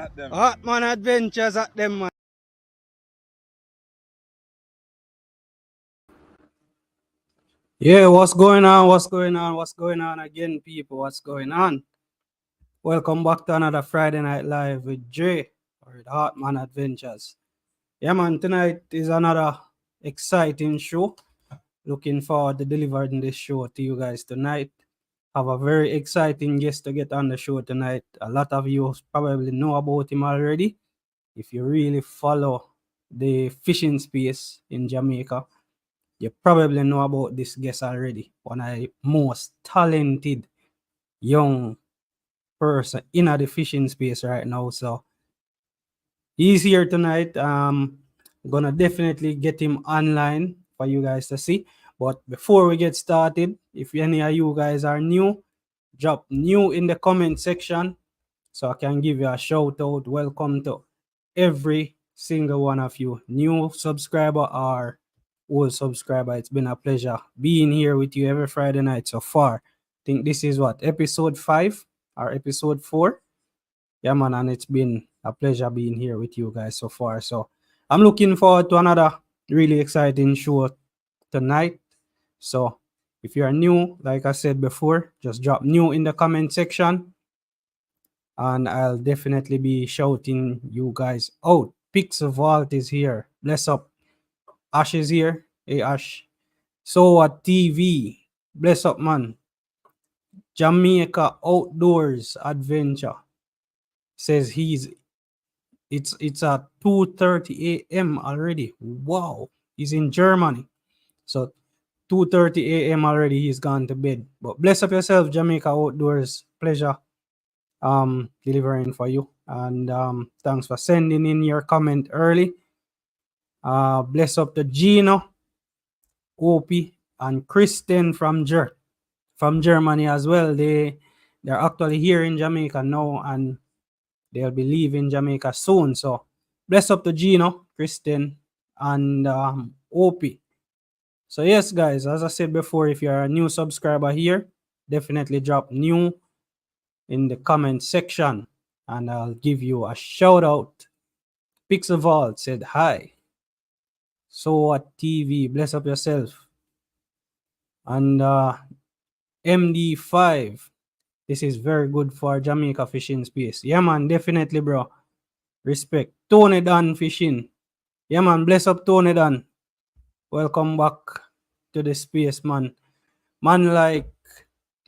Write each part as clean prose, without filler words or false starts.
at them. Hartman Adventures at them, man. Yeah, what's going on? What's going on? What's going on again, people? What's going on? Welcome back to another Friday Night Live with Dre or the Hartman Adventures. Yeah, man, tonight is another exciting show. Looking forward to delivering this show to you guys tonight. Have a very exciting guest to get on the show tonight. A lot of you probably know about him already. If you really follow the fishing space in Jamaica, you probably know about this guest already. One of the most talented young person in the fishing space right now. So he's here tonight. Gonna definitely get him online for you guys to see. But before we get started, if any of you guys are new, drop new in the comment section so I can give you a shout out. Welcome to every single one of you, new subscriber or old subscriber. It's been a pleasure being here with you every Friday night so far. I think this is what, episode 5 or episode 4. Yeah, man, and it's been a pleasure being here with you guys so far. So I'm looking forward to another really exciting show tonight. So if you are new, like I said before, just drop new in the comment section and I'll definitely be shouting you guys out. Pixel Vault is here. Bless up. Ash is here. Hey Ash. So what TV? Bless up, man. Jamaica Outdoors Adventure says it's at 2:30 a.m. already. Wow. He's in Germany. So 2:30 a.m. already he's gone to bed. But bless up yourself, Jamaica Outdoors. Pleasure delivering for you. And thanks for sending in your comment early. Bless up to Gino, Opie, and Kristen from Germany as well. They're actually here in Jamaica now and they'll be leaving Jamaica soon. So bless up to Gino, Kristen, and Opie. So yes, guys, as I said before, if you're a new subscriber here, definitely drop new in the comment section and I'll give you a shout out. Pixel Vault said hi. So what TV, bless up yourself. And MD5, this is very good for Jamaica fishing space. Yeah, man, definitely, bro. Respect. Tony Dan fishing. Yeah, man, bless up Tony Dan. Welcome back to the space, man. Man, like,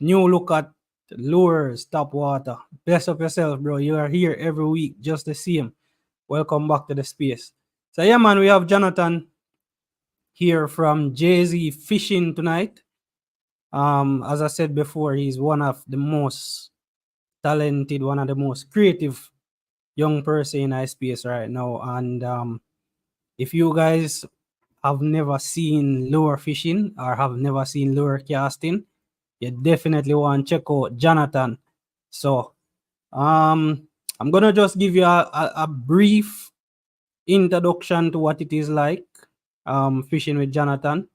new look at lures, top water. Bless up yourself, bro. You are here every week just the same. Welcome back to the space. So, yeah, man, we have Jonathan here from Jay-Z Fishing tonight. As I said before, he's one of the most talented, one of the most creative young person in our space right now. And if you guys have never seen lure fishing or have never seen lure casting, you definitely want to check out Jonathan. So I'm gonna just give you a brief introduction to what it is like fishing with Jonathan.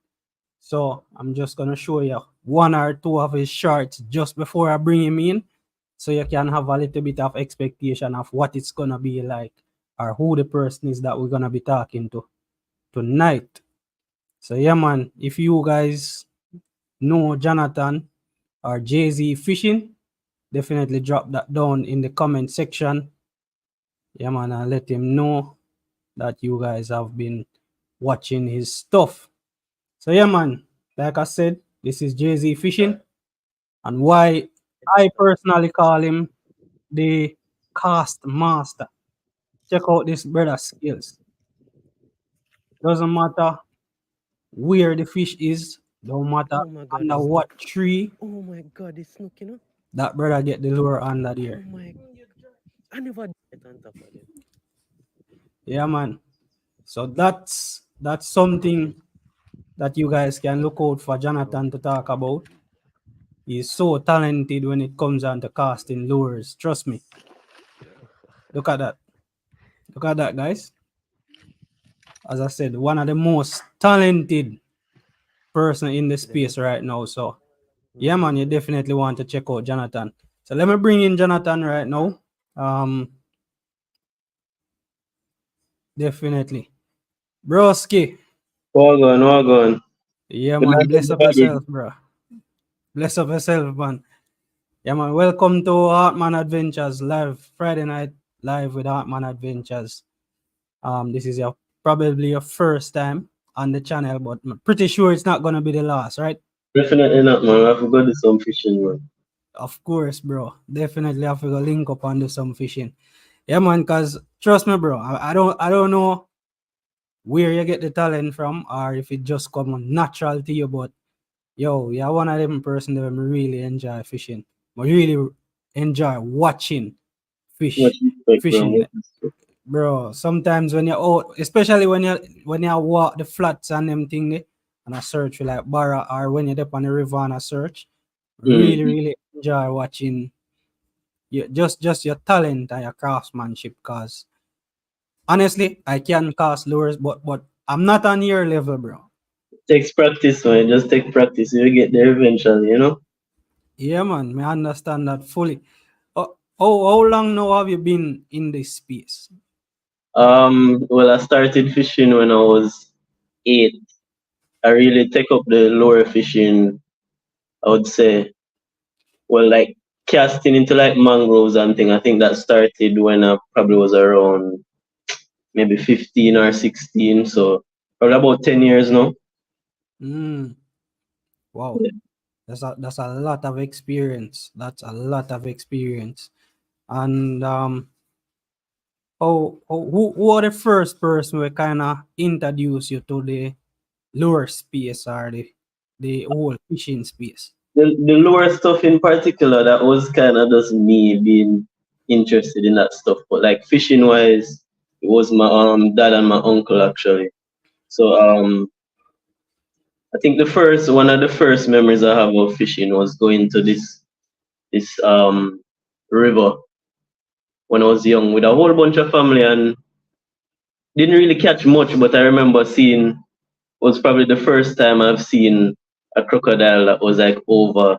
So I'm just gonna show you one or two of his shorts just before I bring him in, so you can have a little bit of expectation of what it's gonna be like or who the person is that we're gonna be talking to tonight. So yeah, man, if you guys know Jonathan or Jay-Z Fishing, definitely drop that down in the comment section. Yeah, man, and let him know that you guys have been watching his stuff. So yeah, man, like I said, this is Jay-Z Fishing, and why I personally call him the cast master. Check out this brother's skills. Doesn't matter where the fish is, don't matter Oh my god, under it's what snook. tree, Oh my god, it's snook, you know? that brother get the lure under Oh there. my, I never did on top of it. Yeah, man. So that's something that you guys can look out for Jonathan to talk about. He's so talented when it comes down to casting lures. Trust me. Look at that. Look at that, guys. As I said, one of the most talented person in the space right now. So yeah, man, you definitely want to check out Jonathan. So let me bring in Jonathan right now. Definitely. Broski. Wagon, wagon. Yeah, Good man. night, Bless up everybody. yourself, bro. Bless up yourself, man. Yeah, man. Welcome to Hartman Adventures live Friday night live with Hartman Adventures. This is your probably your first time on the channel, but I'm pretty sure it's not gonna be the last, right? Definitely not, man. I forgot to do some fishing, man. Of course, bro. Definitely have to go link up and do some fishing. Yeah, man. Cause trust me, bro. I don't know where you get the talent from, or if it just come natural to you, but yo, you're one of them person that really enjoy fishing. I really enjoy watching Much fish respect, bro. fishing, Much respect. bro. Sometimes when you're out, especially when you walk the flats and them thing there, and I search for like barra, or when you're up on the river and I search, really Mm. really enjoy watching you just your talent and your craftsmanship. Cause honestly, I can cast lures, but I'm not on your level, bro. Takes practice, man. Just take practice. You'll get there eventually, you know? Yeah, man, I understand that fully. How long now have you been in this space? Well, I started fishing when I was 8. I really take up the lure fishing, I would say. Well, like casting into like mangroves and thing. I think that started when I probably was around maybe 15 or 16. So probably about 10 years now. Mm, wow, that's a lot of experience. That's a lot of experience. And who are the first person who kind of introduce you to the lure space or the whole fishing space? The lower stuff in particular, that was kind of just me being interested in that stuff. But like fishing wise, it was my dad and my uncle actually. So I think the first one of the first memories I have of fishing was going to this river when I was young with a whole bunch of family and didn't really catch much, but I remember seeing, was probably the first time I've seen a crocodile that was like over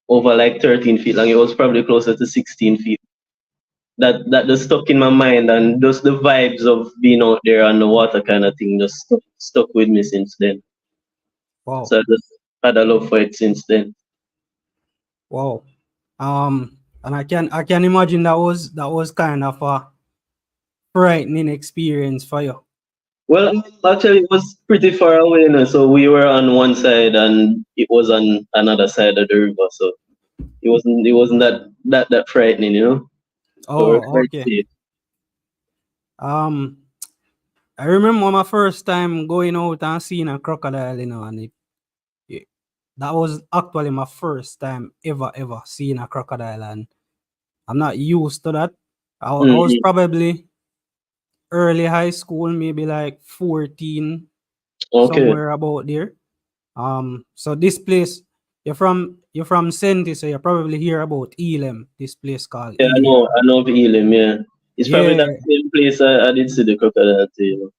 like 13 feet long. It was probably closer to 16 feet. That just stuck in my mind, and just the vibes of being out there on the water kind of thing just stuck with me since then. Wow, So I just had a love for it since then. wow. And I can imagine that was kind of a frightening experience for you. Well, actually, it was pretty far away, you know. So we were on one side, and it was on another side of the river. So it wasn't that frightening, you know. So we're Oh, quite okay. safe. Um, I remember my first time going out and seeing a crocodile, and it that was actually my first time ever seeing a crocodile, and I'm not used to that. I was Mm-hmm. probably early high school, maybe like 14, Okay. somewhere about there. So this place, you're from Senti, so you probably hear about Elam, this place called Yeah, Elam. I know of Elim. Yeah, it's probably that Yeah, same place I did see the crocodile too. You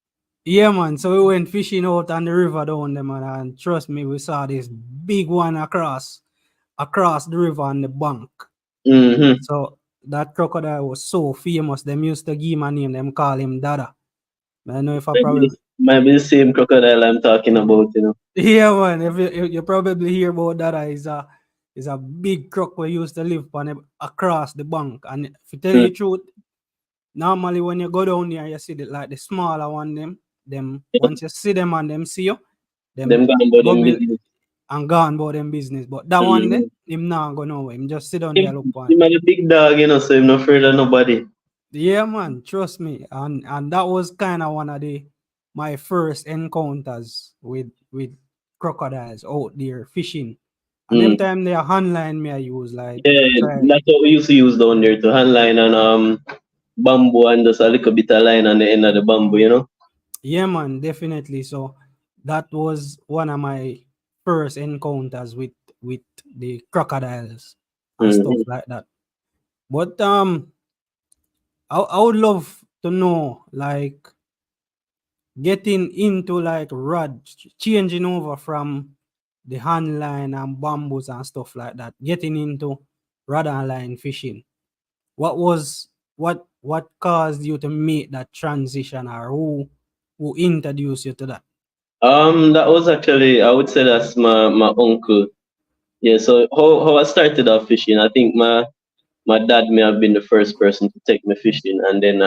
yeah, man. So we went fishing out on the river down there, man, and trust me, we saw this big one across the river on the bank. know. Mm-hmm. So that crocodile was so famous. Them used to give him a name. Them call him Dada. I don't know if I probably Might be the same crocodile I'm talking about. You know. yeah, man. If you probably hear about Dada is a big croc we used to live on across the bank. And if you tell Mm. you the truth, normally when you go down there, you see the smaller one them Yeah. once you see them and them see you, Them them gone about them bubble business. and gone about them business. But that one there, Mm-hmm. him not go nowhere. Him just sit down Him, there look on. him a the big dog, you know, so him not afraid of nobody. Yeah, man, trust me. And that was kind of one of the my first encounters with crocodiles out there fishing. And them Mm. time they hand line me I use like Yeah, I try. that's what we used to use down there to hand line and bamboo and just a little bit of line on the end of the bamboo, you know. Yeah, man, definitely. So that was one of my first encounters with the crocodiles and stuff Mm-hmm. like that. But I would love to know like getting into like rod changing over from the hand line and bamboos and stuff like that, getting into rod and line fishing. What was what caused you to make that transition, or who introduced you to that? That was actually, I would say that's my uncle. Yeah, so how I started off fishing, I think my dad may have been the first person to take me fishing, and then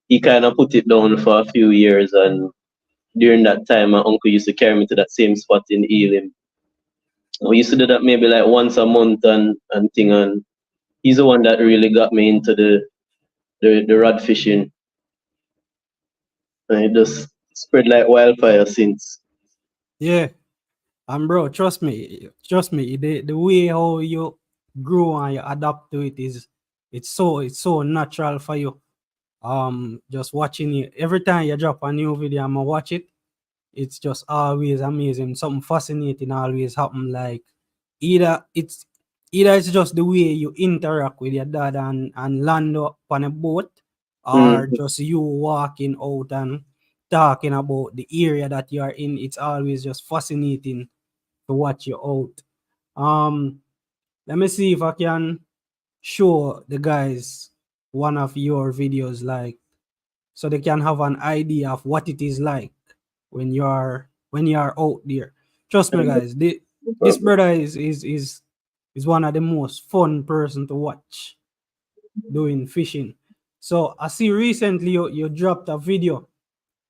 he kind of put it down for a few years, and during that time, my uncle used to carry me to that same spot in Elim. We used to do that maybe like once a month and thing, and he's the one that really got me into the rod fishing, and it just spread like wildfire since. Yeah, and bro, trust me, the way how you grow and you adapt to it is it's so natural for you. Just watching it every time you drop a new video, I'ma watch it. It's just always amazing. Something fascinating always happen. Like either it's either it's just the way you interact with your dad and land up on a boat, or Mm. just you walking out and talking about the area that you are in. It's always just fascinating to watch you out. Um, Let me see if I can show the guys one of your videos, like so they can have an idea of what it is like when you are out there. Trust me, guys. No This problem. brother is one of the most fun person to watch doing fishing. So I see recently you dropped a video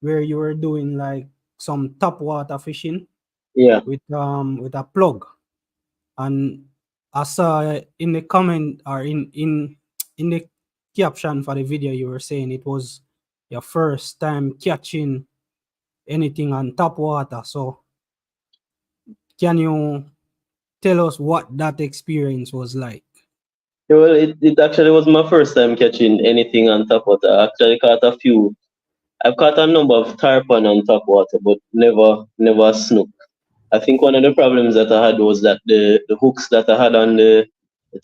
where you were doing like some top water fishing Yeah. with a plug, and I saw in the comment or in the caption for the video you were saying it was your first time catching anything on top water. So can you tell us what that experience was like? Yeah, well, it actually was my first time catching anything on top water. I actually caught a few. I've caught a number of tarpon on top water, but never a snook. I think one of the problems that I had was that the hooks that I had on the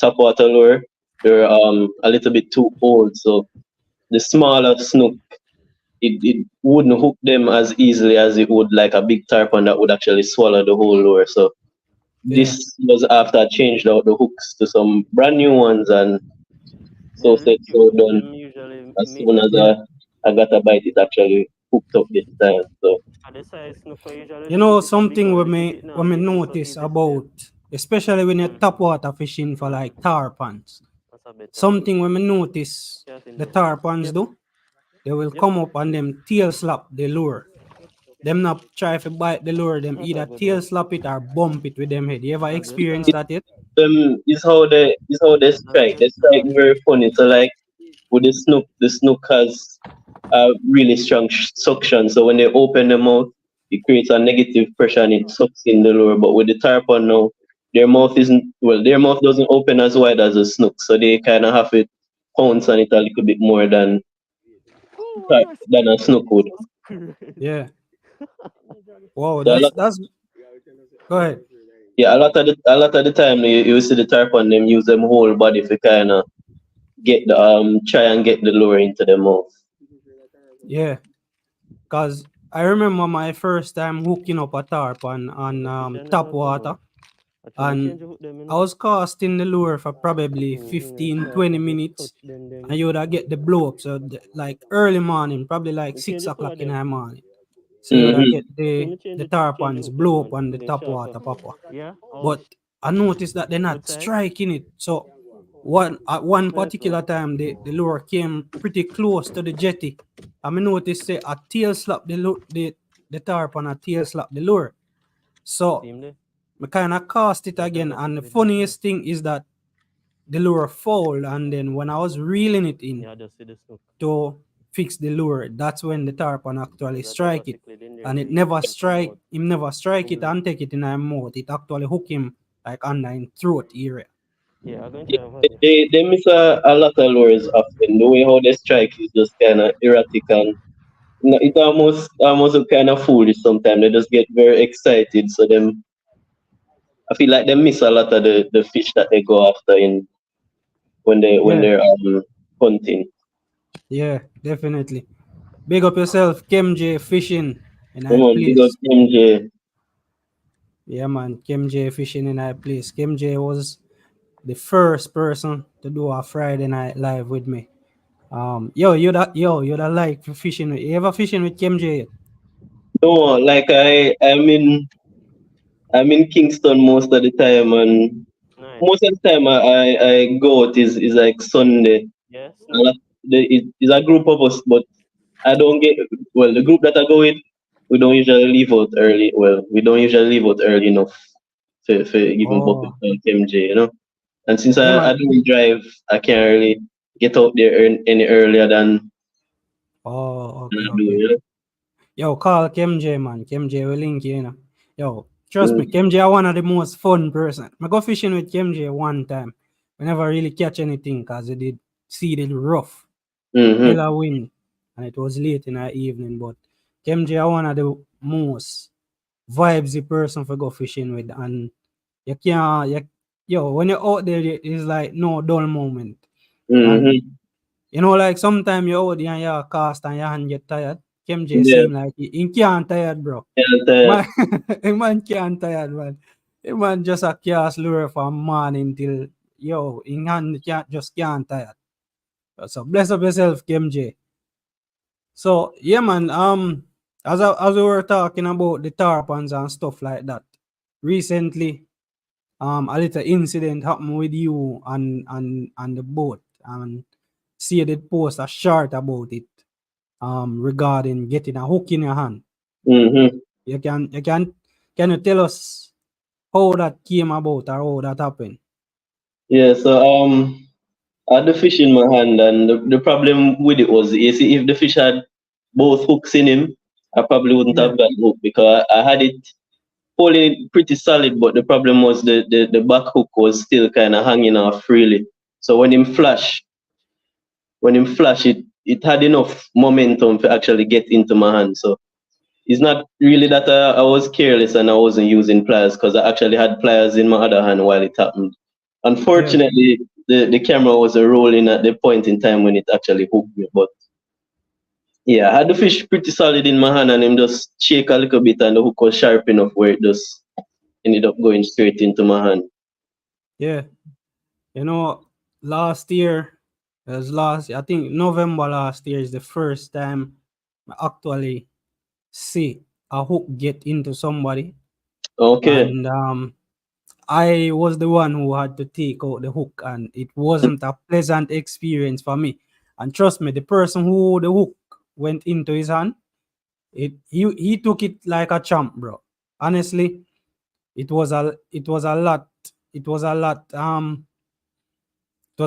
top water lure, they're a little bit too old. So the smaller snook, it wouldn't hook them as easily as it would like a big tarpon that would actually swallow the whole lure. So Yeah, this was after I changed out the hooks to some brand new ones, and The so said liquid so hook done. them usually As make soon that as yeah. I got a bite, it actually hooked up this time. So for the size snook we usually You look know it, it a big something one, we look may it we now, may it not so notice easy to get. about, especially when you're Mm. top water fishing for like tarpons. That's a better one. Something we may notice Getting the there. tarpons Yep, do, they will yep. come up and them tail slap the lure. Them not try to bite the lure, them That's a either good tail one. slap it or bump it with them head. You ever Have you experienced it start? that yet? is how they Have strike. you They strike start? very funny. So like with the snook has a really strong suction. So when they open the mouth, it creates a negative pressure and it sucks in the lure. But with the tarpon now, their mouth doesn't open as wide as a snook, so they kind of have to pounce on it a little bit more Oh, you're than a snook would. Jesus Christ. Yeah. Wow, So a lot, that's go ahead. yeah, a lot of the time you see the tarpon them use them whole body to kind of try and get the lure into the mouth. Yeah. Cause I remember my first time hooking up a tarp on The fish I top never come water, out. I try and change the hook them, you I know. was casting the lure for probably I 15, start 20 to get minutes, touch then and you would get the blow up. So like early morning, probably like me change 6 the color o'clock in them. the morning. So you would Hmm. get See the me the change the tarpons hook them, blow up man. on the Make top sharper. water, papa. Yeah? Oh, But I noticed that they're good not size. striking it. So one Nice one. particular time the lure came pretty close to the jetty. I mean noticed say a tail slap the tarpon, a tail slap the lure. See So him there? I kind of cast it That I again, got and the with that one. funniest thing is that the lure fouled, and then when I was reeling it in Yeah, I just see the snook. to fix the lure, that's when the tarpon actually Because I strike it. automatically in there And it when you never can come strike out him never strike it fully. and take it in his mouth. It actually hook him like under his throat area. Yeah, I'm going to Yeah, try and have it. they miss a lot of lures often. The way how they strike is just kind of erratic, and it almost look kind of foolish sometimes. They just get very excited, so them I feel like they miss a lot of the fish that they go after in when Yeah, they're hunting. yeah, definitely. Big up yourself, KMJ Fishing in Come our on, big up place. MJ. Yeah, man, KMJ Fishing in our place. KMJ was the first person to do a Friday night live with me. You'd like fishing. You ever fishing with KMJ yet? No, like I'm in Kingston most of the time, and Nice. most of the time I go out is like Sunday. Yes. And it's a group of us, but I don't get well. The group that I go with, we don't usually leave out early. Well, we don't usually leave out early enough for even book Oh, MJ, you know. And since yeah, I man. don't drive, I can't really get out there any earlier Oh, than okay, I do, okay. you know. Yo, call KMJ, man. KMJ will link you, you know. Yo, trust me, Mm, KMJ are one of the most fun person. I go fishing with KMJ one time. We never really catch anything because it did see it rough. mm-hmm, Hella wind. And it was late in the evening. But KMJ are one of the most vibesy person for go fishing with. And you can't when you're out there, it's like no dull moment. And mm-hmm. like sometimes you're out there and you cast and your hand get tired. KMJ Yeah, seem like he can't tired, bro. and Man, a man can't tired, man. A man just a cast lure from morning till in hand can't tired. So bless up yourself, KMJ. So yeah, man. As we were talking about the tarpons and stuff like that, recently, a little incident happened with you and the boat. And see did post a short about it. Regarding getting a hook in your hand. mm-hmm. Can you tell us how that came about or how that happened? Yeah. So I had the fish in my hand, and the problem with it was, you see, if the fish had both hooks in him, I probably wouldn't Yeah, have got the hook because I had it holding pretty solid, but the problem was the back hook was still kind of hanging off freely. So when him flash it, it had enough momentum to actually get into my hand. So it's not really that I was careless and I wasn't using pliers because I actually had pliers in my other hand while it happened. yeah, Unfortunately, the camera was rolling at the point in time when it actually hooked me. But yeah, I had the fish pretty solid in my hand and him just shake a little bit and the hook was sharp enough where it just ended up going straight into my hand. yeah. You know, last year, I think November last year is the first time I actually see a hook get into somebody. Okay. And I was the one who had to take out the hook, and it wasn't a pleasant experience for me. And trust me, the person who the hook went into his hand, he took it like a champ, bro. Honestly, it was a lot it was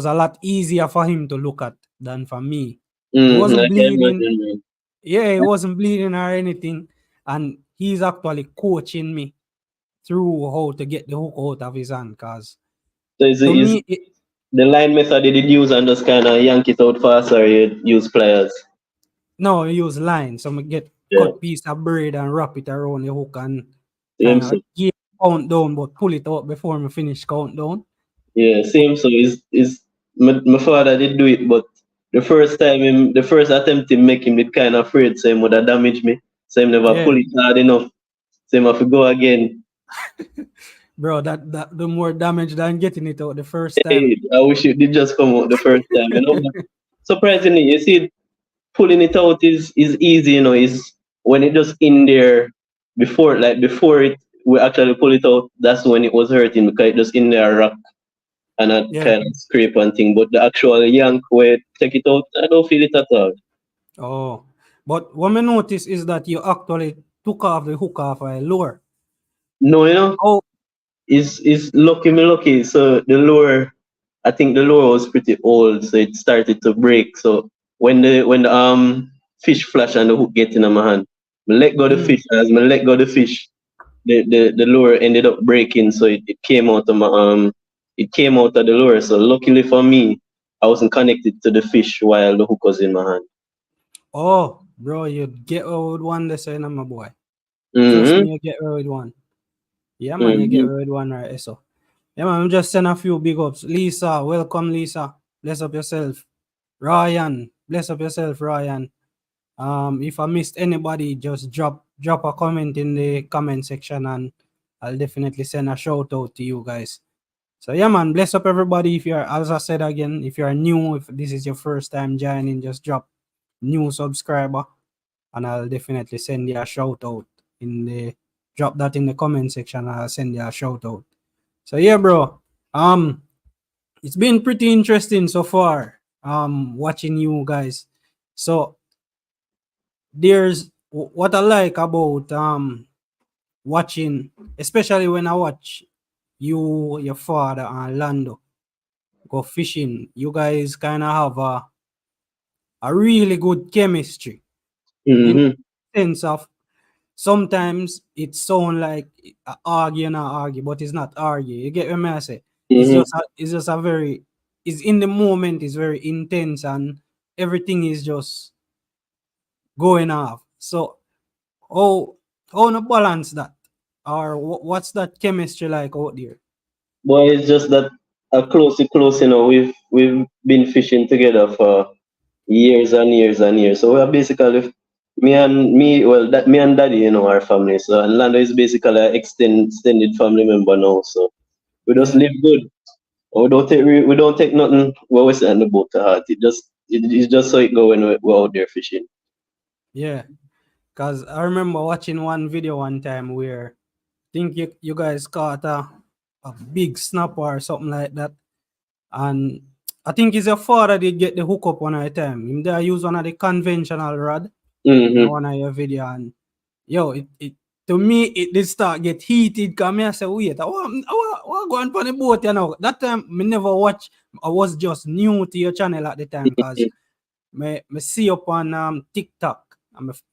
a lot easier for him to look at than for me. He I wasn't can bleeding. imagine, man. Yeah, he wasn't bleeding or anything. And he's actually coaching me through how to get the hook out of his hand. Cause So to is me, the line method you did use and just kind of yank it out fast, or you use pliers? no, I use line. So I get Yeah. cut piece of bread and wrap it around the hook and Same kind so of give countdown, but pull it out before I finish countdown. yeah, But same so is my father did do it, but the first attempt him make him it kind of afraid, so him would have damaged me. So him never yeah, pull it hard enough. So him have to go again. bro, that the more damage than getting it out the first time. Hey, I wish it did just come out the first time, you know. But surprisingly, you see, pulling it out is easy, you know. Is when it just in there before it we actually pull it out. That's when it was hurting because it just in there rock and a Yeah. kind of scrape and thing. But the actual yank where take it out, I don't feel it at all. Oh, but what I notice is that you actually took off the hook off a lure. No, you know, Oh, is lucky me lucky. So I think the lure was pretty old, so it started to break. So when the fish flash and the hook get in my hand, me let go the mm, fish. As me let go the fish, the lure ended up breaking, so it came out of my it came out of the lure. So luckily for me, I wasn't connected to the fish while the hook was in my hand. oh, bro, you get away with one this saying, my boy. Trust Mm-hmm. me, you get away with one. Yeah, man, you get Mm-hmm. away with one right so. Yeah, man, I'm just send a few big ups. Lisa, welcome, Lisa. Bless up yourself. Ryan, bless up yourself, Ryan. If I missed anybody, just drop a comment in the comment section and I'll definitely send a shout out to you guys. So yeah, man, bless up everybody. If you're, as I said again, if you're new, if this is your first time joining, just drop new subscriber, and I'll definitely send you a shout out in the drop that in the comment section. I'll send you a shout out. So yeah, bro. It's been pretty interesting so far. Watching you guys. So there's what I like about watching, especially when I watch you, your father, and Lando go fishing. You guys kind of have a really good chemistry in Mm-hmm. the sense of sometimes it sound like argue and argue, but it's not argue. You get what I say? Mm-hmm. It's just a very it's in the moment. It's very intense and everything is just going off. So how how to balance that, or what's that chemistry like out there? Boy, it's just that close, we've been fishing together for years and years and years. So we're basically me and daddy, our family. So and Lando is basically an extended family member now. So we just Yeah, live good. We don't take nothing when we sit on the boat to heart. It's just so it go when we're out there fishing. yeah. Cause I remember watching one video one time where think you guys caught a big snapper or something like that. And I think his your father did get the hookup one at a time. Him there use one of the conventional rod in Mm-hmm. one of your video. And yo, it to me it did start get heated. Cause me I say, wait, what going on the boat, you know? That time me never watch. I was just new to your channel at the time because me see up on TikTok.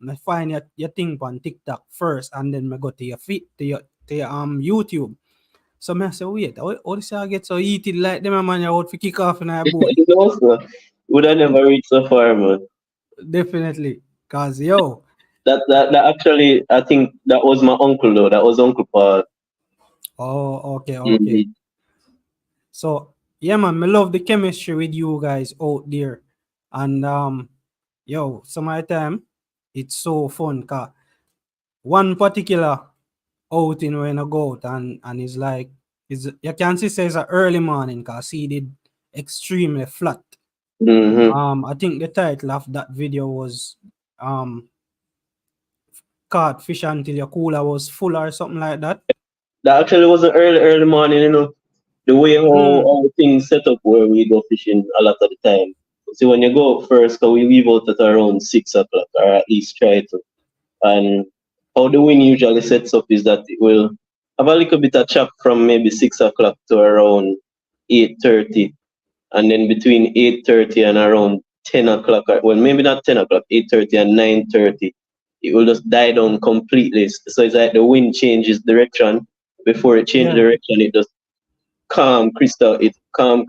Me find your thing on TikTok first and then me go to your feed to your YouTube. So me say, wait, how this I get so heated like them man you out for kick off in a boat? So would have never reached so far, man. Definitely. Cause yo, That actually, I think that was my uncle though. That was Uncle Paul. oh okay, okay. Mm-hmm. So yeah man, me love the chemistry with you guys out there. And yo, some of the time it's so fun cause one particular outing when I go out and it's like it's you can see says a early morning cause he did extremely flat. Mm-hmm. I think the title of that video was um caught fish until your cooler was full or something like that. That actually was an early morning, the way Mm, how things set up where we go fishing a lot of the time. See, when you go out first, 'cause we leave out at around 6 o'clock, or at least try to. And how the wind usually sets up is that it will have a little bit of chop from maybe 6 o'clock to around 8:30, and then between 8:30 and around 10 o'clock, well, maybe not 10 o'clock, 8:30 and 9:30, it will just die down completely. So it's like the wind changes direction. Before it changes yeah. direction, it just calm, crystal, it calm.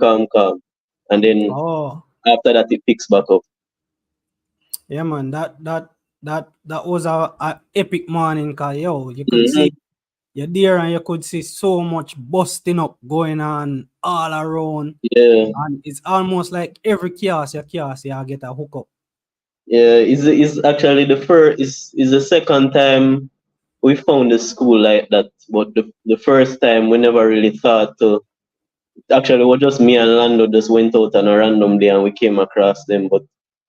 And then Oh, after that, it picks back up. yeah, man. That was a epic morning, cause yo, you could Hmm. see you're there and you could see so much busting up going on all around, Yeah, and it's almost like every cast you get a hookup. yeah. Is actually is the second time we found a school like that. But the first time we never really thought to. Actually, it was just me and Lando just went out on a random day and we came across them, but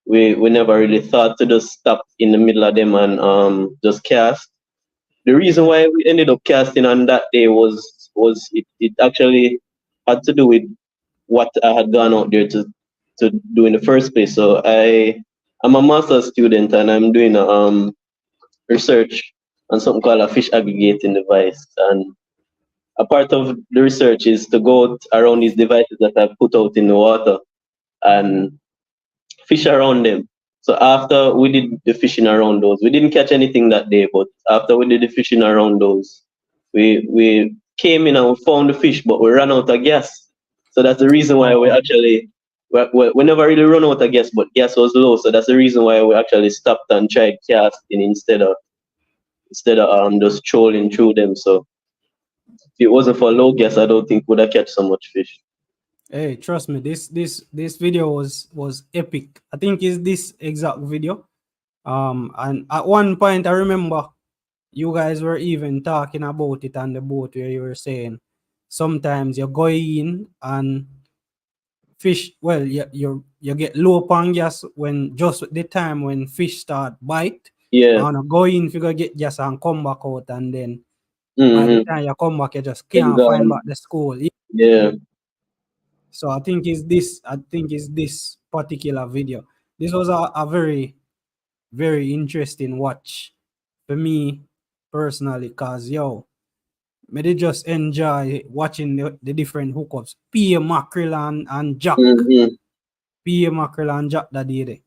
we never really thought to just stop in the middle of them and just cast. The reason Yeah, why we ended up casting on that day was it actually had to do with what I had gone out there to do in the first place. So I'm a master's student and I'm doing a research on something called a fish aggregating device. And a part of the research is to go out around these devices that I've put out in the water and fish around them. So after we did the fishing around those, we didn't catch anything that day, but after we did the fishing around those, we came in and we found the fish, but we ran out of gas. So that's the reason why we oh, actually we never really run out of gas, but gas was low. So that's the reason why we actually stopped and tried casting instead of just trolling through them. So if it wasn't for low gas, I don't think would have catch so much fish. hey, trust me, this video was epic. I think it's this exact video. And at one point I remember you guys were even talking about it on the boat where you were saying sometimes you go in and fish, well, you get low on gas when just the time when fish start bite. Yeah. And go in, figure get gas and come back out, and then by the Mm-hmm. time you come back, you just Then can't find gone. back the school. Yeah. So I think it's this particular video. This was a very, very interesting watch for me personally, cause me they just enjoy watching the different hookups. P mackerel and jack. Mm-hmm. P mackerel and jack that day.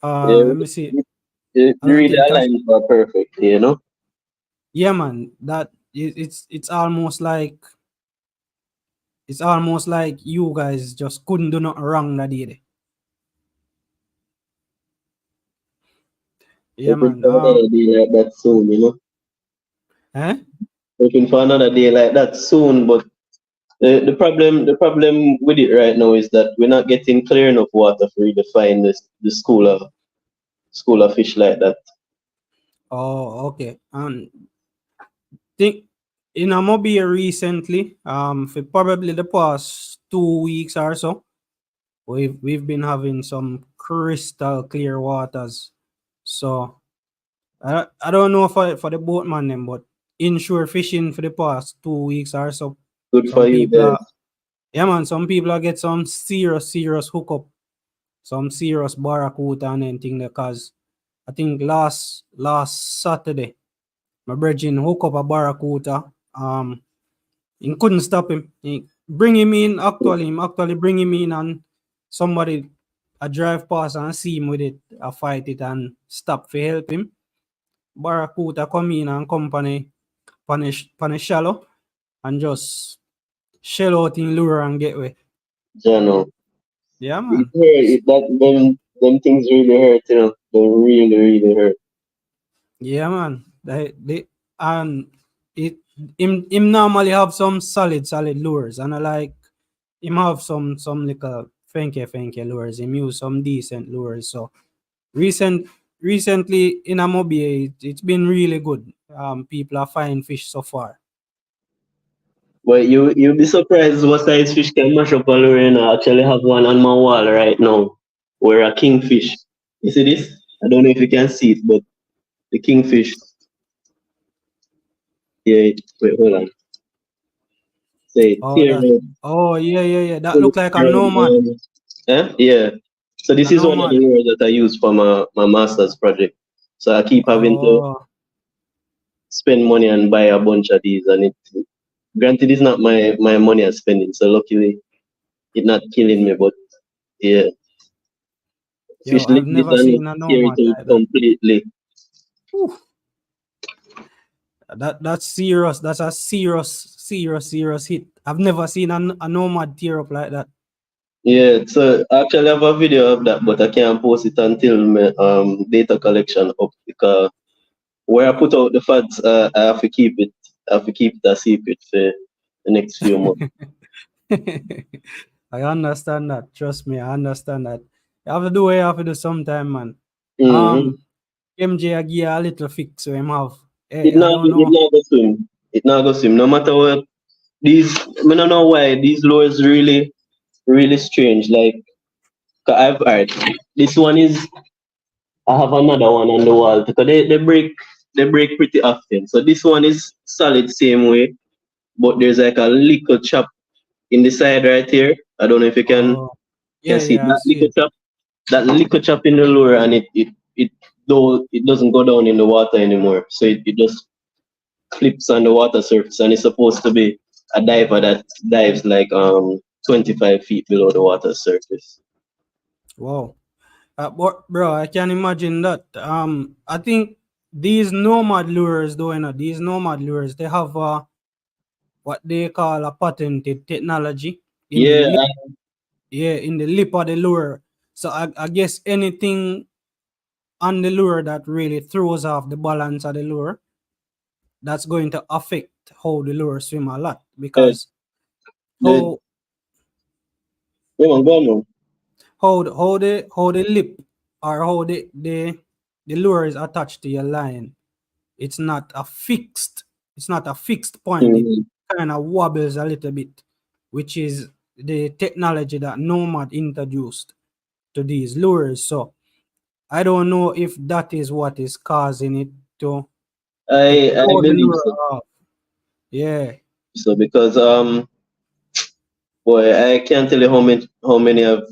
Yeah. Let me see. It I don't really think I aligns are perfect, you know? yeah man, that it's almost like you guys just couldn't do nothing wrong that day. Yeah Hoping man. for another day like that soon, you know? Eh? Hoping for another day like that soon, but the problem with it right now is that we're not getting clear enough water for you to find the school of fish like that. Oh, okay. And think in a mobile recently, for probably the past 2 weeks or so, we've been having some crystal clear waters. So I don't know for the boatman them, but inshore fishing for the past 2 weeks or so. Good for Some you people guys. are yeah man, some people are get some serious hookup, some serious barracuda and anything because I think last Saturday my brethren hook up a barracuda. He couldn't stop him. He bring him in actually. Him actually bring him in and somebody a drive past and see him with it, a fight it and stop for help him. Barracuda come in and company punish shallow and just shell out in lure and get away. Jano. Yeah It man. hurt. Them things really hurt, you know. They really, really hurt. Yeah man. They and it him normally have some solid lures and I like him have some little fanky lures. Him use some decent lures. So recently in Amobie, it's been really good. People are finding fish so far. But you'll be surprised what size fish can mash up a lure, you know. I actually have one on my wall right now. Where a kingfish. You see this? I don't know if you can see it, but the kingfish. Yeah, wait, hold on. Say, Oh here, that. Oh yeah. That look like a nomad. yeah. So this A is one of the nomad. lures that I use for my master's project. So I keep having to Oh spend money and buy a bunch of these, and it granted it's not my money I'm spending. So luckily, it's not killing me, but yeah, yo, fish lick I've this never and seen a tear it nomad out like that. completely. Whew. That's serious. That's a serious hit. I've never seen a nomad tear up like that. Yeah, so I actually have a video of that, but I can't post it until my data collection up because where I put out the fads, I have to keep it. I have to keep it a secret for the next few months. I understand that. Trust me, I understand that. You have to do what you have to do sometime, man. Mm-hmm. Um, MJ I give you a little fix so him have. It Hey, I not don't it know. not go swim. It not go swim. No matter what these I don't know why these lures really strange. Like 'cause I've heard this one is I have another one on the wall because they break pretty often. So this one is solid same way, but there's like a little chop in the side right here. I don't know if you Oh, can see it. I see it. That little chop in the lure and it doesn't go down in the water anymore. So it just clips on the water surface and it's supposed to be a diver that dives like 25 feet below the water surface. Wow. But bro, I can imagine that. I think these nomad lures, though, these nomad lures, they have what they call a patented technology in the Yeah, lip, yeah, in the lip of the lure. So I guess anything on the lure that really throws off the balance of the lure, that's going to affect how the lure swim a lot uh, because the how go on, go on now. how the lip or how the lure is attached to your line, it's not a fixed it's not a fixed point. It Mhm. kind of wobbles a little bit, which is the technology that Nomad introduced to these lures. So I don't know if that is what is causing it to I throw the believe lure so. off. Yeah. So because boy, I can't tell you how many of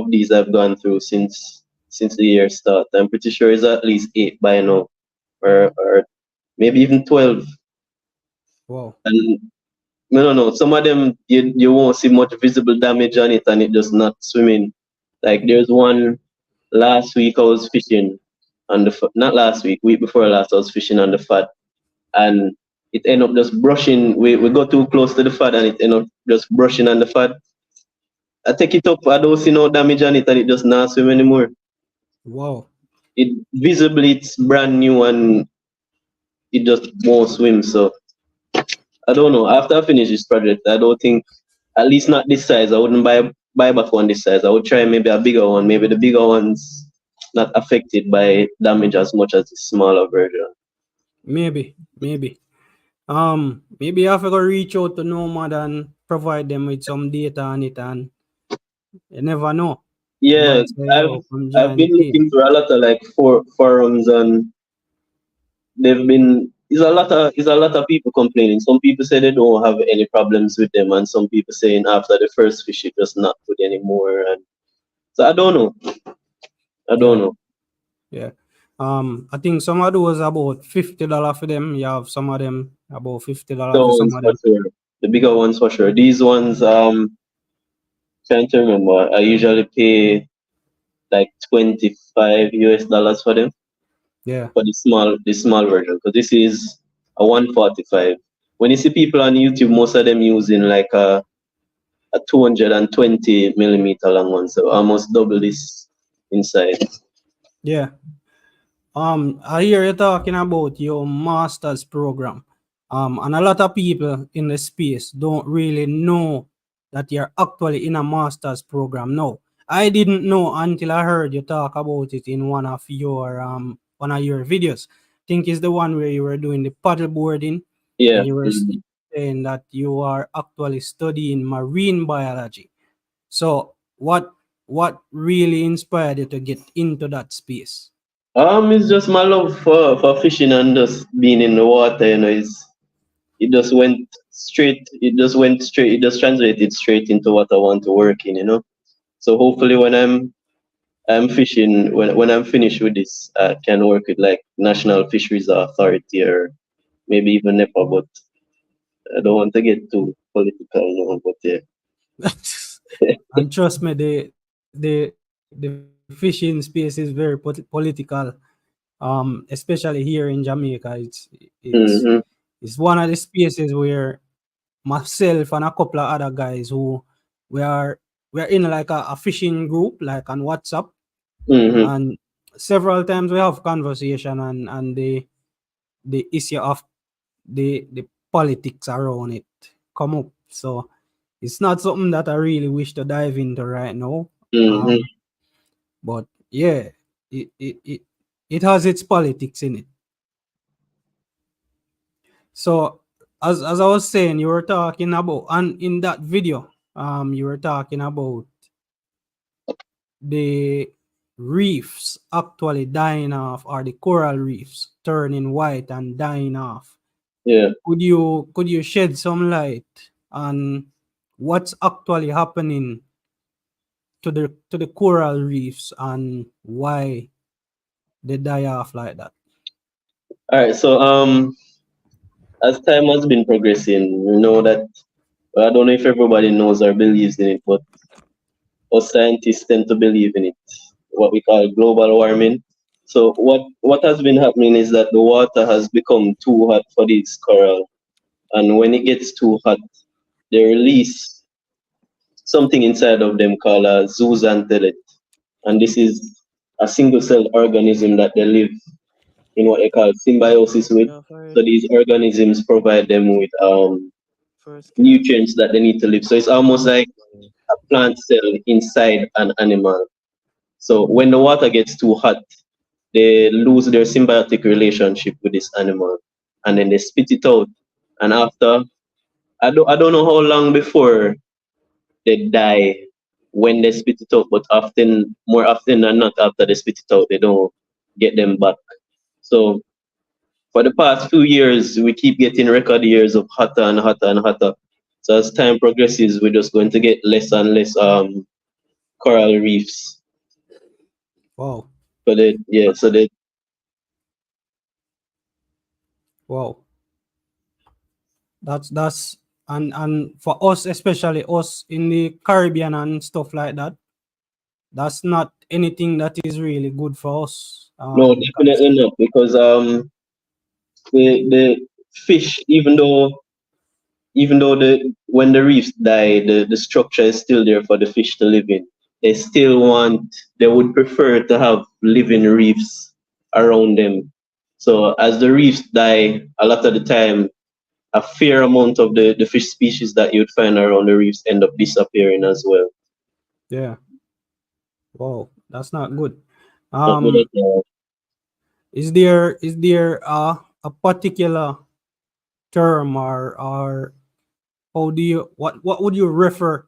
these I've gone through since the year start. I'm pretty sure it's at least 8 by now, or maybe even 12. Wow. And I don't know, some of them you won't see much visible damage on it, and it just not swimming. Like there's one last week I was fishing on not last week, week before last I was fishing on the fat, and it ended up just brushing. We got too close to the fat, and it ended up just brushing on the fat. I take it up, I don't see no damage on it, and it just not swim anymore. Wow. It visibly it's brand new, and it just won't swim. So I don't know. After I finish this project, I don't think, at least not this size. I wouldn't buy back one this size. I would try maybe a bigger one. Maybe the bigger one's not affected by damage as much as the smaller version. Maybe. Maybe I have to go reach out to Nomad and provide them with some data on it, and you never know. They Yeah, might say, I've yo, come I've join the been team. looking through a lot of like forums, and they've been is a lot of people complaining. Some people say they don't have any problems with them, and some people saying after the first fish it just not good anymore. And so I don't know. I don't Yeah. know. Yeah. I think some of those about $50 for them. You have some of them about $50 The for some ones of for them. sure. The bigger ones for sure. These ones, trying to remember. I usually pay like $25 for them Yeah. for the small version. Because this is a 145. When you see people on YouTube, most of them using like a 220 millimeter long one, so almost double this in size. Yeah. I hear you talking about your master's program. And a lot of people in the space don't really know that you're actually in a master's program now. I didn't know until I heard you talk about it in one of your videos. Think it's the one where you were doing the paddle boarding, Yeah. and you were saying that you are actually studying marine biology. So what really inspired you to get into that space? It's just my love for fishing and just being in the water. It just went straight. It just went straight. It just translated straight into what I want to work in. So hopefully, when I'm fishing, when I'm finished with this, I can work with like National Fisheries Authority, or maybe even NEPA. But I don't want to get too political. But yeah. And trust me, the fishing space is very political. Especially here in Jamaica, it's Mm-hmm. it's one of the spaces where myself and a couple of other guys who we are we are in like a fishing group like on WhatsApp, Mm-hmm. and several times we have conversation, and the issue of the politics around it come up. So it's not something that I really wish to dive into right now. Mm-hmm. Um, but yeah, it it, it it has its politics in it. So as I was saying, you were talking about, and in that video, you were talking about the reefs actually dying off, or the coral reefs turning white and dying off. Yeah. Could you shed some light on what's actually happening to the coral reefs and why they die off like that? All right. So as time has been progressing, you know that, well, I don't know if everybody knows or believes in it, but us scientists tend to believe in it. What we call global warming. So what has been happening is that the water has become too hot for these coral, and when it gets too hot, they release something inside of them called a zooxanthellae, and this is a single-celled organism that they live in what they call symbiosis with. Yeah, So first, these organisms provide them with first cast. nutrients that they need to live. So it's almost like a plant cell inside an animal. So when the water gets too hot, they lose their symbiotic relationship with this animal, and then they spit it out. And after, I don't know how long before they die when they spit it out, but more often than not, after they spit it out, they don't get them back. So for the past few years, we keep getting record years of hotter and hotter and hotter. So as time progresses, we're just going to get less and less coral reefs. Wow. So they Wow. That's and for us, especially us in the Caribbean and stuff like that, that's not anything that is really good for us. no, definitely not, because the fish, even though the when the reefs die, the structure is still there for the fish to live in. They would prefer to have living reefs around them. So as the reefs die, a lot of the time, a fair amount of the fish species that you'd find around the reefs end up disappearing as well. Yeah. Wow, that's not good. Not good at all. Is there a particular term or how do you what would you refer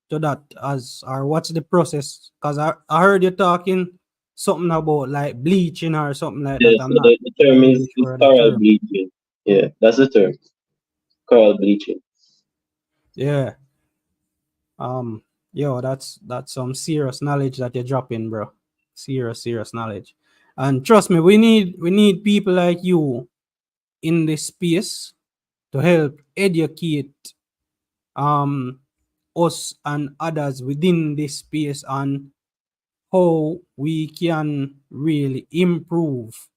to that as, or what's the process? Because I heard you talking something about like bleaching or something like that. Yeah, I'm so not the term really is sure of the coral term. bleaching. Yeah, that's the term. Coral bleaching. Yeah. Yo, that's some serious knowledge that you're dropping, bro. Serious knowledge. And trust me, we need people like you in this space to help educate us and others within this space on how we can really improve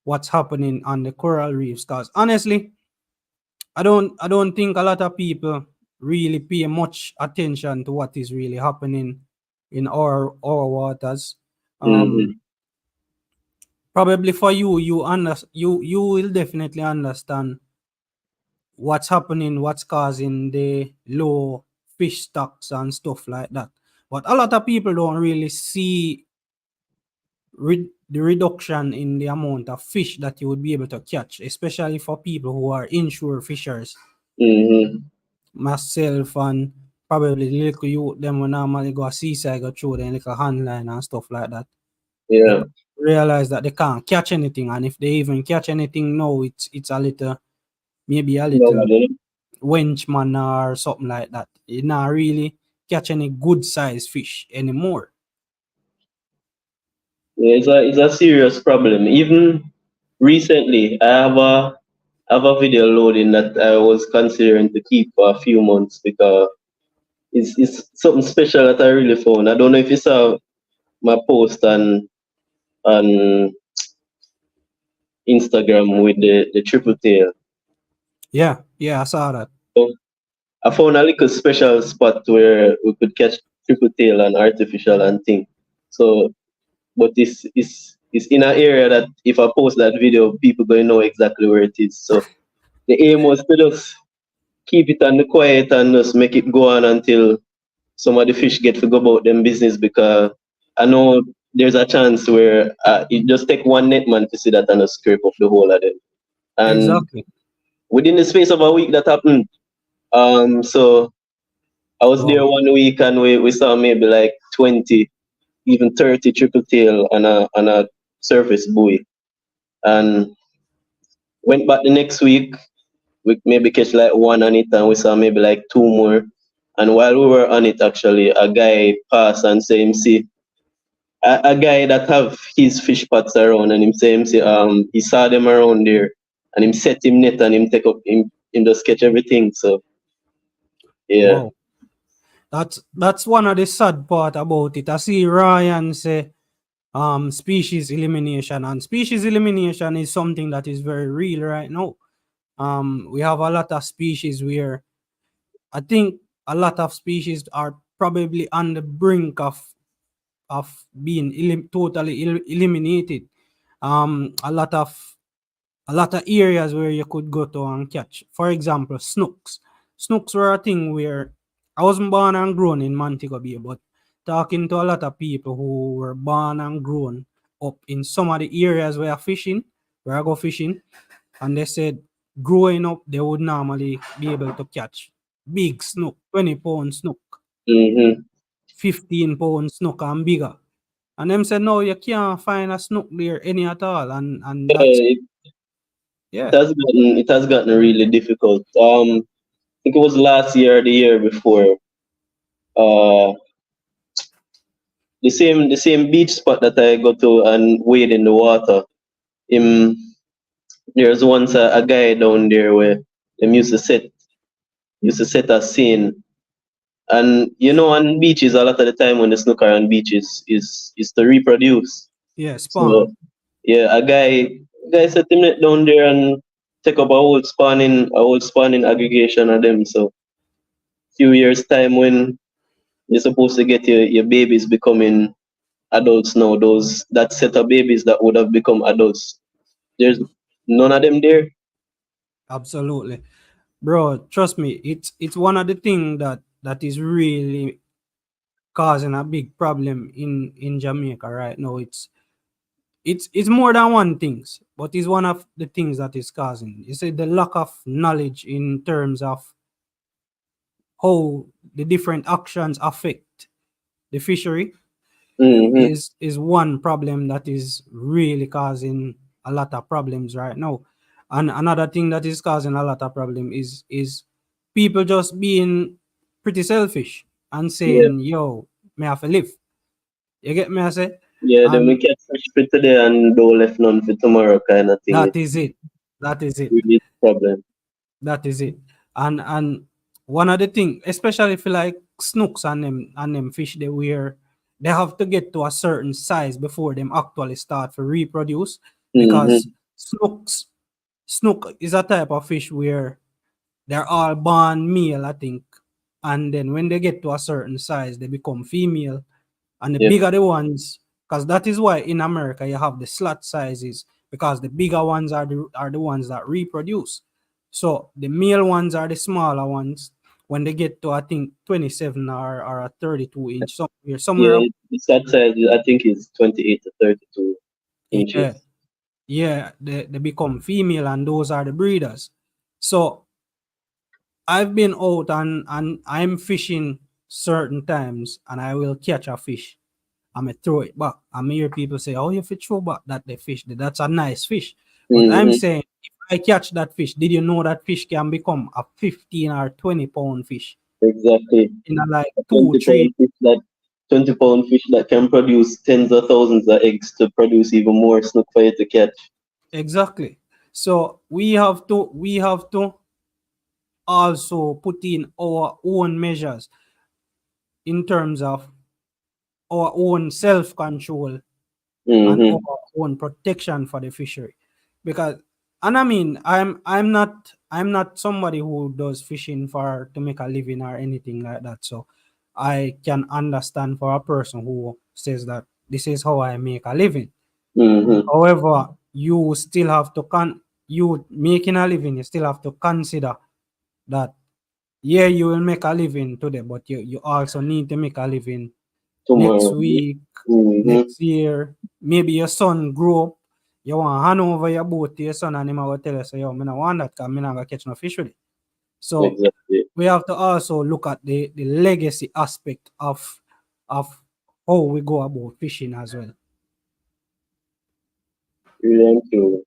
what's happening on the coral reefs. Because honestly, I don't think a lot of people really pay much attention to what is really happening in our waters. Mm-hmm. Probably for you, you will definitely understand what's happening, what's causing the low fish stocks and stuff like that. But a lot of people don't really see the reduction in the amount of fish that you would be able to catch, especially for people who are inshore fishers. Mm-hmm. Myself and probably the little you them will normally go a seaside, go through the little hand line and stuff like that. They Yeah. realize that they can't catch anything, and if they even catch anything now, it's a little, maybe a No, little I don't. wenchman or something like that. You not really catch any good sized fish anymore. Yeah, it's a serious problem. Even recently, I have a video loading that I was considering to keep for a few months because it's something special that I really found. I don't know if you saw my post on Instagram with the triple tail. Yeah, I saw that. So I found a little special spot where we could catch triple tail and artificial and thing. So, but it's in an area that if I post that video, people gonna know exactly where it is. So the aim was to just keep it on the quiet and just make it go on until some of the fish get to go about them business, because I know there's a chance where it just take one net man to see that and just scrape up the whole of them. And Exactly. within the space of a week that happened. So I was there Wow. 1 week and we saw maybe like 20, even 30 triple tail on a surface buoy. And went back the next week, we maybe catch like one on it and we saw maybe like two more. And while we were on it, actually, a guy passed and say him see a guy that have his fish pots around, and him say he saw them around there and him set him net and him take up him just catch everything. So yeah. Wow. That's one of the sad part about it. I see Ryan say species elimination, and species elimination is something that is very real right now. We have a lot of species where I think a lot of species are probably on the brink of being totally eliminated. A lot of areas where you could go to and catch. For example, snooks. Snooks were a thing where I wasn't born and grown in Montego Bay, but talking to a lot of people who were born and grown up in some of the areas where I go fishing, and they said growing up, they would normally be able to catch big snook, 20-pound snook, Mm-hmm. 15-pound snook and bigger. And them said, no, you can't find a snook there any at all. And Yeah, that's, it yeah, has gotten really difficult. I think it was last year or the year before. Uh, the same beach spot that I go to and wade in the water. Him There's once a guy down there where them used to set a scene. And on beaches a lot of the time when the snooker on beaches is to reproduce. yeah, So spawn. yeah, a guy set him net down there and take up a whole spawning aggregation of them. So few years time when you're supposed to get your babies becoming adults now, that set of babies that would have become adults, there's none of them there. Absolutely. Bro, trust me, it's one of the things that is really causing a big problem in Jamaica right now. It's more than one things, but it's one of the things that is causing. You say the lack of knowledge in terms of how the different actions affect the fishery Mm-hmm. is one problem that is really causing a lot of problems right now. And another thing that is causing a lot of problem is people just being pretty selfish and Yeah, saying, yo, may have to live. You get me I say? yeah. Then we And catch fish for today and don't left none for tomorrow, kind of thing. that It's is it. That is it. really a problem. That is it. And one of the thing, especially if you like snooks and them fish they have to get to a certain size before them actually start to reproduce because Mm-hmm. snook is a type of fish where they're all born male, I think. And then when they get to a certain size, they become female. And the Yeah, bigger the ones, because that is why in America you have the slot sizes, because the bigger ones are the ones that reproduce. So the male ones are the smaller ones. When they get to I think 27 or a 32 inch somewhere yeah. up, The set size I think is 28 to 32 yeah, inches. yeah, they become female and those are the breeders. So I've been out and I'm fishing certain times and I will catch a fish. I may throw it back. I may hear people say, "Oh, if you throw back that the fish, that's a nice fish." But I'm Mm-hmm. saying, if I catch that fish, did you know that fish can become a 15 or 20 pound fish Exactly. in a like A two, 20 three? pound fish that 20-pound fish that can produce tens of thousands of eggs to produce even more snook for you to catch. Exactly. So we have to also put in our own measures in terms of our own self control and Mm-hmm. our own protection for the fishery because and I mean I'm not somebody who does fishing for to make a living or anything like that, so I can understand for a person who says that this is how I make a living. Mm-hmm. However, you still have to you making a living, you still have to consider that yeah, you will make a living today, but you also need to make a living next Tomorrow. week, Mm-hmm. next year. Maybe your son grow up, you want to hand over your boat to your son and him will tell you, so, yo, I don't want that because I'm not going to catch no fish with it. So Exactly. we have to also look at the legacy aspect of how we go about fishing as well. Really and truly.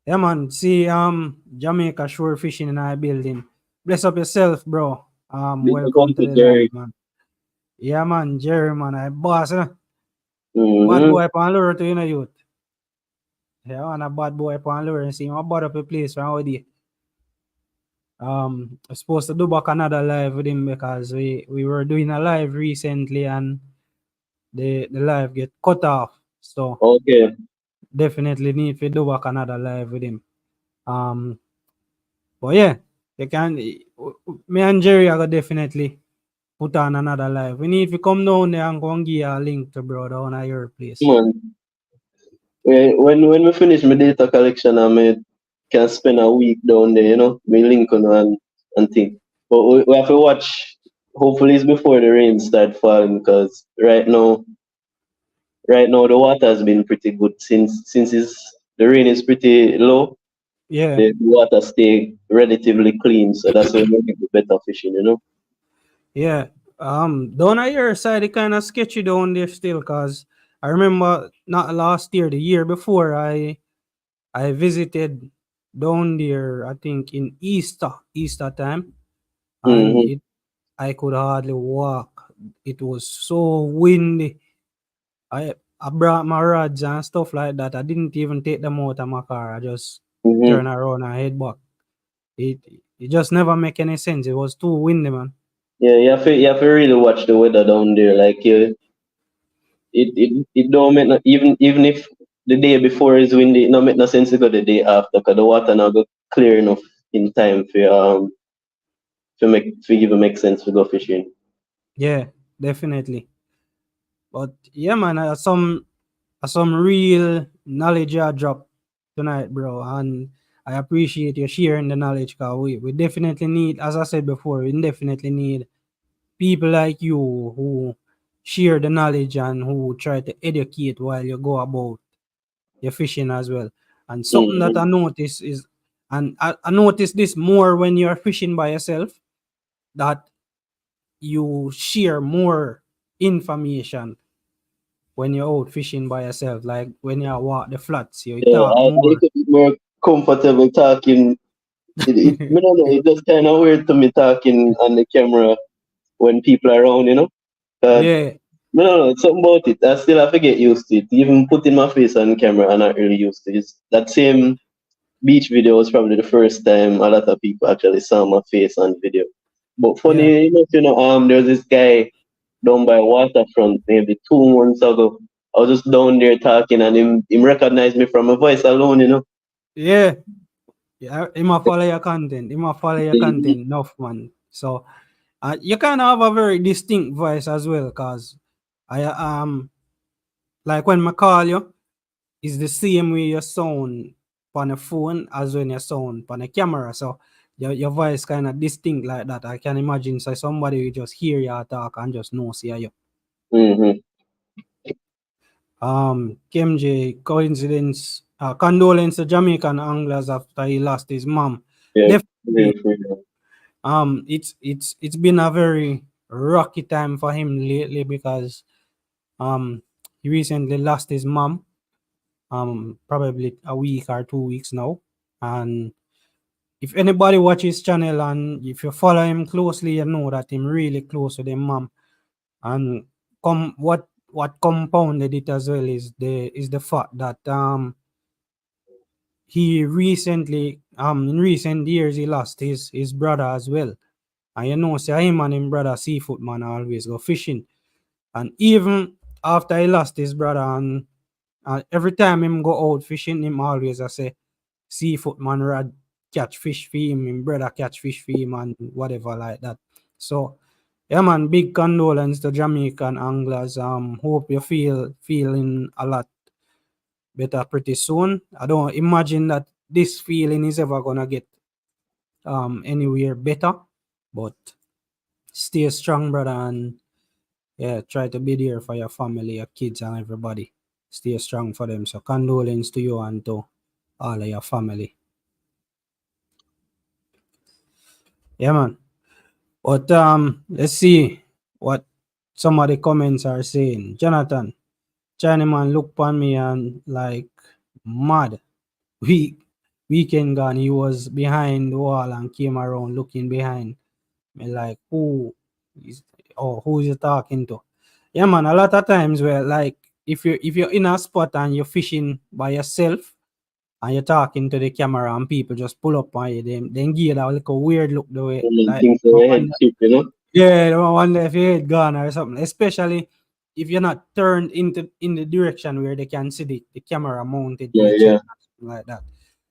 Yeah, man. See, Jamaica Shore Fishing in our building. Bless up yourself, bro. Big up Welcome to Uncle the live, Jerry. man. Yeah, man. Jerry, man. I boss, bad Mm-hmm. boy upon lure to you know youth. Yeah, man, a bad boy upon lure and see my bad up a place from all day. I'm supposed to do back another live with him because we were doing a live recently and the live get cut off. So Okay. definitely need to do back another live with him. Um, but yeah, you can me and Jerry are gonna definitely put on another live. We need to come down there and go and give you a link to bro down at your place. Come on. When we finish my data collection, I may can spend a week down there, me Lincoln and thing. But we have to watch. Hopefully, it's before the rain start falling because right now the water has been pretty good since the rain is pretty low. Yeah, The water stay relatively clean, so that's when you get the better fishing, you know. yeah. Down at your side, it kind of sketchy down there still, cause I remember not last year, the year before, I visited down there. I think in Easter time, and Mm-hmm. it I could hardly walk. It was so windy. I brought my rods and stuff like that. I didn't even take them out of my car. I just Mm-hmm. turn around and head back. It it just never make any sense. It was too windy, man. Yeah, you have to really watch the weather down there. Like it don't make no, even if the day before is windy, it don't make no sense to go the day after, cause the water not go clear enough in time for even make sense to go fishing. Yeah, definitely. But yeah, man, some real knowledge I dropped tonight, bro. And I appreciate you sharing the knowledge, cause we definitely need, as I said before, we definitely need people like you who share the knowledge and who try to educate while you go about your fishing as well. And something that Mm-hmm. I notice is, and I notice this more when you're fishing by yourself, that you share more information when you're out fishing by yourself. Like when you walk the flats, you Yeah, talk I more. little bit more comfortable talking. I don't know, it's just kind of weird to me talking on the camera when people are around, you know. Yeah, No, it's something about it. I still have to get used to it. Even putting my face on camera, I'm not really used to it. That same beach video was probably the first time a lot of people actually saw my face on video. But yeah, funny enough, there's this guy down by waterfront maybe 2 months ago. I was just down there talking, and him recognized me from my voice alone, you know. yeah. Yeah, he might follow your content. He might follow your Mhm. content enough, man. So you kind of have a very distinct voice as well, cause I like when I call you, it's the same way you sound on a phone as when you sound on a camera. So your voice kind of distinct like that. I can imagine so somebody will just hear you talk and just know see you. Mhm. KMJ coincidence, condolence to Jamaican anglers after he lost his mom. Yeah. Yeah. Definitely, it's been a very rocky time for him lately because he recently lost his mom, probably a week or 2 weeks now. And if anybody watches channel and if you follow him closely, you know that him really close with him mom. And what compounded it as well is the fact that he recently in recent years he lost his brother as well. And you know, say him and him brother seafood man always go fishing. And even after he lost his brother and every time him go out fishing, him always I say seafood man rad catch fish for him brother catch fish for him and whatever like that. So yeah man, big condolence to Jamaican anglers. Hope you feeling a lot better pretty soon. I don't imagine that this feeling is ever gonna get anywhere better. But stay strong, brother, and yeah, try to be there for your family, your kids, and everybody. Stay strong for them. So condolence to you and to all of your family. Yeah, man. But let's see what some of the comments are saying. Jonathan, Chinaman look upon me and like mad. We weekend gone, he was behind the wall and came around looking behind me like is who is he talking to? Yeah, man. A lot of times where like if you're in a spot and you're fishing by yourself and you're talking to the camera and people just pull up on you, then give you that little weird look the way And like things in your head tip, you know. yeah, they wonder if your head gone or something. Especially if you're not turned into in the direction where they can see the camera mounted to Yeah, the chest yeah. or something like that.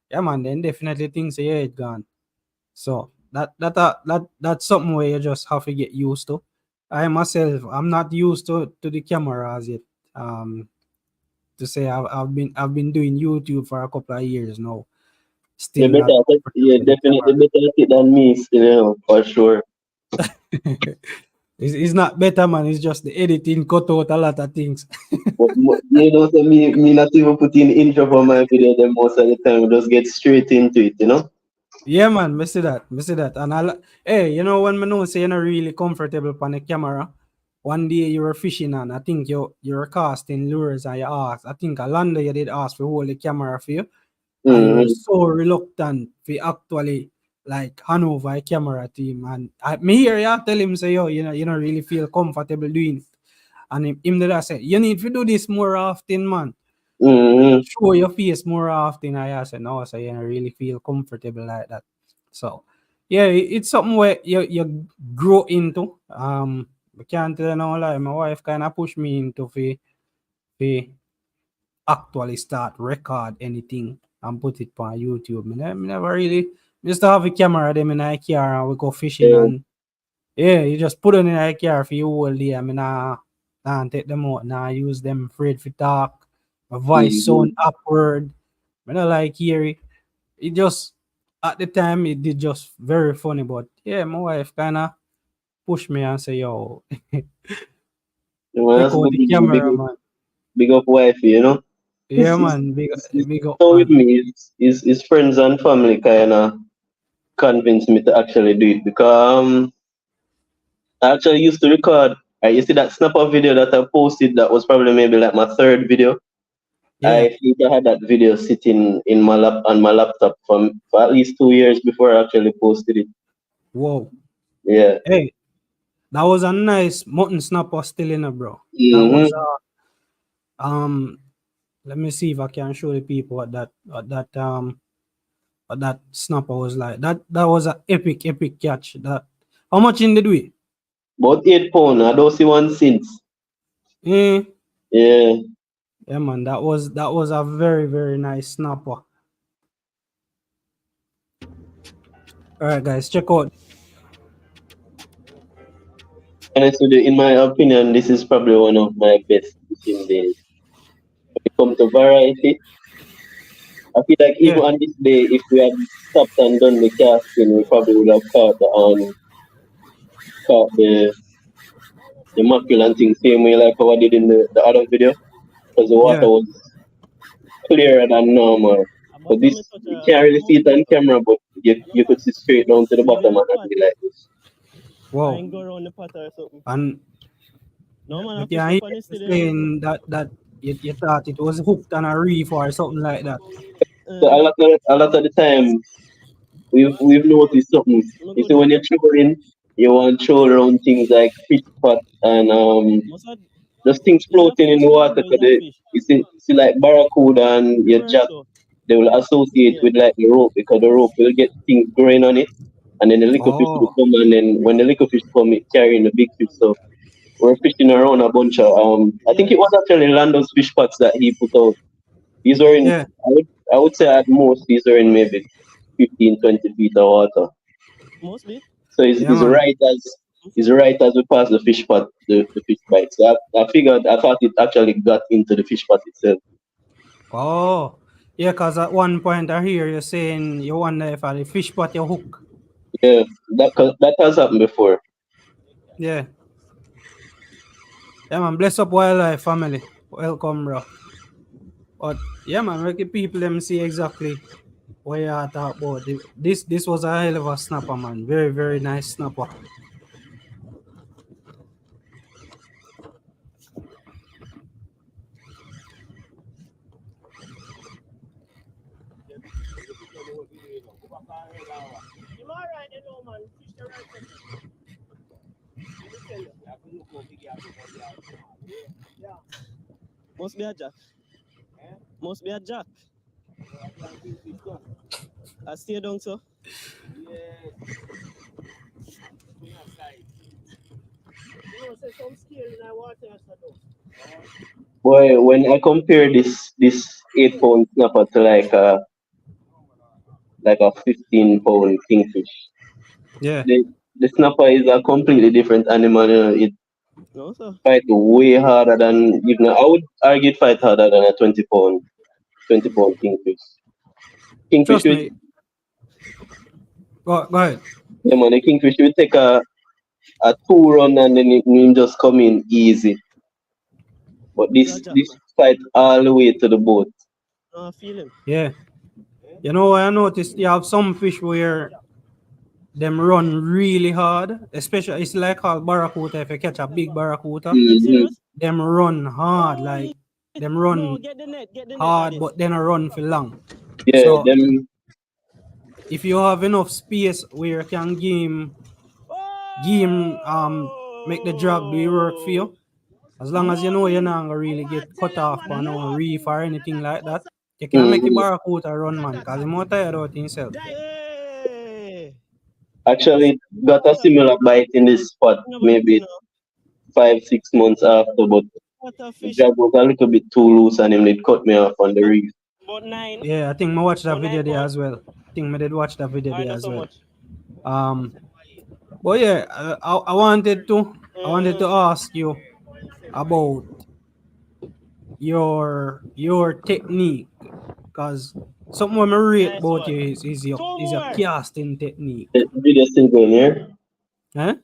Yeah, man. Then definitely things your head gone. So that's something where you just have to get used to. I myself, I'm not used to the camera as yet. Um, to say I've been doing YouTube for a couple of years now. Still You not better, comfortable yeah, with the definitely camera. better at it than me, still, for sure. It's not better, man. It's just the editing cut out a lot of things. But you know, so me not even put in intro for my video. Then most of the time, we just get straight into it. You know. Yeah, man, me see that. And hey, you know when me know say you're not really comfortable on the camera. One day you were fishing and I think you were casting lures and you asked. I think Alanda you did ask to hold the camera for you. And you were so reluctant to actually like hand over a camera to him. And me here, yeah, tell him say, yo, you don't really feel comfortable doing it. And him did I say, you need to do this more often, man. Show your face more often. I said, no, so you don't really feel comfortable like that. So yeah, it's something where you grow into. I can't tell you no lie. My wife kind of pushed me into the actually start record anything and put it on YouTube. Me never really used to have a camera them in a car and we go fishing and yeah, you just put it in a car for you all day. I mean, nah, take them out, nah, use them afraid for talk. My voice sound upward. I don't like hear it. It just at the time it did just very funny, but yeah, my wife kinda pushed me and say, yo, take That's out good. the camera, man. Big up wifey, you know. Yeah, It's man, big up, so with man. me, is friends and family kind of convinced me to actually do it because I actually used to record. You see that snapper video that I posted that was probably maybe like my third video. Yeah, I think I had that video sitting in my on my laptop for at least 2 years before I actually posted it. whoa. Yeah. Hey, that was a nice mutton snapper still in it, bro. That Mm-hmm. was let me see if I can show the people what that snapper was like. That was an epic catch. That how much in did we? About 8 pounds. I don't see one since. Eh, Yeah. yeah, man. That was a very nice snapper. All right, guys, check out. Honestly, in my opinion, this is probably one of my best fishing days. When it comes to variety, I feel like even Yeah, on this day, if we had stopped and done the casting, we probably would have caught the mackerel and things same way like how I did in the other video, because the water yeah. was clearer than normal. So this you can't really see it on camera, but you could see straight down to the bottom and I'd be like this. Wow. I go around the pot or something. And No man, I you fish can up hear on you this today. saying that you thought it was hooked on a reef or something like that. So a lot of the time we've noticed something. You see when you're trolling, you want to troll around things like fish pot and there's things Is a floating in fish, the man, water bro. Is because a fish. you see like barracuda and your Correct jack, though. they will associate with like the rope because the rope will get things growing on it, and then the little fish will Oh, come, and then when the little fish come, it carrying the big fish. So we're fishing around a bunch of I think Yeah. it was actually Lando's fish pots that he put out. These were in yeah, I would say at most these are in maybe 15, 20 feet of water. Must be. So it's, yeah, it's man. right as it's right as we pass the fish pot, the fish bite. So I thought it actually got into the fish pot itself. Oh, yeah, because at one point I hear you saying you wonder if the fish pot you hook. Yeah, that has happened before. Yeah. Yeah, man. Bless up wildlife family. Welcome, bro. But yeah, man, make the people them see exactly what you are talking about. This was a hell of a snapper, man. Very nice snapper. Must be a jack. Must be a jack. I stay down so. Boy, when I compare this 8 pound snapper to like a 15 pound kingfish, Yeah. the snapper is a completely different animal. You know, it No sir. fight way harder than even I would argue it fight harder than a 20 pound kingfish. Kingfish Trust will me. Go ahead. yeah man, the kingfish will take a 2 run and then him just come in easy. But Yeah, this man. fight all the way to the boat. I feel him. Yeah. You know, I noticed you have some fish where them run really hard, especially it's like called barracuda. If you catch a big barracuda, You Mm-hmm. serious? them run hard, like Holy them no, run get the net at hard, this. but then I run for long. Yeah, So them. if you have enough space where you can give him make the drag do work for you, as long as you know you're not gonna really get cut off by no reef or anything like that, you can make your Mm-hmm. barracuda run, man, because he's more tired out himself. Hey, Actually got a similar bite in this spot no, but you maybe know, 5 6 months after, but what a the fish. drag was a little bit too loose and him did cut me off on the reef. But nine, Yeah, I think I watched that but video 9 there pound. as well. I think I did watch that video I there know as so well. much. But yeah, I wanted to ask you about your technique, because something I rate Nice about one. you Two is your more. casting technique. The video still going here. Eh?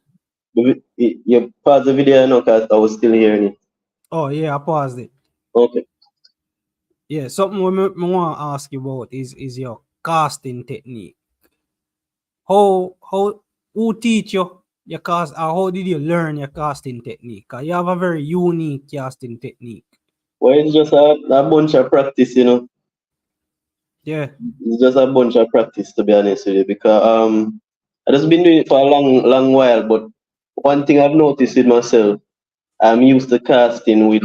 You pause the video now because I was still hearing it. Oh yeah, I paused it. Okay. Yeah, something I want to ask you about is your casting technique. How who teach you your cast, or how did you learn your casting technique? 'Cause you have a very unique casting technique. Well, it's just a bunch of practice, you know. Yeah, It's just a bunch of practice, to be honest with you, because I just been doing it for a long while. But one thing I've noticed with myself, I'm used to casting with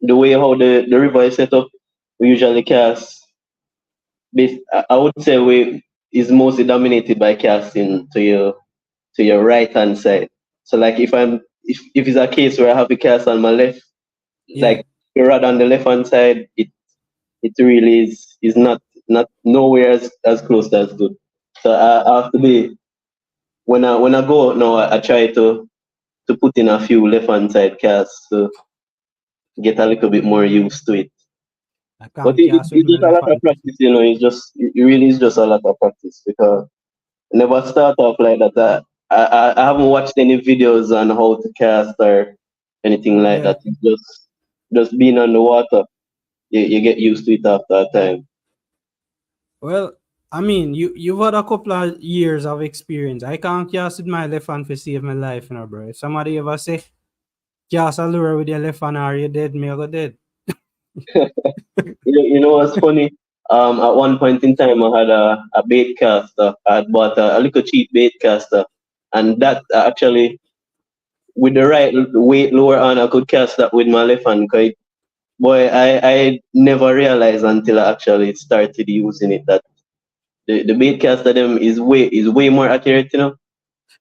the way how the river is set up. We usually cast. I would say we is mostly dominated by casting to your right hand side. So like if it's a case where I have to cast on my left, yeah. like the rod on the left hand side, it really is not nowhere as close as good. So I have to be when I go out now, I try to put in a few left hand side casts to get a little bit more used to it. I But can't cast with it's my just a left lot of hand. practice, you know. It really is just a lot of practice because I never start off like that. I haven't watched any videos on how to cast or anything like Yeah. that. It's just being on the water, you get used to it after a time. Well, I mean, you've had a couple of years of experience. I can't cast with my left hand to save my life, you know, bro. If somebody ever say cast a lure with your left hand or you dead, me I go dead. You know what's funny? At one point in time, I had a bait caster. I had bought a little cheap bait caster, and that actually, with the right weight lower on, I could cast that with my left hand. 'Cause boy, I never realized until I actually started using it that the bait caster them is way more accurate. You know,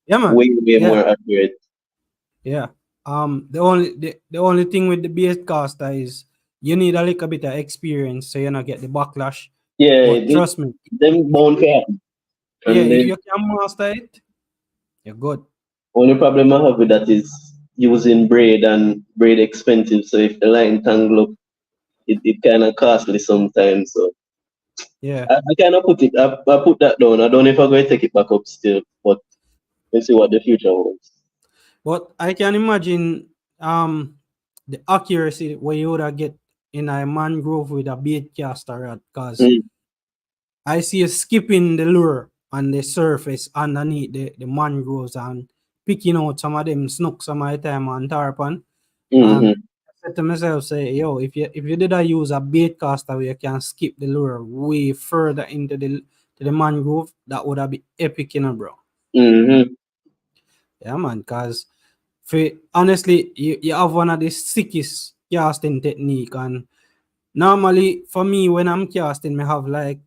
Yeah, man. way Yeah, more accurate. yeah. The only thing with the bait caster is you need a little bit of experience so you not get the backlash. Yeah, But trust me, them if bound to happen. yeah, And if the you can master it, you're good. only problem I have with that is using braid, and braid expensive. So if the line tangle up, it kind of costly sometimes. So Yeah. I kind of I put that down. I don't know if I'm going to take it back up still, but let's see what the future holds. But I can imagine the accuracy where you would get in a mangrove with a bait caster rod, because Mm, I see you skipping the lure on the surface underneath the mangroves and picking out some of them snooks some of the time on tarpon. And mm-hmm, I said to myself, say, yo, if you did I use a bait caster where you can skip the lure way further into the mangrove, that would have been epic, you know, bro. mm-hmm. Yeah, man, because honestly, you have one of the sickest casting technique. And normally, for me, when I'm casting, I have like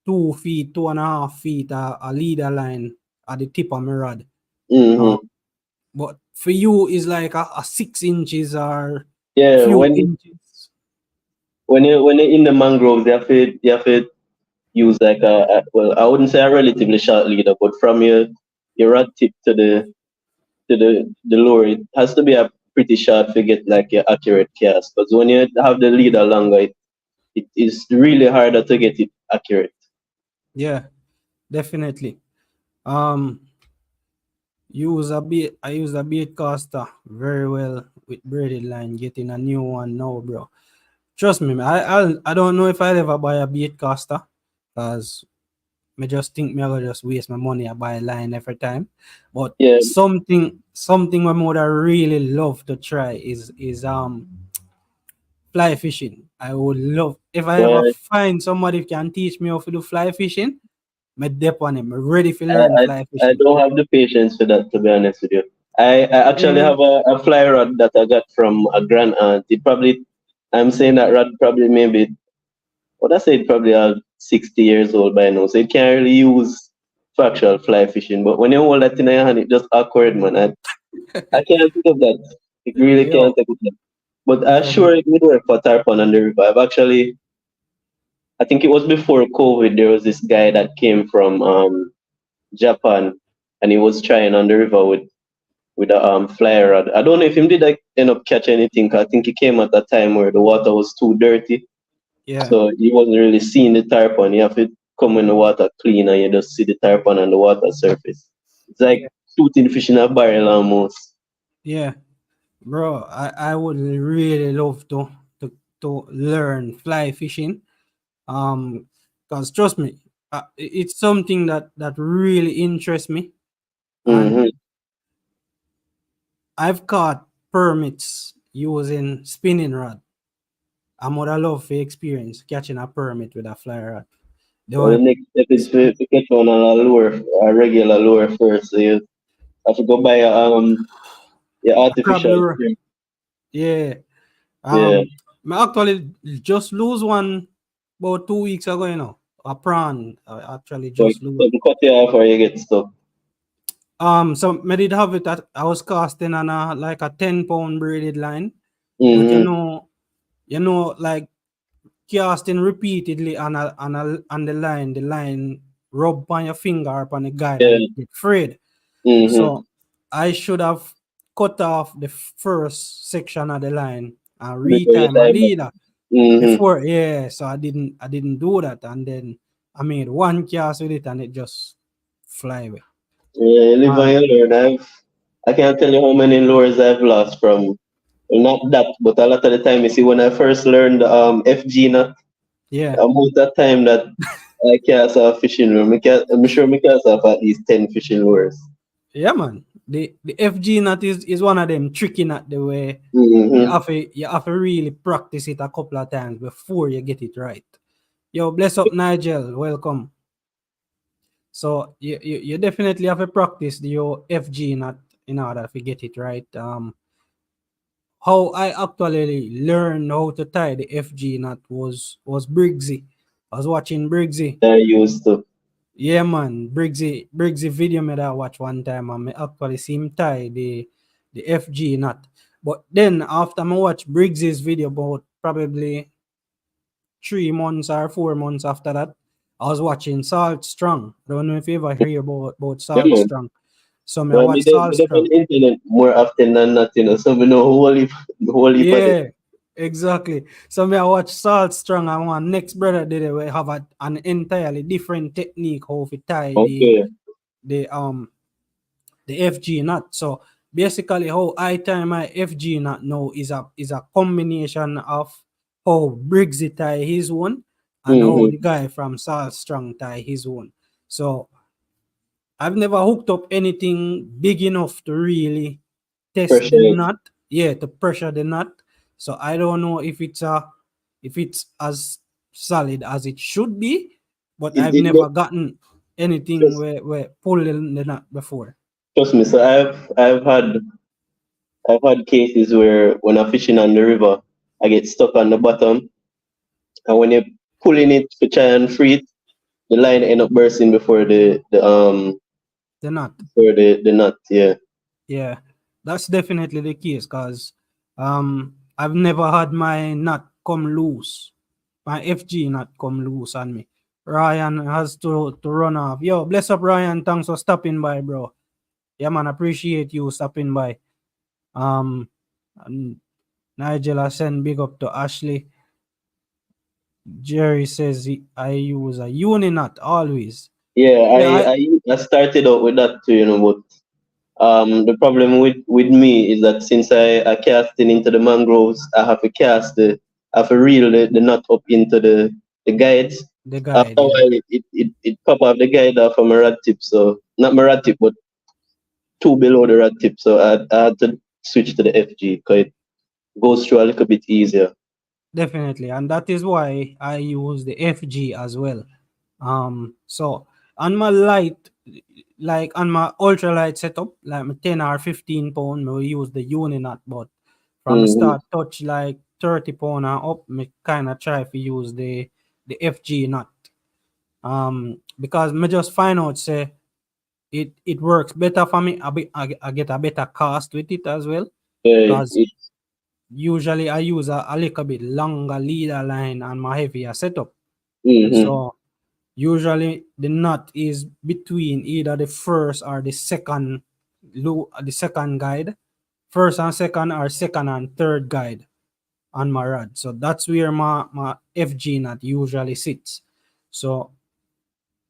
2 feet, 2.5 feet, a leader line at the tip of my rod. Mm-hmm. Um, but for you, is like a 6 inches or a Yeah, few inches. when you're in the mangroves, you have to use like well, I wouldn't say a relatively short leader, but from your rod tip to the lure, it has to be a pretty short to get like your accurate cast. Because when you have the leader longer, it is really harder to get it accurate. Yeah, definitely. Um, I use a bait caster very well with braided line, getting a new one now, bro. Trust me, man, I don't know if I'll ever buy a bait caster, because I just think me I gonna just waste my money. I buy a line every time. But Yeah, something I would really love to try is fly fishing. I would love if I ever well, find somebody who can teach me how to do fly fishing. Me dep on him. I'm ready to I, learn I fly I fishing. don't have the patience for that, to be honest with you. I actually Mm, have a fly rod that I got from a grand aunt. It probably, I'm saying that rod probably maybe, what I say, probably 60 years old by now. So it can't really use for actual fly fishing. But when you hold that in your hand, it just awkward, man. I can't think of that. It really can't yo, think of that. But I'm yo, me, sure it would work for tarpon on the river. I think it was before COVID, there was this guy that came from Japan, and he was trying on the river with a fly rod. I don't know if him did like end up catch anything. 'Cause I think he came at a time where the water was too dirty, yeah, so he wasn't really seeing the tarpon. You have to come when the water clean, and you just see the tarpon on the water surface. It's like yeah, shooting fish in a barrel almost. yeah, bro. I would really love to learn fly fishing. Because trust me, it's something that really interests me, and Hmm. I've caught permits using spinning rod. I'm what I love for experience catching a permit with a fly rod. The Well, the one next step is to get one on a lure, a regular lure first. So you have to go buy your a crab artificial lure. shrimp. Yeah. Yeah, I actually just lose one about 2 weeks ago, A prawn. I actually but just lose. something cut you off or you get stuck. So I did have it at I was casting on a like a 10 pound braided line. But Mm-hmm. like casting repeatedly on the line rub on your finger up on the guide and Yeah. it get frayed. Mm-hmm. So I should have cut off the first section of the line and Before you retime a time up. leader Mm-hmm. before. Yeah, so I didn't do that, and then I made one cast with it and it just fly away. Yeah, you live Ah, and you learn. I can't tell you how many lures I've lost from, well, not that, but a lot of the time you see when I first learned FG knot, yeah, about that time that I cast off fishing lure. I'm sure I cast off at least 10 fishing lures. yeah, man. The FG knot is one of them tricky knot the way Mm-hmm. you have to really practice it a couple of times before you get it right. Yo, bless up Nigel, welcome. So you definitely have to practice your FG knot in order to get it right. How I actually learned how to tie the FG knot was Briggsy. I was watching Briggsy. I used to. Yeah, man, Briggsy video me that I watch one time and me actually see him tie the FG knot. But then after I watch Briggsy's video about probably 3 months or 4 months after that, I was watching Salt Strong. I don't know if you ever hear about Yeah, Salt man. Strong. So me I Well, watch Salt me dey on Strong. the internet more often than not, so we know whole heap of them. Yeah, exactly. So me I watch Salt Strong and one next brother did it we have an entirely different technique how to tie Okay. the um the FG knot. So basically how I tie my FG knot now is a combination of how Briggsy tie his one and how Mm-hmm. the guy from Salt Strong tie his one. So I've never hooked up anything big enough to really test the Pressure. nut. Yeah, to pressure the nut. So I don't know if it's as solid as it should be, but I've It never gotten anything just where pulling the nut before. trust me. So I've had cases where when I'm fishing on the river, I get stuck on the bottom, and when you're pulling it to try and free it, the line end up bursting The nut. before the nut. Yeah. Yeah, that's definitely the case because I've never had my nut come loose, my FG nut come loose on me. Ryan has to run off. Yo, bless up Ryan. Thanks for stopping by, bro. Yeah, man, appreciate you stopping by. And Nigel, I send big up to Ashley. Jerry says I use a uni nut always. Yeah. Yeah, I started out with that too, but The problem with me is that since I casting into the mangroves, I have to I have to reel the knot up into the guides. The After guide, a yeah. while, it pop off the guide off of my rod tip. So not my rod tip, but two below the rod tip. So I had to switch to the FG because it goes through a little bit easier. Definitely. And that is why I use the FG as well. So on my light, like on my ultralight setup, like my 10 or 15 pound, we use the Uninut, but from Hmm. start touch like 30 pound and up, me kind of try to use the FG nut. Because me just find out say it works better for me. I get a better cast with it as well. Yeah, Because usually I use a little bit longer leader line on my heavier setup. mm-hmm. So usually the knot is between either the first or the second guide, first and second, or second and third guide on my rod. So that's where my FG knot usually sits. So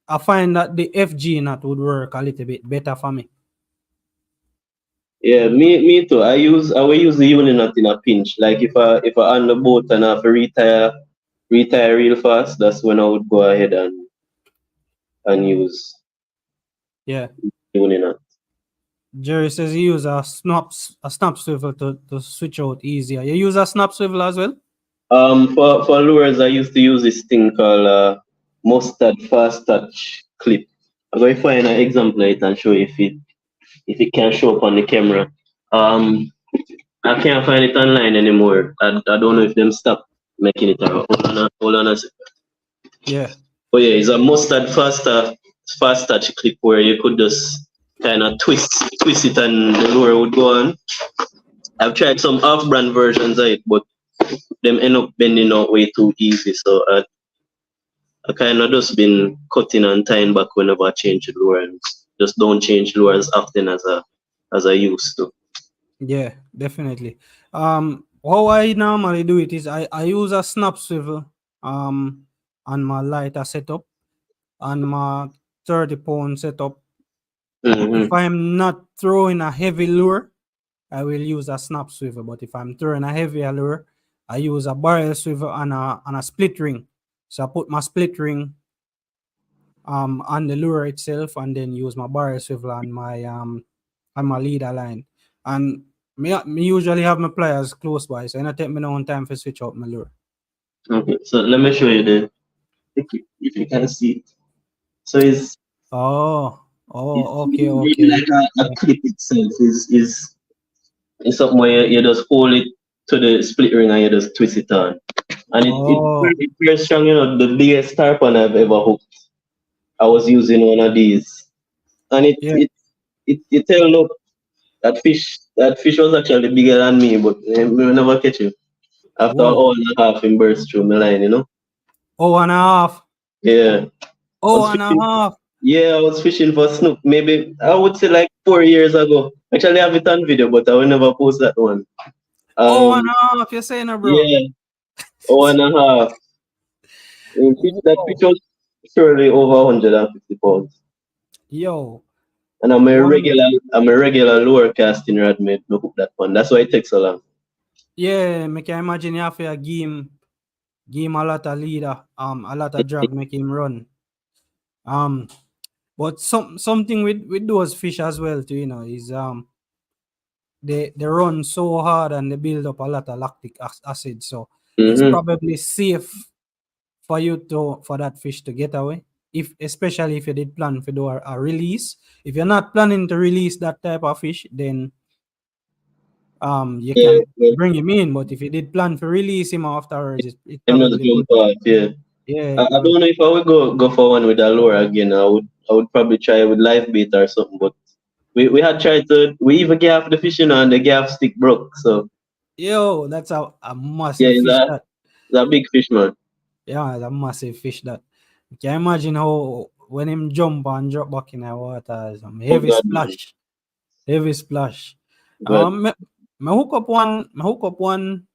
I find that the FG knot would work a little bit better for me. Yeah, me too. I will use the Uninut in a pinch. Like if I on the boat and I have to retire real fast, that's when I would go ahead and use Yeah. Uninut. Jerry says he use a snap swivel to switch out easier. You use a snap swivel as well? For lures, I used to use this thing called mustard fast touch clip. I'm going to find an example of it and show you if it can show up on the camera. Um, I can't find it online anymore. I don't know if them stop making it. Hold on a sec. Yeah. Oh yeah, it's a mustard fast touch clip where you could just kind of twist it and the lure would go on. I've tried some off-brand versions of it, but them end up bending out way too easy. So I kind of just been cutting and tying back whenever I change the lure, and just don't change lure as often as I used to. Yeah, definitely. How I normally do it is I use a snap swivel on my lighter setup, on my 30-pound setup. If Mm-hmm. I'm not throwing a heavy lure, I will use a snap swivel. But if I'm throwing a heavier lure, I use a barrel swivel and a split ring. So I put my split ring on the lure itself and then use my barrel swivel on my leader line. And me usually have my pliers close by, so it not take me no time to switch out my lure. Okay, so let me show you if you can see it. So it's Okay, really okay. like a clip itself is something where you just hold it to the split ring and you just twist it on. And Oh, it's very strong, the biggest tarpon I've ever hooked. I was using one of these. And yeah. it held up. That fish was actually bigger than me, but we never catch him. After an Whoa. hour and a half, him burst through my line. Oh, and a half. Yeah. I Oh, was and a fishing. half. Yeah, I was fishing for snook. Maybe I would say like 4 years ago. Actually, I have it on video, but I will never post that one. Oh, Um, and a half. You're saying it, bro. yeah, hour and a half. That fish Whoa. was surely over 150 pounds. Yo. And One. I'm a regular lower casting rod mate to hook that one. That's why it takes so long. Yeah, me can imagine you have to game a lot of leader, a lot of drag, make him run. Um, but something with those fish as well too, is they run so hard and they build up a lot of lactic acid. So it's Mm-hmm. probably safe for that fish to get away. If especially if you did plan to do a release. If you're not planning to release that type of fish, then you Yeah, can yeah. bring him in. But if you did plan to release him afterwards, it I'm just probably jump good. off, yeah. Yeah, I it would. don't know if I would go for one with a lure again. I would probably try with live bait or something, but we had tried to we even gaff the fishing and the gaff stick broke. So Yo, that's a yeah, massive fish that. it's a big fish, man. Yeah, it's a massive fish that. You can imagine how when him jump and drop back in the water, some Oh heavy god, man. splash. Heavy splash. God. Me hook up one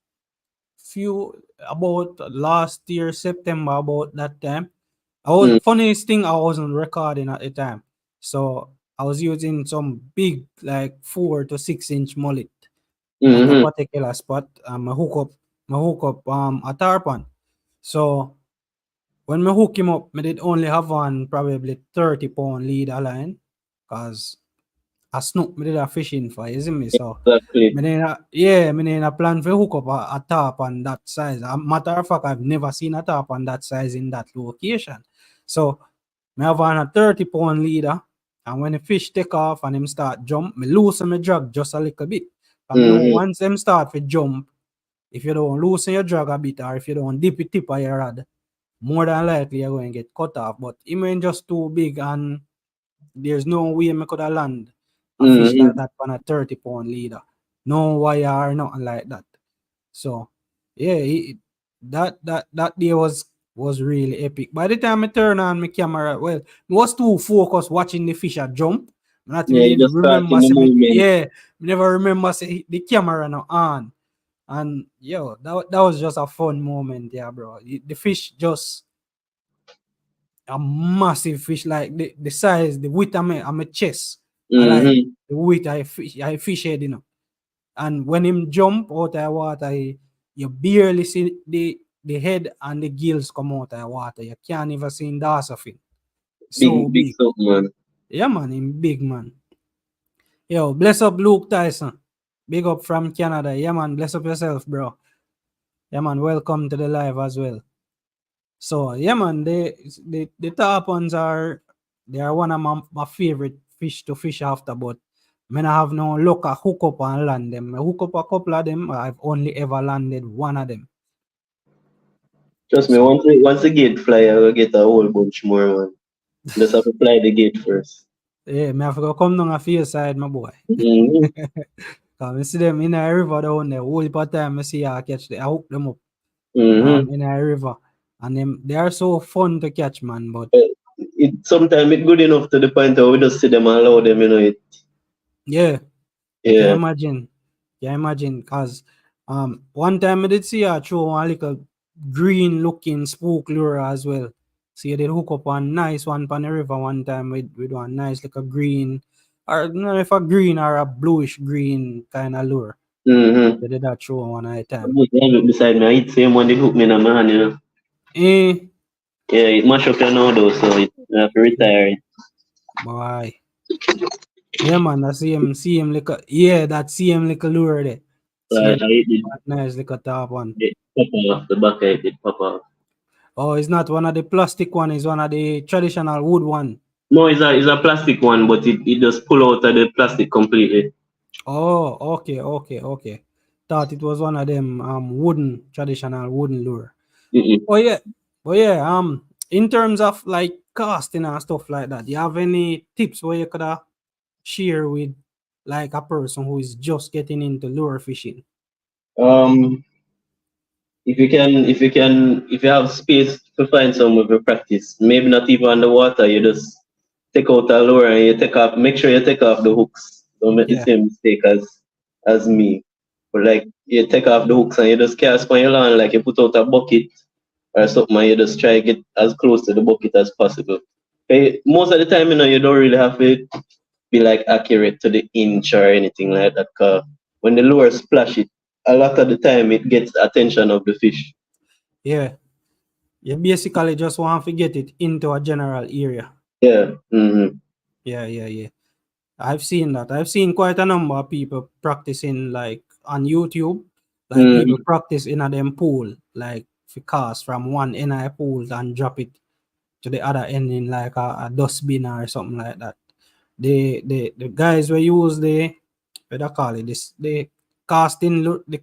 few about last year September about that time. I was Mm, funniest thing I wasn't recording at the time. So I was using some big like 4 to 6 inch mullet at a Mm-hmm. particular spot. I hook up a tarpon. So when I hook him up, I did only have on probably 30 pound leader line, cause a snook me did a fishing for, you see me? So Exactly. me then a plan for hook up a tarpon that size. A matter of fact, I've never seen a tarpon that size in that location. So me have on a 30 pound leader, and when the fish take off and him start jump, me loosen my drag just a little bit. And me know Mm-hmm. once them start to jump, if you don't loosen your drag a bit or if you don't dip it tip of your rod, more than likely you're going to get cut off. But him ain't just too big, and there's no way me could have land a fish like Mm-hmm. that on a 30 pound leader. No wire or nothing like that. So yeah, that day was really epic. By the time I turn on my camera, well, I was too focused watching the fish a jump. I not Yeah, you really just caught remember in the say me, movement. yeah, me never remember say the camera no on. And yo, that was just a fun moment, yeah, bro. The fish just a massive fish, like the size, the width of my chest. I like Mm-hmm. the width I fish head, you know. And when him jump out of the water, you barely see the head and the gills come out of the water. You can't even see the ass of it. So Big big. something, man. Yeah, man, him big, man. Yo, bless up Luke Tyson. Big up from Canada. Yeah, man, bless up yourself, bro. Yeah, man, welcome to the live as well. So yeah, man, the tarpons they are one of my favorite fish to fish after, but I have no luck at hook up and land them. I hook up a couple of them. I've only ever landed one of them. Trust me, So once the gate fly, I will get a whole bunch more, man. Just have to fly the gate first. yeah, me have to come down a few side, my boy. Mm-hmm. Cause I see them in a river down there. Whole part time I see I catch them, I hook them up Mm-hmm. in a river. And them they are so fun to catch, man. But It sometimes it's good enough to the point where we just see them and allow them, yeah, you can Yeah. imagine. Yeah, imagine, cause one time I did see her throw one little green looking spook lure as well. So you did hook up one nice one on the river one time with one nice like a green, or not if a green or a bluish green kind of lure. Mm-hmm. They did that throw one at a I time. just have it beside me. I eat same one they hook me in my hand. Eh, Yeah, it mash up your nose though, so I have to retire it. boy. Yeah, man, I see him like a, yeah, that same little lure there. So See I him eat one nice like a top one. the pop off the back, I eat it pop off. Oh, it's not one of the plastic one, it's one of the traditional wood one. No, it's a plastic one, but it just pull out of the plastic completely. Oh, okay. Thought it was one of them wooden traditional wooden lure. Mm-mm. Oh yeah, but yeah, in terms of like casting and stuff like that, you have any tips where you could share with like a person who is just getting into lure fishing? Um, if you have space to find somewhere to practice, maybe not even underwater, you just take out a lure and you take off. Make sure you take off the hooks. Don't make the Yeah, same mistake as me. But like you take off the hooks and you just cast on your land, like you put out a bucket or something, and you just try to get as close to the bucket as possible. Most of the time, you don't really have to be like accurate to the inch or anything like that. 'Cause when the lure splash it, a lot of the time it gets the attention of the fish. yeah. You basically just want to get it into a general area. Yeah. Mm-hmm. Yeah. I've seen that. I've seen quite a number of people practicing like on YouTube. Like people Mm-hmm. practice in a them pool, like if cast from one end of a pool and drop it to the other end in like a dustbin or something like that. The guys will use what do you call it? This the casting what do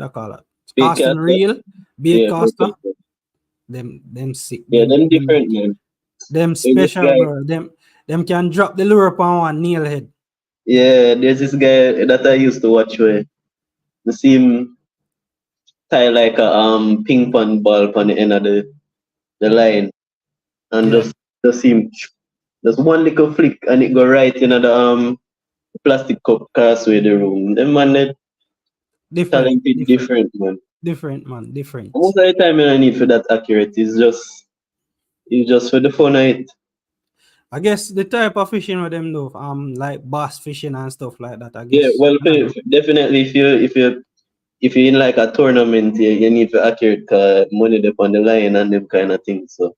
you call it? Big Casting caster. reel, bait Yeah. caster. Perfect. Them sick. Yeah. Them different, man. Them There's this special, guy. bro. Them can drop the lure upon one nail head. Yeah. There's this guy that I used to watch where you see him tie like a ping pong ball on the end of the line and Yeah, just see him just one little flick and it go right in the plastic cup causeway the room. Them man they different, talented different, different, man. different, man, different. Most of the time I don't need for that accurate. It's just for the fun of it. I guess the type of fishing with them do, like bass fishing and stuff like that. I Yeah, guess. well, definitely if you're in like a tournament, you need to accurate money up on the line and them kind of things. So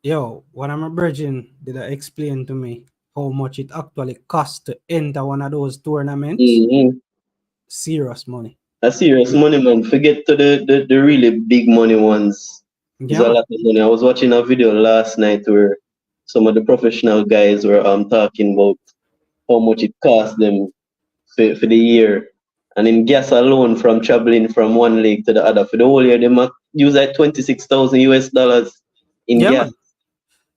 Yo, one of my brethren did explain to me how much it actually costs to enter one of those tournaments. mhm. Serious money. A serious Be- money, man. Forget to the really big money ones. It's Yeah, a man. lot of money. I was watching a video last night where some of the professional guys were talking about how much it cost them for the year. And in gas alone from traveling from one lake to the other for the whole year, they might use like 26,000 US dollars in Yeah, gas. man.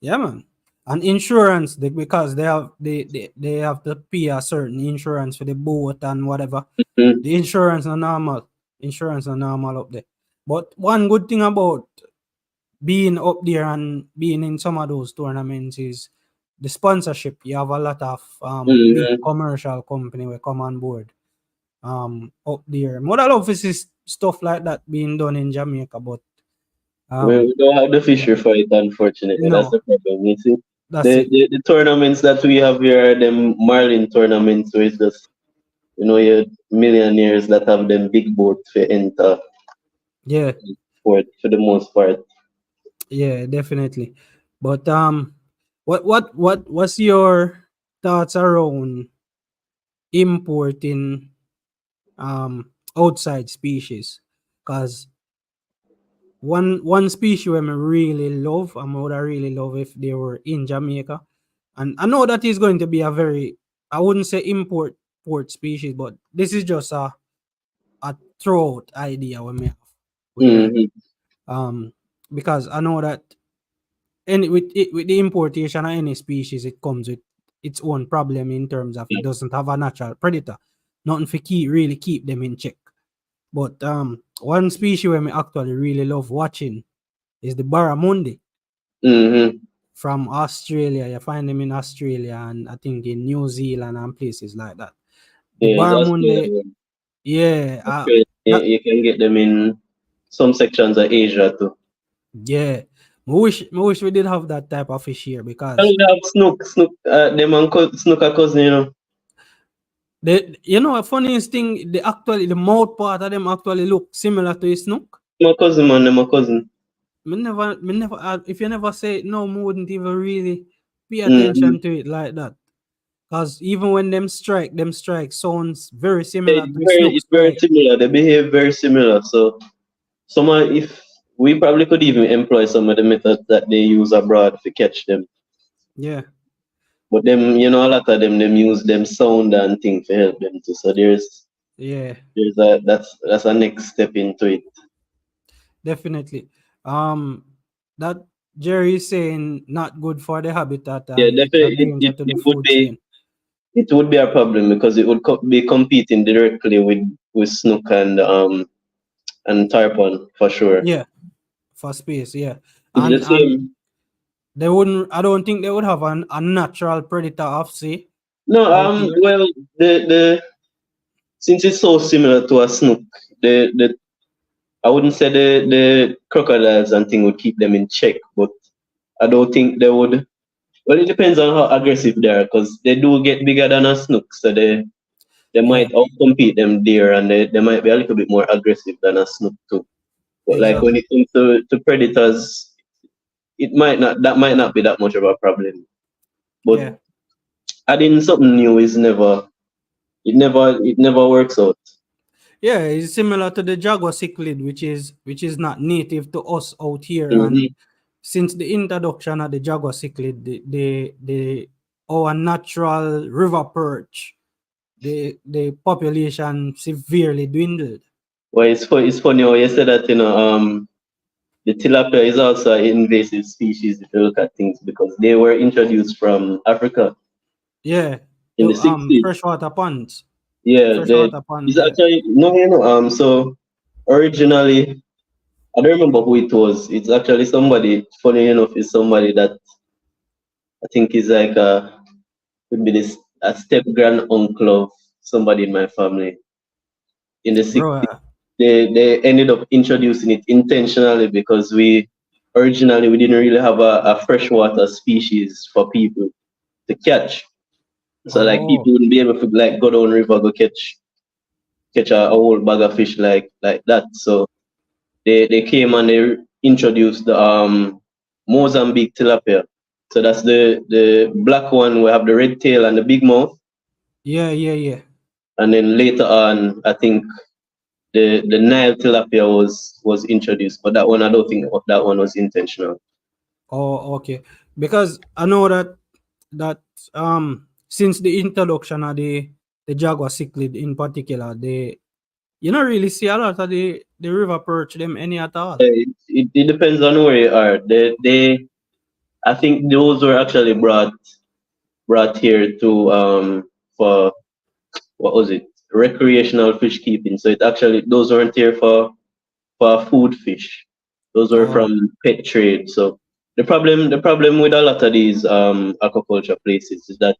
Yeah, man. And insurance, because they have to pay a certain insurance for the boat and whatever. Mm, The insurance are normal. Insurance are normal up there. But one good thing about being up there and being in some of those tournaments is the sponsorship. You have a lot of big mm. commercial company will come on board up there. More love to see stuff like that being done in Jamaica, but We um don't have the fishery for it, unfortunately. That's no, the problem. You see, that's it. the tournaments that we have here are them marlin tournaments where it's just, your millionaires that have them big boats for enter Yeah, for the most part. yeah, definitely. But what's your thoughts around importing outside species? Because one species I really love, I would really love if they were in Jamaica. And I know that is going to be a very, I wouldn't say port species, but this is just a throat idea we may have. Where Hmm. um because I know that any with the importation of any species, it comes with its own problem in terms of it doesn't have a natural predator. Nothing for really keep them in check. But one species we actually really love watching is the barramundi Hmm. from Australia. You find them in Australia and I think in New Zealand and places like that. The Yeah, it's barramundi, Australia. yeah, Australia. that You can get them in some sections of Asia too. yeah. I wish we did have that type of fish here And because we have snook, them and snooker cousin. a funniest thing, the mouth part of them actually look similar to a snook. My cousin, man, them my cousin. If you never say it, no, we wouldn't even really pay Mm-hmm. attention to it like that. Because even when them strike sounds very similar It's to a very, snook it's very strike. similar. They behave very similar. So, if we probably could even employ some of the methods that they use abroad to catch them. Yeah, But them, a lot of them use them sound and thing to help them too. So yeah, that's a next step into it. definitely. Um, that Jerry is saying not good for the habitat Yeah, and it's a definitely. danger to the food chain. It would be a problem because it would be competing directly with snook and tarpon for sure. Yeah, for space. Yeah, It's the and same. they wouldn't. I don't think they would have a natural predator of sea No, out here. well, the since it's so similar to a snook, the I wouldn't say the crocodiles and thing would keep them in check, but I don't think they would. Well, it depends on how aggressive they are, because they do get bigger than a snook, so they Yeah, might outcompete them there, and they might be a little bit more aggressive than a snook too. But like when exactly. it comes to predators, that might not be that much of a problem. But Yeah, adding something new it never works out. yeah. It's similar to the jaguar cichlid, which is not native to us out here. And Hmm. since the introduction of the jaguar cichlid, the our natural river perch, the population severely dwindled. Well, it's funny how you said that, the tilapia is also an invasive species if you look at things, because they were introduced from Africa Yeah, in the the 60s. freshwater ponds, Yeah, freshwater ponds. it's Yeah, actually no, so originally I don't remember who it was. It's actually somebody, funny enough, is somebody that I think is like could be a step grand uncle of somebody in my family in the bro. 60s. They ended up introducing it intentionally because we originally we didn't really have a freshwater species for people. to catch. So like Oh, people wouldn't be able to like go down river go catch a whole bag of fish like that. So they came and they introduced the Mozambique tilapia. So that's the black one. We have the red tail and the big mouth. yeah. And then later on, I think the Nile tilapia was introduced, but that one I don't think that one was intentional. Oh, okay. Because I know that since the introduction of the jaguar cichlid in particular, they you don't really see a lot of the river perch them any at all. It depends on where you are. They I think those were actually brought here to for what was it, recreational fish keeping. So it actually those weren't here for food fish. Those were Oh, from pet trade. So the problem with a lot of these aquaculture places is that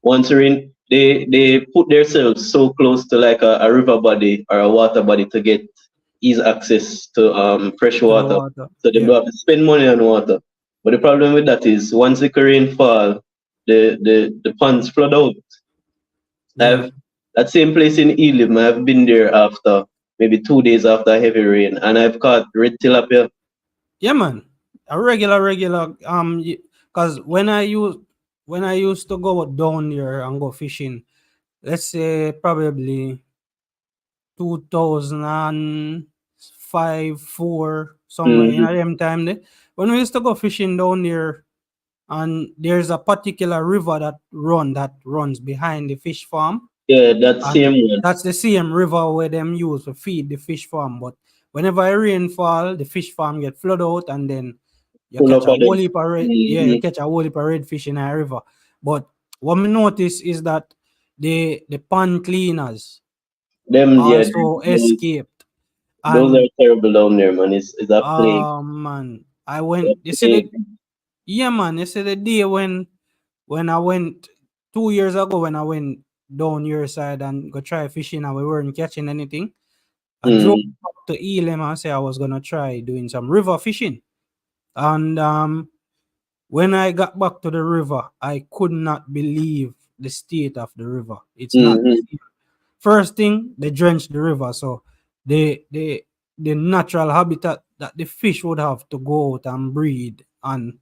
once you're in, they put themselves so close to like a river body or a water body to get easy access to fresh to the water. water. So they Yeah. don't have to spend money on water. But the problem with that is once the rain fall, the ponds flood out. Yeah. I've that same place in Elim. I've been there after maybe 2 days after heavy rain, and I've caught red tilapia. Yeah, man. A regular cause when I used to go down there and go fishing, let's say probably 2005, 4, somewhere in Hmm. a them time there. When we used to go fishing down there, and there's a particular river that runs behind the fish farm, Yeah, that and same one. that's the same river where them use to feed the fish farm. But whenever a rainfall, the fish farm get flood out, and then you Full catch up a of whole them. heap of you Hmm. catch a whole heap of redfish in a river. But what me notice is that the pond cleaners Them, yeah, also those, escaped. those And are terrible down there, man. It's a plague. man, A you see plague. yeah, man, you see the day when I went 2 years ago, when I went down your side and go try fishing and we weren't catching anything. I drove Mm. up to Elim and say I was gonna try doing some river fishing. And when I got back to the river, I could not believe the state of the river. It's not the Mm-hmm. same. First thing, they drenched the river, so the natural habitat that the fish would have to go out and breed and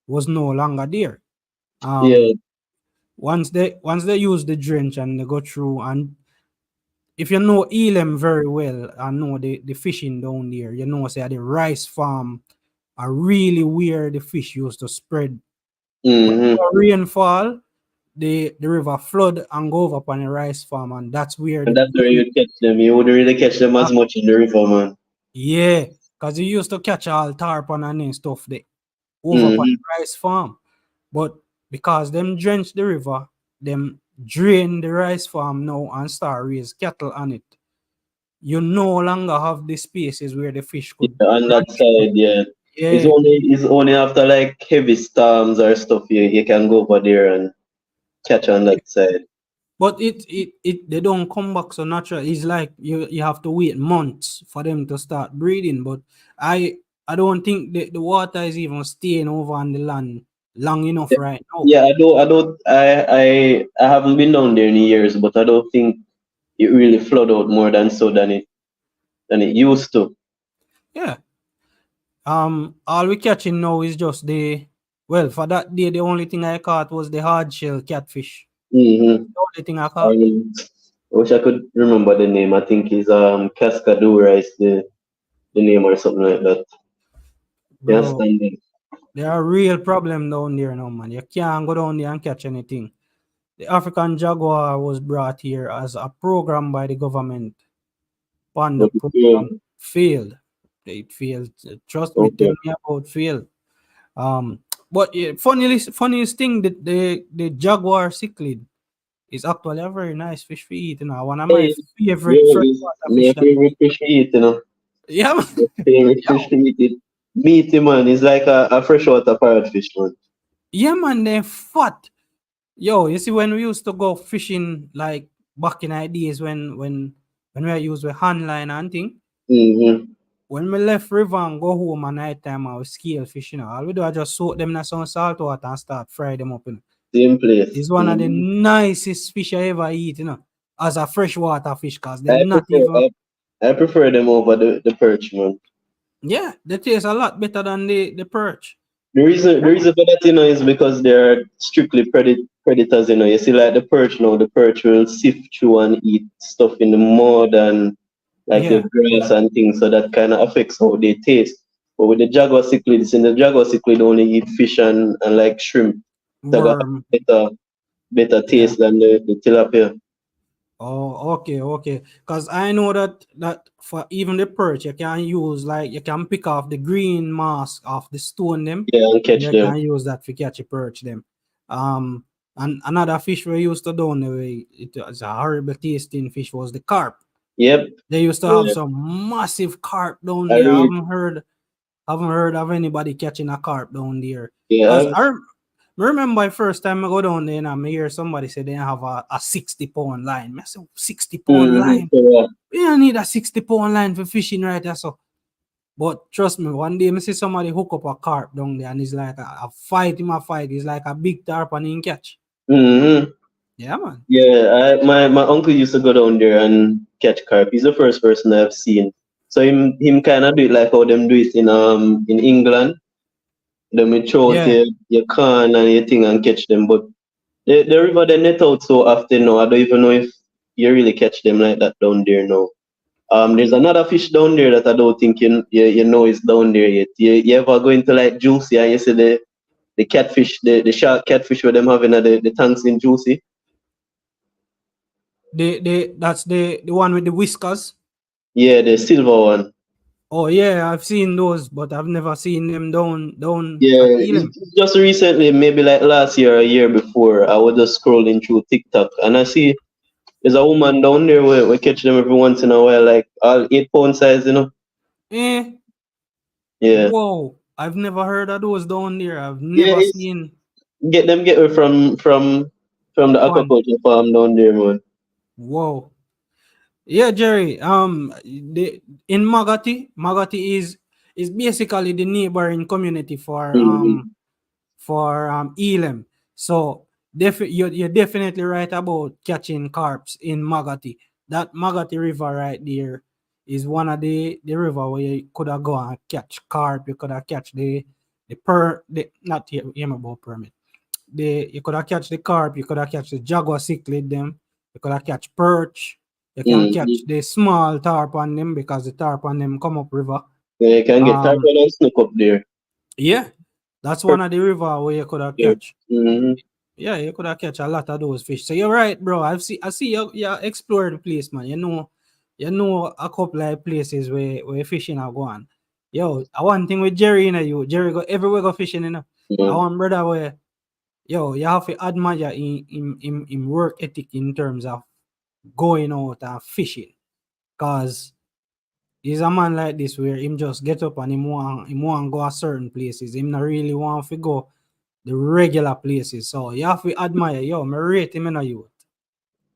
was no longer there. Yeah, Um, once they use the drench and they go through, and if you know Elam very well and know the fishing down there, you know say the rice farm are really where the fish used to spread. When mm-hmm. rainfall, the river flood and go over upon the rice farm, and that's where And the that's where big you catch them. You wouldn't really catch them as much in the river, man. yeah, because you used to catch all tarpon and stuff there over upon Mm-hmm. the rice farm. But because them drench the river, them drain the rice farm now and start raise cattle on it. You no longer have the spaces where the fish could Yeah, on that branch out. side, yeah. Yeah, It's only after like heavy storms or stuff you can go over there and catch on that side. but it they don't come back so natural. It's like you have to wait months for them to start breeding. But I don't think the water is even staying over on the land long enough right now. Yeah, I haven't been down there in years, but I don't think it really flood out more than it used to. Yeah. All we catching now is just for that day the only thing I caught was the hard shell catfish. Mm-hmm. The only thing I caught. I wish I could remember the name. I think it's Cascadura is the name or something like that. Yeah, Bro, standing. there are real problem down there now, man. You can't go down there and catch anything. The African jaguar was brought here as a program by the government. On the But it's still program failed. It failed. Trust me, tell okay. me about failed. Um, but funniest thing that the jaguar cichlid is actually a very nice fish to eat. You know, one of my Hey, favorite yeah, it's freshwater my fish that I favorite eat. fish to eat, you know. Yeah, man. My favorite fish Yo, to eat. It meaty, man. It's like a freshwater parrotfish, man. yeah, man, they're fat. Yo, you see, when we used to go fishing, like back in the days when we used with hand line and thing, Mm-hmm. when we left river and go home at night time, I was scale fishing. All we do I just soak them in some salt water and start fry them up. You know. Same place. It's one of the nicest fish I ever eat, as a freshwater fish, cause they're I not prefer even. I prefer them over the perch, man. Yeah, they taste a lot better than the perch. The reason for that, is because they're strictly predators, You see, like the perch now, the perch will sift through and eat stuff in the mud and like the Yeah, grass and things, so that kind of affects how they taste. But with the jaguar cichlids, in the jaguar cichlid only eat fish and like shrimp. So got worm. better Yeah. taste than the tilapia. Oh, okay. Cause I know that for even the perch, you can use like you can pick off the green mask off the stone them. Yeah, and catch You them. can use that to catch a perch them. And another fish we used to down the way, it was a horrible tasting fish was the carp. Yep. They used to have Yeah. some massive carp down I there. I read. haven't heard of anybody catching a carp down there. Cause Yeah. I remember the first time I go down there and I hear somebody say they have a 60-pound line. I said 60-pound line. So, We don't need a 60-pound line for fishing right there. So, but trust me, one day I see somebody hook up a carp down there and it's like a fight him a fight. It's like a big tarpon in catch. mm-hmm. Yeah, man. Yeah, my uncle used to go down there and catch carp. He's the first person I've seen. So him kind of do it like how them do it in England. Then we throw out Yeah. your can and your thing and catch them. But the river they net out so often now. I don't even know if you really catch them like that down there now. There's another fish down there that I don't think you know is down there yet. You ever go into like Juicy and you see the catfish, the shark catfish where them having at the tanks in Juicy? That's the one with the whiskers. Yeah, the silver one. Oh yeah, I've seen those, but I've never seen them down Yeah, at Elam. it's just recently, maybe like last year or a year before, I was just scrolling through TikTok and I see there's a woman down there where we catch them every once in a while, like all 8 pound size. Eh, Yeah. whoa. I've never heard of those down there. I've Yeah, never it's seen get away from the one. aquaculture farm down there, man. Whoa. Yeah, Jerry. In Magati is basically the neighboring community Mm-hmm. for Elam. So you're definitely right about catching carps in Magati. That Magati River right there is one of the river where you could have go and catch carp. You could have catch the not here about permit. You could have catch the carp. You could have catch the jaguar cichlid them. You could have catch perch. You can catch Mm-hmm. the small tarpon them because the tarpon them come up river. Yeah, you can get Um, tarpon and snook up there. yeah, that's one of the river where you could have catch. Mm-hmm. Yeah, you could have catch a lot of those fish. So you're right, bro. I see you explore the place, man. You know a couple of places where fishing are going. Yo, one thing with Jerry, Jerry go everywhere go fishing, I want brother where you have to admire in work ethic in terms of going out and fishing. Cause he's a man like this where him just get up and him want go a certain places. Him not really want to go the regular places. So you have to admire, me rate him in a youth.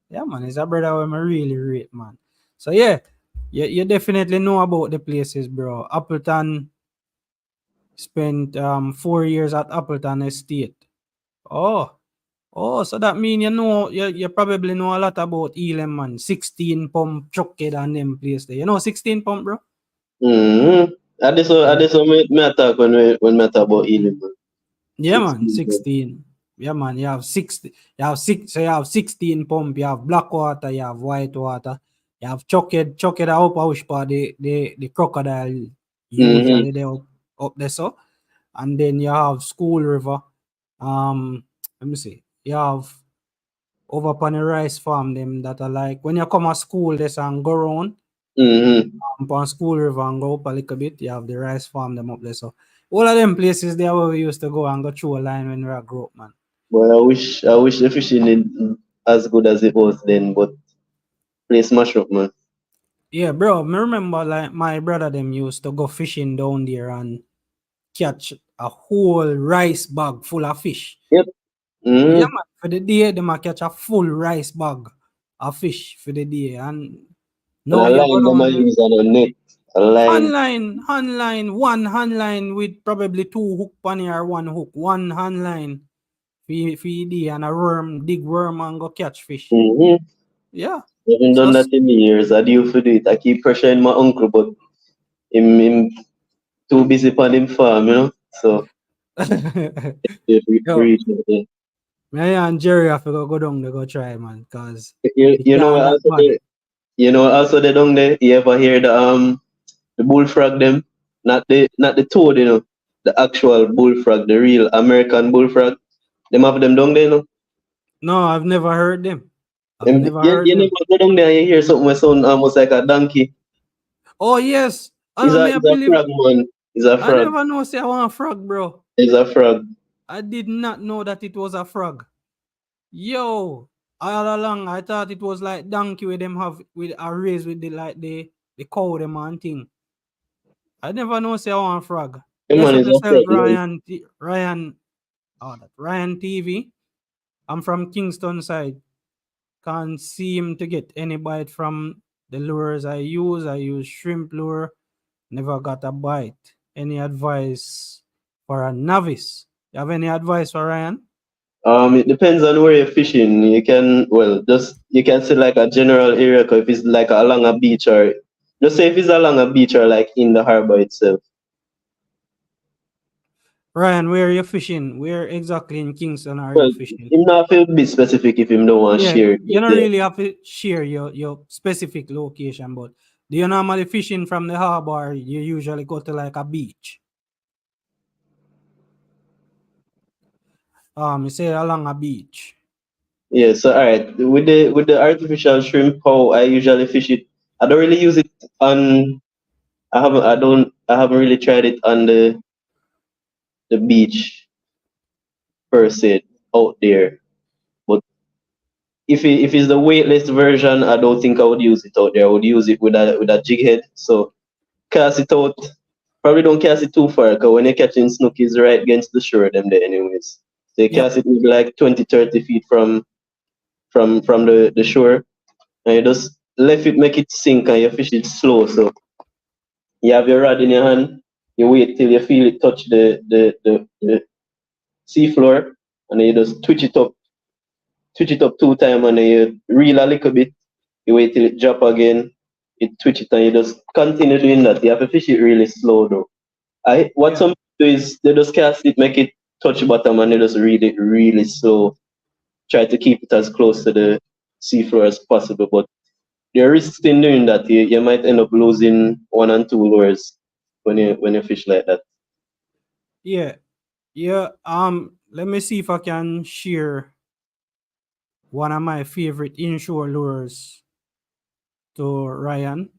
Yeah, man, he's a brother where me really rate, man. So yeah, you definitely know about the places, bro. Appleton spent 4 years at Appleton Estate. Oh, so that mean you probably know a lot about Elam, man. 16 pump chucked and them place there. You know 16 pump, bro? Mm-hmm. I just me talk when me talk about Elim, man. Yeah, man, 16, man. 16. Yeah, man, you have 60. You have six. So you have 16 pump. You have black water. You have white water. You have chucked. Chucked up house for the crocodile Mm-hmm. usually they up there so, and then you have School River. Let me see. You have over upon the rice farm them that are like when you come to school, there's and go around Mm-hmm. upon School River and go up a little bit. You have the rice farm them up there so. All of them places there where we used to go and go through a line when we were grown up, man. But I wish the fishing is as good as it was then, but play smash up, man. Yeah, bro. Me remember like my brother them used to go fishing down there and catch a whole rice bag full of fish. Yep. Yeah, Mm-hmm. man. For the day, they might catch a full rice bag of fish for the day. And And no, a you go line them I down there. use on a net. A line. One hand line with probably two hook on here, one hook, one hand line feed and a worm, dig worm and go catch fish. Mm-hmm. Yeah. I haven't So done that in years. I do for it. I keep pressuring my uncle, but him too busy on him farm, you know. So it yo, reach out there. me and Jerry have to go down there go try, man, cause it You know can't what that also bad. they, you know what also they down there. You ever hear the bullfrog them? Not the toad, you know. The actual bullfrog, the real American bullfrog. Them have them down there, you know. No, I've never heard them. I've And never you, heard you never them. go down there and you hear something that sound almost like a donkey. Oh yes. I It's don't a me I it's a believe frog, man. It's a I frog. never know say I want a frog, bro. It's a frog. I did not know that it was a frog. Yo, all along I thought it was like donkey with them have with a race with the like the cow them and thing. I never know say I want frog. The Bless man up is a yourself, frog, man. Ryan. Oh, that Ryan TV. I'm from Kingston side. Can't seem to get any bite from the lures I use. I use shrimp lure. Never got a bite. Any advice for a novice? You have any advice for Ryan? It depends on where you're fishing. You can, well, just you can say like a general area, 'cause if it's like along a beach or just say if it's along a beach or like in the harbor itself. Ryan, where are you fishing? Where exactly in Kingston are you Well, fishing? him not feel be specific if him don't want to Yeah, share it you don't there. really have to share your specific location, but do you normally fishing from the harbor or you usually go to like a beach? You say along a beach. Yeah, so all right, with the artificial shrimp, how I usually fish it, I don't really use it on. I haven't really tried it on the beach per se out there. But if it's the weightless version, I don't think I would use it out there. I would use it with a jig head. So cast it out. Probably don't cast it too far, because when you're catching snook, it's right against the shore them there anyways. So you Yep. cast it maybe like 20, 30 feet from the shore, and you just left it make it sink and you fish it slow. So you have your rod in your hand, you wait till you feel it touch the sea floor, and then you just twitch it up 2 times, and then you reel a little bit, you wait till it drop again, you twitch it, and you just continue doing that. You have to fish it really slow though. What Yeah. some do is they just cast it, make it touch bottom, and they just reel it really slow. Try to keep it as close to the seafloor as possible. But there are risks in doing that. You might end up losing one and two lures when you fish like that. Yeah. Yeah. Let me see if I can share one of my favorite inshore lures to Ryan.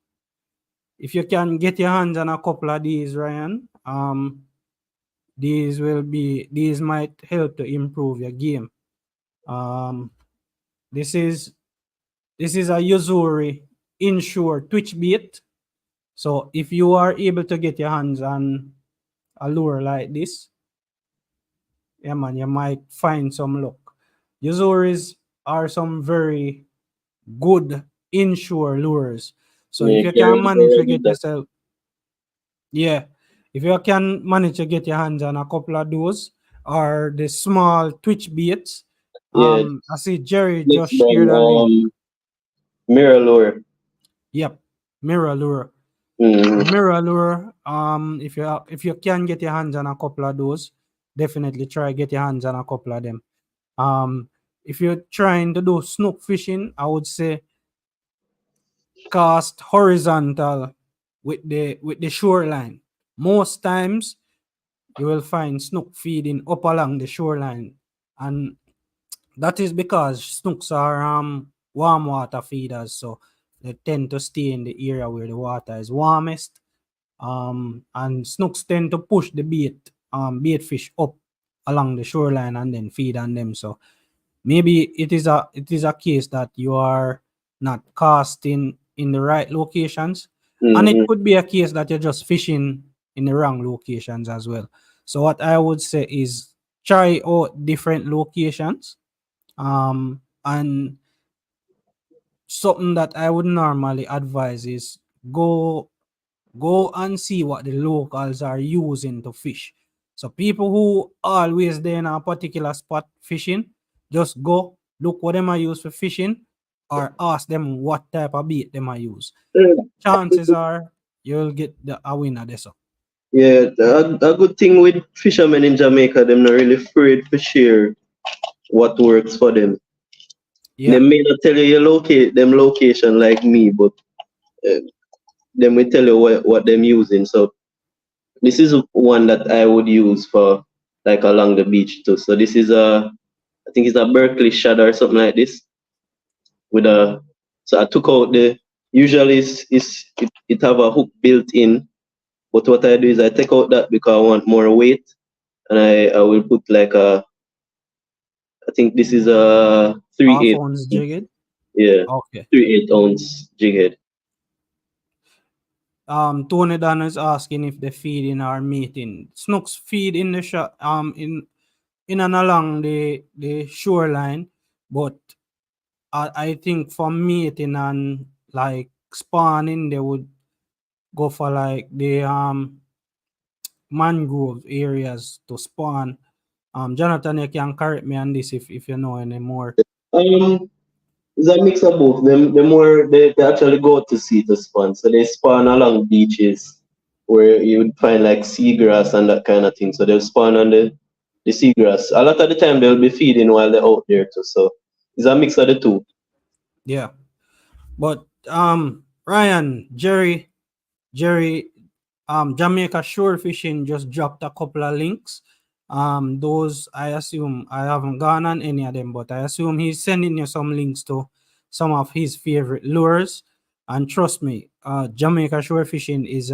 If you can get your hands on a couple of these, Ryan, these might help to improve your game. Um, this is a Yuzuri inshore twitch bait. So if you are able to get your hands on a lure like this, yeah man, you might find some luck. Yuzuris are some very good inshore lures. So if You you can't can really go manage to wrong with get that. yourself, yeah, if you can manage to get your hands on a couple of those or the small twitch baits, Yeah, I see Jerry next just shared brand a link. mirror lure. Yep, mirror lure. Mm, Mirror lure. If you can get your hands on a couple of those, definitely try get your hands on a couple of them. If you're trying to do snook fishing, I would say cast horizontal with the shoreline. Most times you will find snook feeding up along the shoreline, and that is because snooks are warm water feeders, so they tend to stay in the area where the water is warmest. And snooks tend to push the bait fish up along the shoreline and then feed on them. So maybe it is a case that you are not casting in the right locations, and it mm, could be a case that you're just fishing in the wrong locations as well. So what I would say is try out different locations, and something that I would normally advise is go and see what the locals are using to fish. So people who always there in a particular spot fishing, just go look what them I use for fishing, or ask them what type of bait them I use. Chances are you'll get a winner there. So Yeah, a good thing with fishermen in Jamaica, them not really afraid to share what works for them. They yeah, may not tell you your location like me, but uh, them will tell you what them using. So this is one that I would use for like along the beach too. So this is I think it's a Berkeley shad or something like this with a. So I took out the usually it have a hook built in, but what I do is I take out that because I want more weight, and I will put like a. I think this is a half 3/8. ounce jigged. Yeah, Okay. 3/8 ounce jig head. Tony Dan is asking if they feed in our meeting. Snooks feed in the in and along the shoreline, but I think for mating and like spawning, they would go for like the mangrove areas to spawn. Jonathan, you can correct me on this if you know any more. Um, it's a mix of both. The more they actually go to sea to spawn, so they spawn along beaches where you would find like seagrass and that kind of thing. So they'll spawn on the seagrass. A lot of the time they'll be feeding while they're out there too. So it's a mix of the two. Yeah, but Ryan, Jerry, Jamaica Shore Fishing just dropped a couple of links. Those I assume I haven't gone on any of them, but I assume he's sending you some links to some of his favorite lures. And trust me, Jamaica Shore Fishing is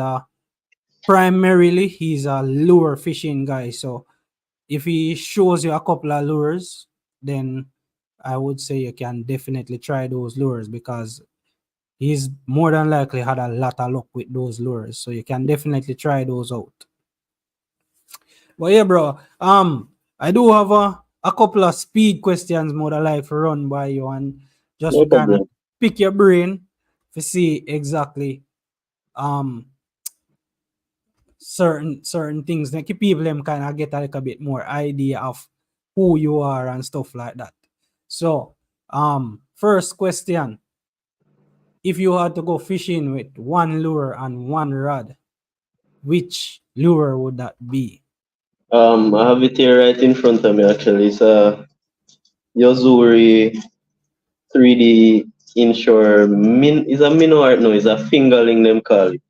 primarily he's a lure fishing guy. So if he shows you a couple of lures, then I would say you can definitely try those lures because he's more than likely had a lot of luck with those lures. So you can definitely try those out. But yeah, bro. I do have a couple of speed questions more that I like to run by you and just No to kind of problem. pick your brain to see exactly um certain things. Like people them kind of get a little bit more idea of who you are and stuff like that. So first question. If you had to go fishing with one lure and one rod, which lure would that be? I have it here right in front of me actually. It's a Yozuri 3D inshore is a minnow art no, it's a fingerling them call it.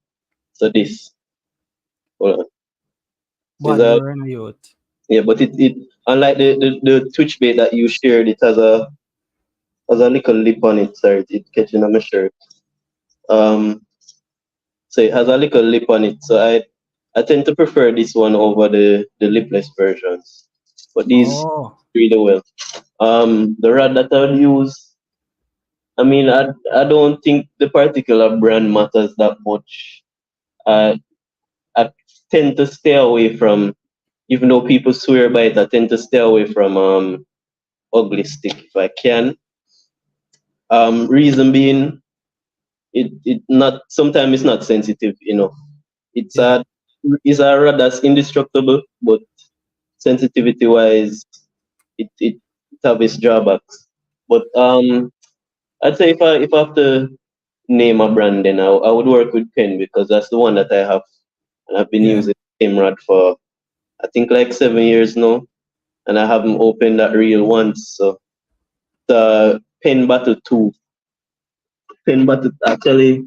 So this. Hold on. Is Bad a lure in a youth. yeah, but it unlike the twitch bait that you shared, it has a little lip on it. Sorry, it catching on my shirt. Um, so it has a little lip on it. So I tend to prefer this one over the lipless versions. But these Oh, really well. The rod that I would use, I mean, I don't think the particular brand matters that much. I tend to stay away from, even though people swear by it, I tend to stay away from ugly stick if I can. Reason being, it not sometimes it's not sensitive enough. It's yeah, a it's a rod that's indestructible, but sensitivity wise, it have its drawbacks. But I'd say if I have to name a brand, then I would work with Pen because that's the one that I have, and I've been yeah, using the same rod for I think like 7 years now, and I haven't opened that reel once. So the Pen Battle 2, Pen Battle actually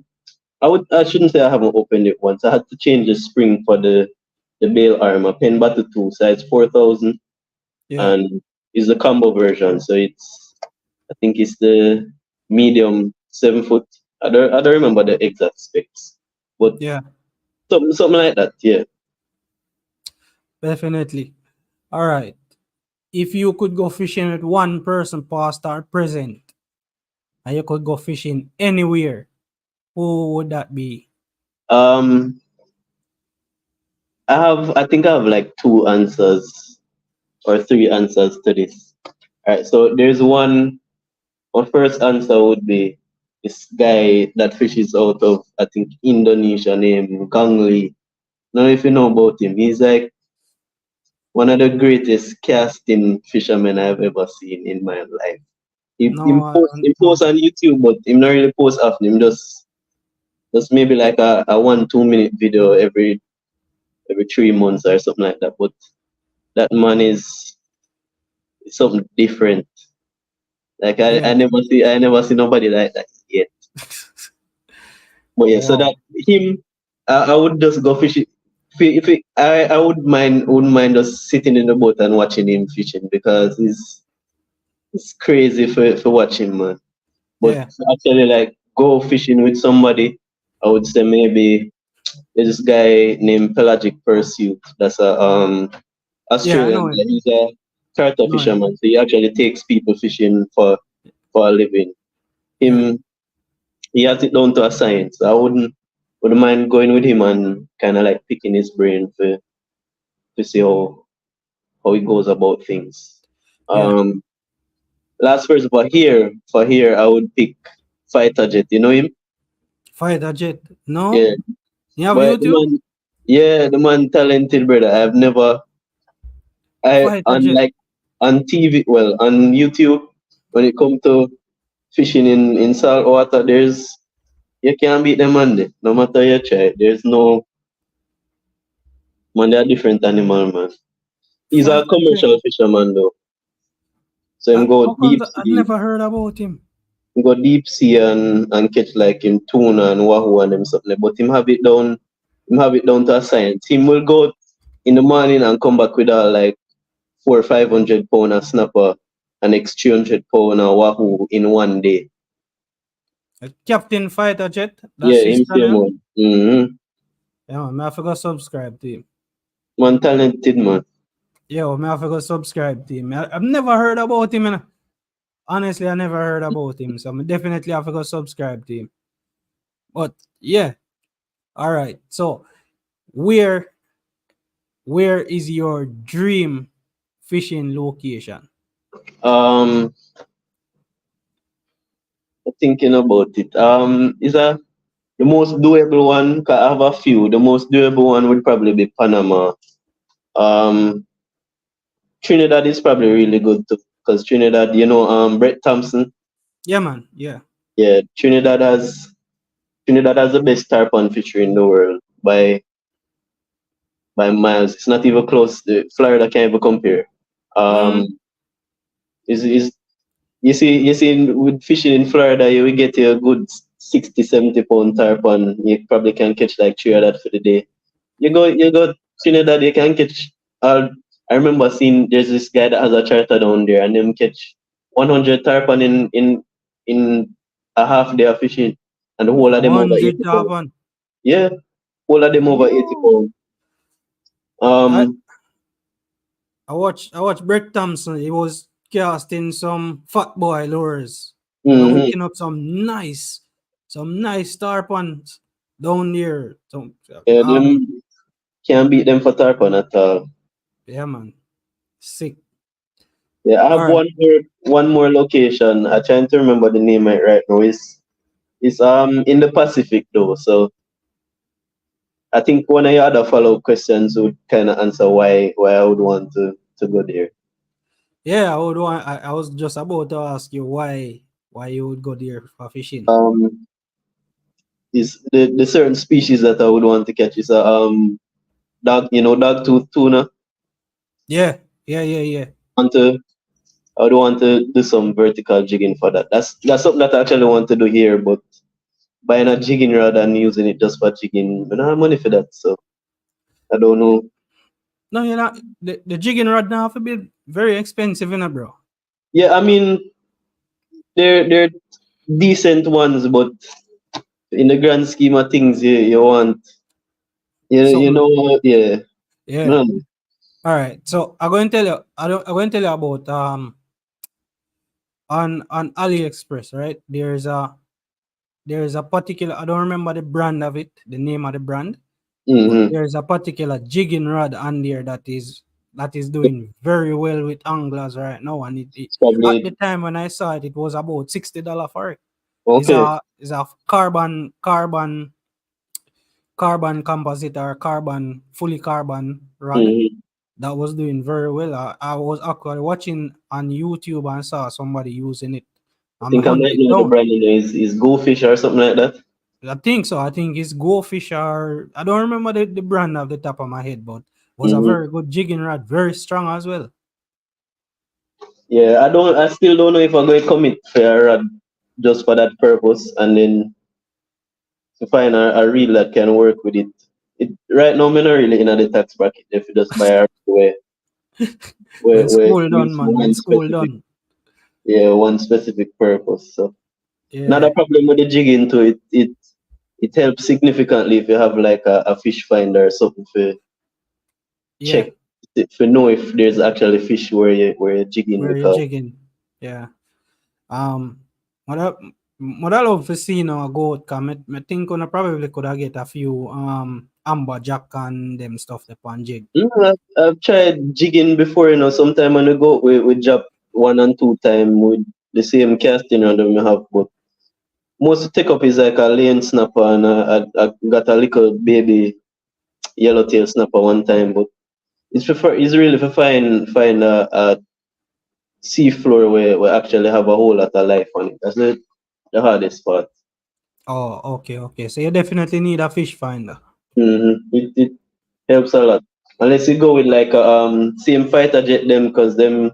I shouldn't say I haven't opened it once. I had to change the spring for the bail armor. Pen Battle 2 size 4,000 yeah, and it's the combo version. So I think it's the medium 7 foot. I don't remember the exact specs, but yeah, something like that. Yeah. definitely. All right. If you could go fishing with one person, past or present, and you could go fishing anywhere, who would that be? Um, I think I have like two answers or three answers to this. All right. So there's one. My first answer would be this guy that fishes out of I think Indonesia named Gang Lee. Don't know if you know about him. He's like one of the greatest casting fishermen I've ever seen in my life. He No, post, he no. post on YouTube, but him not really post often. Him just maybe like a 1 2 minute video every 3 months or something like that. But that man is something different. Like Yeah. I never see nobody like that yet. But yeah, so Wow. that him, I would just go fishing. I wouldn't mind just sitting in the boat and watching him fishing because it's crazy for watching, man. But Yeah. to actually like go fishing with somebody, I would say maybe there's this guy named Pelagic Pursuit. That's a Yeah, I Australian know guy. him. He's a charter Know him. fisherman. So he actually takes people fishing for a living. Yeah. Him he has it down to a science. So I wouldn't mind going with him and kind of like picking his brain to see how he goes about things. Yeah. Um, last first, but here I would pick Fighter Jet. You know him? Fighter jet. No? Yeah, You have but YouTube? the man talented brother. I Fighter on jet. like on TV, well on YouTube when it comes to fishing in salt water, you can't beat them man there. No matter you try, there's no man. They're a different animal, man. He's a Fighter jet. commercial fisherman though. So him go How comes deep I've sea, never heard about him? and catch like him tuna and wahoo and them something. But him have it down to a science. Him will go in the morning and come back with like 400 or 500 pound of snapper and next 300 pound of wahoo in one day. Captain Fighter Jet. That's Yeah, his him same channel. man. Mm-hmm. Yeah, man, I forgot subscribe to him. Man talented man. Yo, man, I forgot subscribe to him. I've never heard about him. Honestly, I never heard about him. So I'm definitely have to go subscribe to him. But yeah. All right. So where is your dream fishing location? Um Thinking about it. Is the most doable one, 'cause I have a few. The most doable one would probably be Panama. Um, Trinidad is probably really good too, because Trinidad, Brett Thompson. Yeah, man. Yeah. Yeah, Trinidad has the best tarpon fishery in the world by miles. It's not even close. Florida can't even compare. Mm, Um, is you see with fishing in Florida, you will get a good 60 70 pound tarpon. You probably can catch like three of that for the day. You go Trinidad, you can catch. I remember seeing there's this guy that has a charter down there, and them catch 100 tarpon in a half day of fishing, and the whole of them over 100 80 pounds. happen. Yeah, whole of them over 80 Yo. pounds. I Um, I watched Brett Thompson. He was casting some fat boy lures. mhm. Hooking up some nice tarpons down there. So, Yeah, them can't beat them for tarpon at all. yeah, man. Sick. Yeah, I All have right. one more location. I'm trying to remember the name right now. It's in the Pacific though, so I think one of your other follow-up questions would kind of answer why I would want to go there. Yeah, I was just about to ask you why you would go there for fishing. Is the certain species that I would want to catch is a dog tooth tuna. Yeah, yeah. Want to I would want to do some vertical jigging for that. That's something that I actually want to do here, but buying a jigging rod and using it just for jigging, I don't have money for that, so I don't know. No, you're not. The jigging rod now have to be very expensive, bro. Yeah, I mean they're decent ones, but in the grand scheme of things, you want Something. yeah. Yeah. No. All right. So I'm going to tell you. I'm going to tell you about on AliExpress, right? There's a particular. I don't remember the brand of it, the name of the brand, but Mm-hmm. there's a particular jigging rod on there that is doing very well with anglers right now. And It's at the probably time when I saw it, it was about $60 for it. It's okay. a carbon composite or carbon fully carbon rod. Mm-hmm. that was doing very well. I was actually watching on YouTube and saw somebody using it. I I'm think I might hunted know the down. brand name is Go Fish or something like that. I think so. I think it's Go Fish or I don't remember the brand off the top of my head, but was a Hmm. very good jigging rod, very strong as well. Yeah, I still don't know if I'm going to commit for a rod just for that purpose, and then to find a reel that can work with it. It right now, I'm not really in the tax bracket. If you just buy a rod When where school it's done, used for man. When one school specific, done. yeah, one specific purpose. So not Yeah. a problem with the jigging too. It helps significantly if you have like a fish finder or something for Yeah. check to know if there's actually fish where you're jigging Where you because jigging. Yeah. Um, what I, what I love to see now go come. I think I probably could have get a few amber jack and them stuff the pan jig. I've tried jigging before, sometime when we go we drop 1 and 2 time with the same casting rod that we have, but most take up is like a lane snapper and I got a little baby yellowtail snapper one time, but it's really for find a sea floor where actually have a whole lot of life on it. That's the hardest part. Oh, okay, okay. So you definitely need a fish finder. It helps a lot. Unless you go with like a same fighter jet them, because them,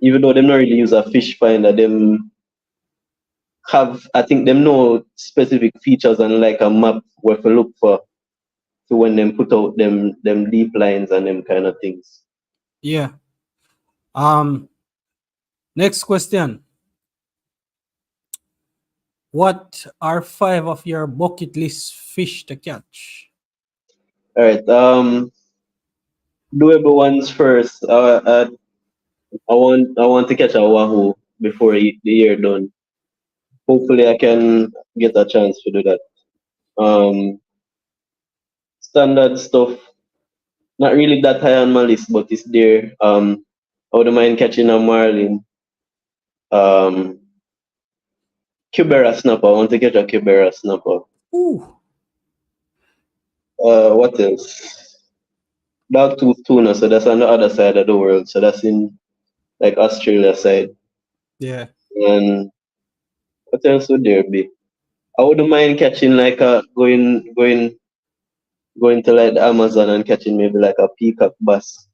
even though them not really use a fish finder, them have, I think them know specific features and like a map where to look for to when them put out them deep lines and them kind of things. Yeah. Um. Next question. What are 5 of your bucket list fish to catch? All right. Doable ones first. I want to catch a wahoo before the year done. Hopefully, I can get a chance to do that. Standard stuff, not really that high on my list, but it's there. I wouldn't mind catching a marlin. Um, Cubera snapper. I want to catch a Cubera snapper. Ooh. What else? Dogtooth tuna. So that's on the other side of the world. So that's in like Australia side. Yeah. And what else would there be? I wouldn't mind catching like a going to like the Amazon and catching maybe like a peacock bass.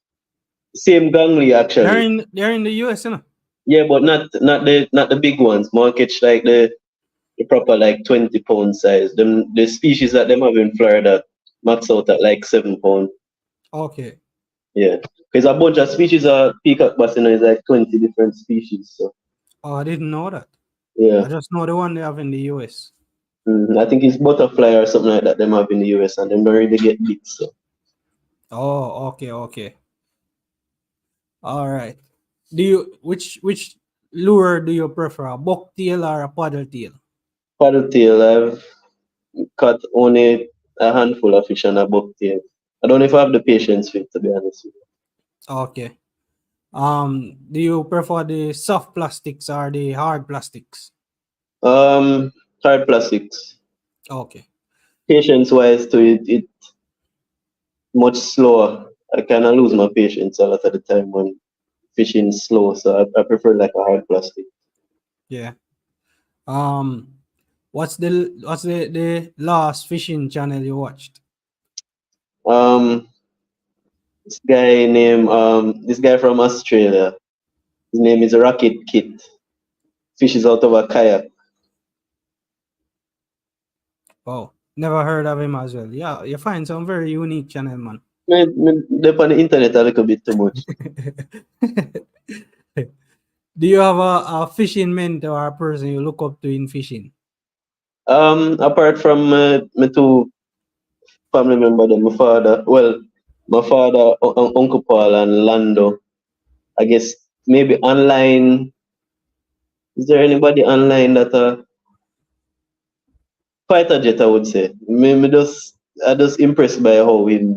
Same gangly They're actually. in the US, you know. Yeah, but not the big ones. More catch like the proper like 20 pound size. Them the species that them have in Florida max out at like 7 pound. Okay. Yeah, because a bunch of species of peacock bass, is like 20 different species. So Oh, I didn't know that. yeah, I just know the one they have in the US. I think it's butterfly or something like that. Them have in the US and them don't really get big. So Oh, okay, okay. All right. Do you which lure do you prefer, a bucktail or a paddle tail? paddle tail, I've caught only a handful of fish on a bucktail. I don't know if I have the patience for it, to be honest with Okay. Do you prefer the soft plastics or the hard plastics? you. Hard plastics. Okay. Patience wise to it much slower. I kind of lose my patience a lot of the time when fishing slow, so I prefer like a hard plastic. Yeah. Um, what's the last fishing channel you watched? Um, this guy from Australia. His name is Rocket Kit. Fishes out of a kayak. Oh, never heard of him as well. Yeah, you find some very unique channel, man. They're on the internet a little bit too much. Do you have a fishing mentor or a person you look up to in fishing? Apart from my two family members, my father, Uncle Paul, and Lando. I guess maybe online. Is there anybody online that fighter jet? I would say. I just impressed by how we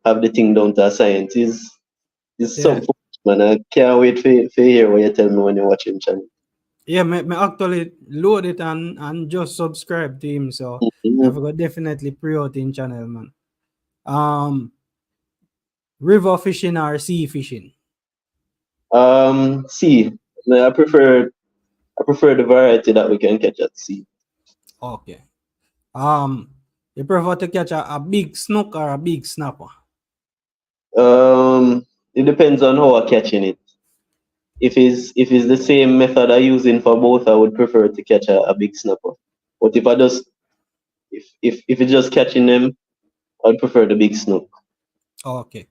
have the thing down to a science. Is Yeah. something, man. I can't wait for hear what you tell me when you're watching channel. Yeah, me actually load it and just subscribe to him. So Mhm. I've got definitely pre-out in channel, man. Um River fishing or sea fishing? Sea. No, I prefer the variety that we can catch at sea. Okay. Um, you prefer to catch a big snook or a big snapper? It depends on how I'm catching it. If it's the same method I using for both, I would prefer to catch a big snapper. But if it's just catching them, I'd prefer the big snook. Okay.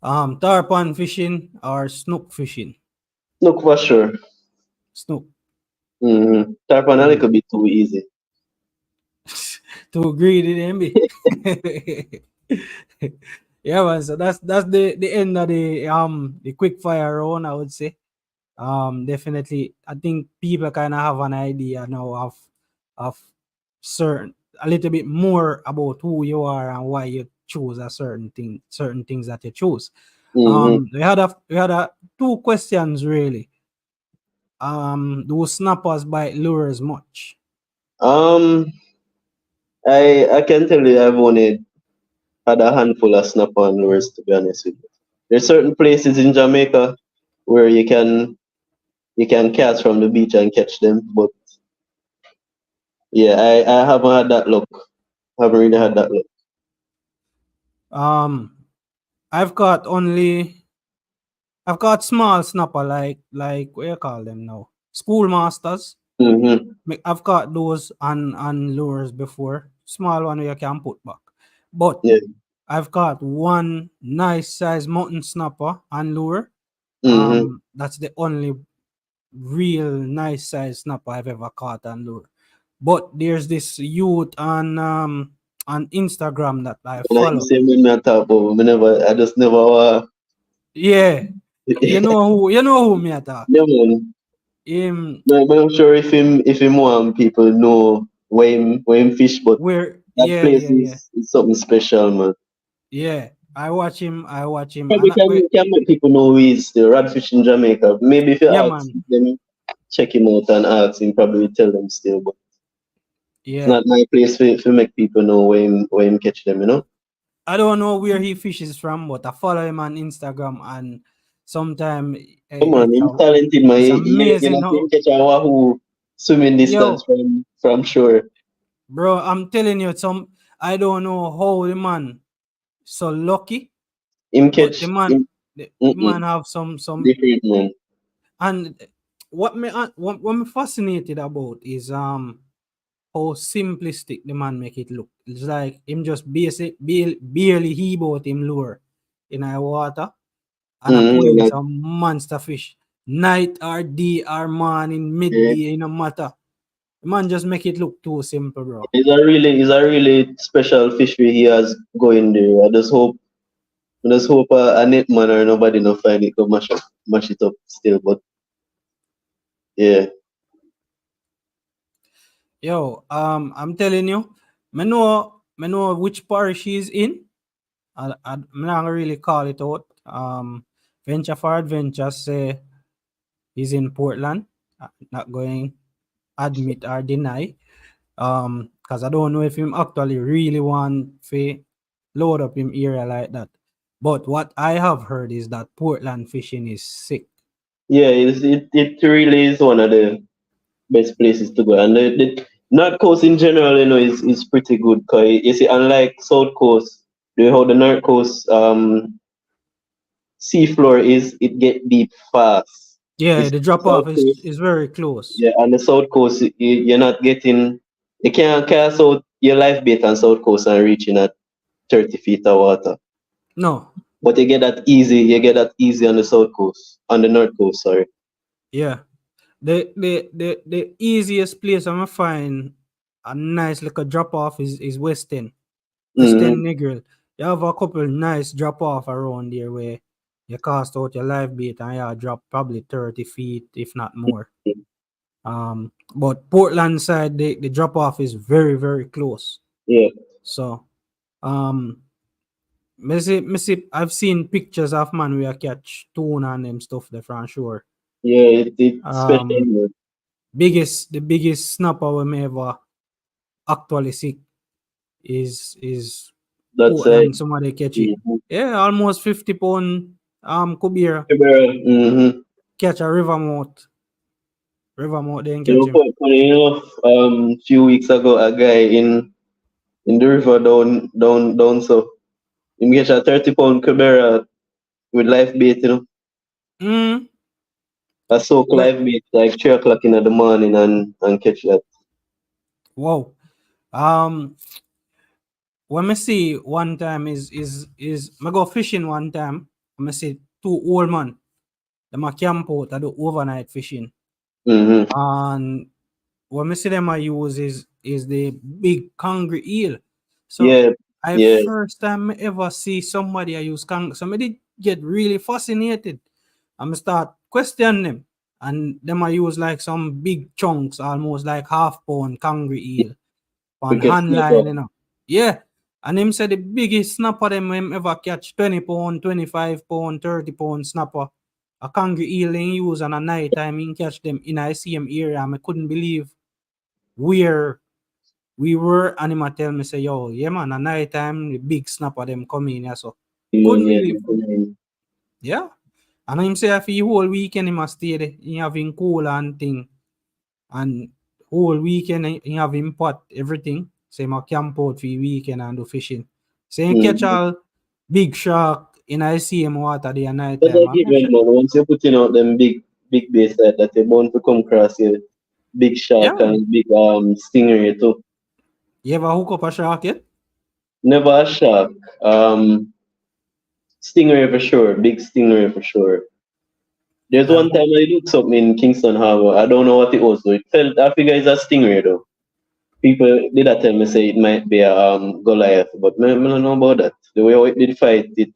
Tarpon fishing or snook fishing? Snook for sure. Snook. Tarpon a Mm. little bit too easy. Too greedy, then be. Yeah, man. So that's the end of the quick fire round, I would say. Definitely, I think people kind of have an idea now of certain a little bit more about who you are and why you choose a certain things that you choose. Mm-hmm. We had two questions really. Do snappers bite lures much? Um, I can tell you I've only had a handful of snapper and lures, to be honest with you. There's certain places in Jamaica where you can cast from the beach and catch them, but yeah, I haven't had that luck. Haven't really had Oh, that luck. um, I've got only I've got small snapper like what you call them now? Schoolmasters. Mm-hmm. I've got those on lures before. Small one you can put back. But Yeah. I've got one nice size mountain snapper on lure. Mm-hmm. That's the only real nice size snapper I've ever caught on lure. But there's this youth on Instagram that I And I follow. say when I talk about I just never Yeah, you know who me at yeah, man. him But I'm sure if him want people know where him fish, but where that yeah place yeah yeah is something special, man. yeah. I watch him Probably and can make people know who is the radfish in Jamaica. Maybe if you yeah ask man them, check him out and ask him, probably will tell them still. But it's yeah. not my place to make people know where him catch them. I don't know where he fishes from, but I follow him on Instagram and sometimes Come on, him talented, man. it's You amazing know, how him catch a wahoo swimming distance yo from shore. bro, I'm telling you I don't know how the man so lucky, Him but the catch man him the man have some different, man. and what me fascinated about is how simplistic the man make it look. It's like him just barely he bought him lure in our water and I pull in Like, some monster fish. Night or day or morning, yeah. midday, it no matter. The man just make it look too simple, bro. It's a really special fishery he has going there. I just hope a net man or nobody no find it go mash it up still. But yeah, Yo, I'm telling you, me know which parish he's in. I'm not gonna really call it out. Venture for Adventures say he's in Portland. Not going admit or deny. Because I don't know if him actually really want to load up him area like that. But what I have heard is that Portland fishing is sick. yeah, it really is one of the best places to go. And the North Coast in general, is pretty good. Cause you see, unlike South Coast, how the North Coast seafloor is, it get deep fast. Yeah, It's the drop South off is Coast. is very close. Yeah, on the South Coast, you're not getting, you can't cast out your life bait on South Coast and reaching at 30 feet of water. No, But you get that easy on the South Coast, on the North Coast, sorry. yeah. The easiest place I'm gonna find a nice little drop off is Weston. Western Mm-hmm. Negril. You have a couple nice drop off around there where you cast out your live bait and you drop probably 30 feet, if not more. But Portland side, the drop off is very, very close. Yeah, So, um, I've seen pictures of man where catch tuna and them stuff there from shore. yeah, it's Um, special. the biggest snapper we may ever actually see is That's boat like and somebody catch it. Yeah, almost 50 pound kubira catch a river mouth. River mouth then you catch know, him. funny enough, few weeks ago, a guy in the river down so he catch a 30 pound cobera with live bait, you know. Mm. I soak Well, live bait like 3 o'clock in the morning and catch that. wow. Um, when me see one time is me go fishing one time. Me see two old man. Them a camp out to do overnight fishing. Mm-hmm. And what me see them I use is the big hungry eel. So Yeah, I yeah. first time me ever see somebody I use so me did get really fascinated. I'm start questioning them. And them I use like some big chunks, almost like half pound hungry eel on Because hand line, you know. Yeah. And him said the biggest snapper them him ever catch 20 pound, 25 pound, 30 pound snapper. A hungry eel in use on a night time he catch them in a same area. I couldn't believe where we were, and him a tell me say, yo, yeah man, at night time the big snapper them come in, yeah, so couldn't believe. Yeah. And him say if he whole weekend him a stay there, he having cool and thing. And whole weekend he have him pot everything. Say him a camp out for the weekend and do fishing. Say he catch all big shark in I see him water there at night But time. I give it, man. Once you're putting out them big bass like that, you're bound to come across your big shark Yeah. and big stingray too. You ever hook up a shark yet? Never a shark. Stingray for sure. Big stingray for sure. There's one time I looked something in Kingston Harbor. I don't know what it was though. It felt I figure it's a stingray though. People did tell me say it might be a Goliath, but I don't know about that. The way how it did fight, it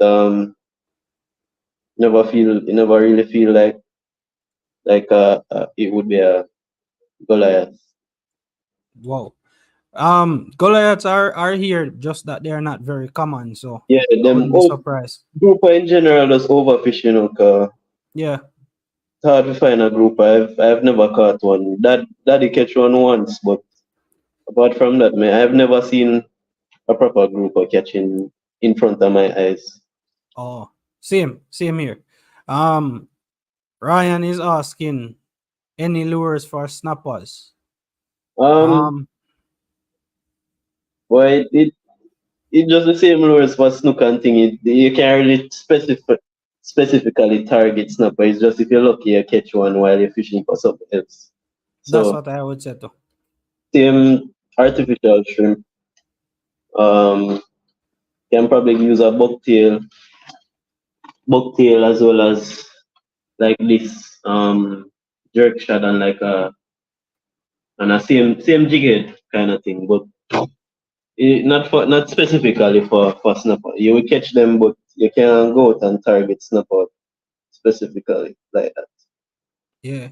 never really feel like it would be a Goliath. Wow. Goliaths are here, just that they're not very common, so Yeah, I them wouldn't be surprised. grouper in general just overfish, you know, 'cause Yeah. it's hard to find a grouper. I've never caught one. Daddy catch one once, but apart from that, man, I've never seen a proper grouper catching in front of my eyes. Oh, same here. Um, Ryan is asking any lures for snappers. Um, well, it just the same lures for snook and thing. You can't really specifically target snapper. It's just if you're lucky, you catch one while you're fishing for something else. That's So what I would say too. same artificial shrimp. Um, can probably use a bucktail as well as like this jerk shot and like a same jig head kind of thing, but not specifically for snapper. You will catch them, but you can't go out and target snapper specifically like that. Yeah.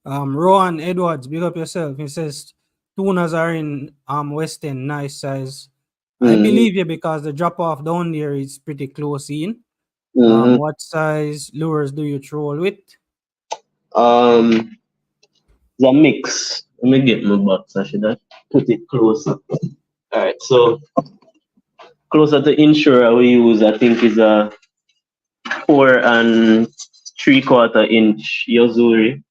Rowan Edwards, big up yourself. He says tunas are in Western nice size. I Mm-hmm. believe you because the drop off down there is pretty close in. Mm-hmm. What size lures do you troll with? It's a mix. Let me get my box. I should have put it closer. All right, so closer to inshore we use I think is a 4 3/4 inch Yozuri.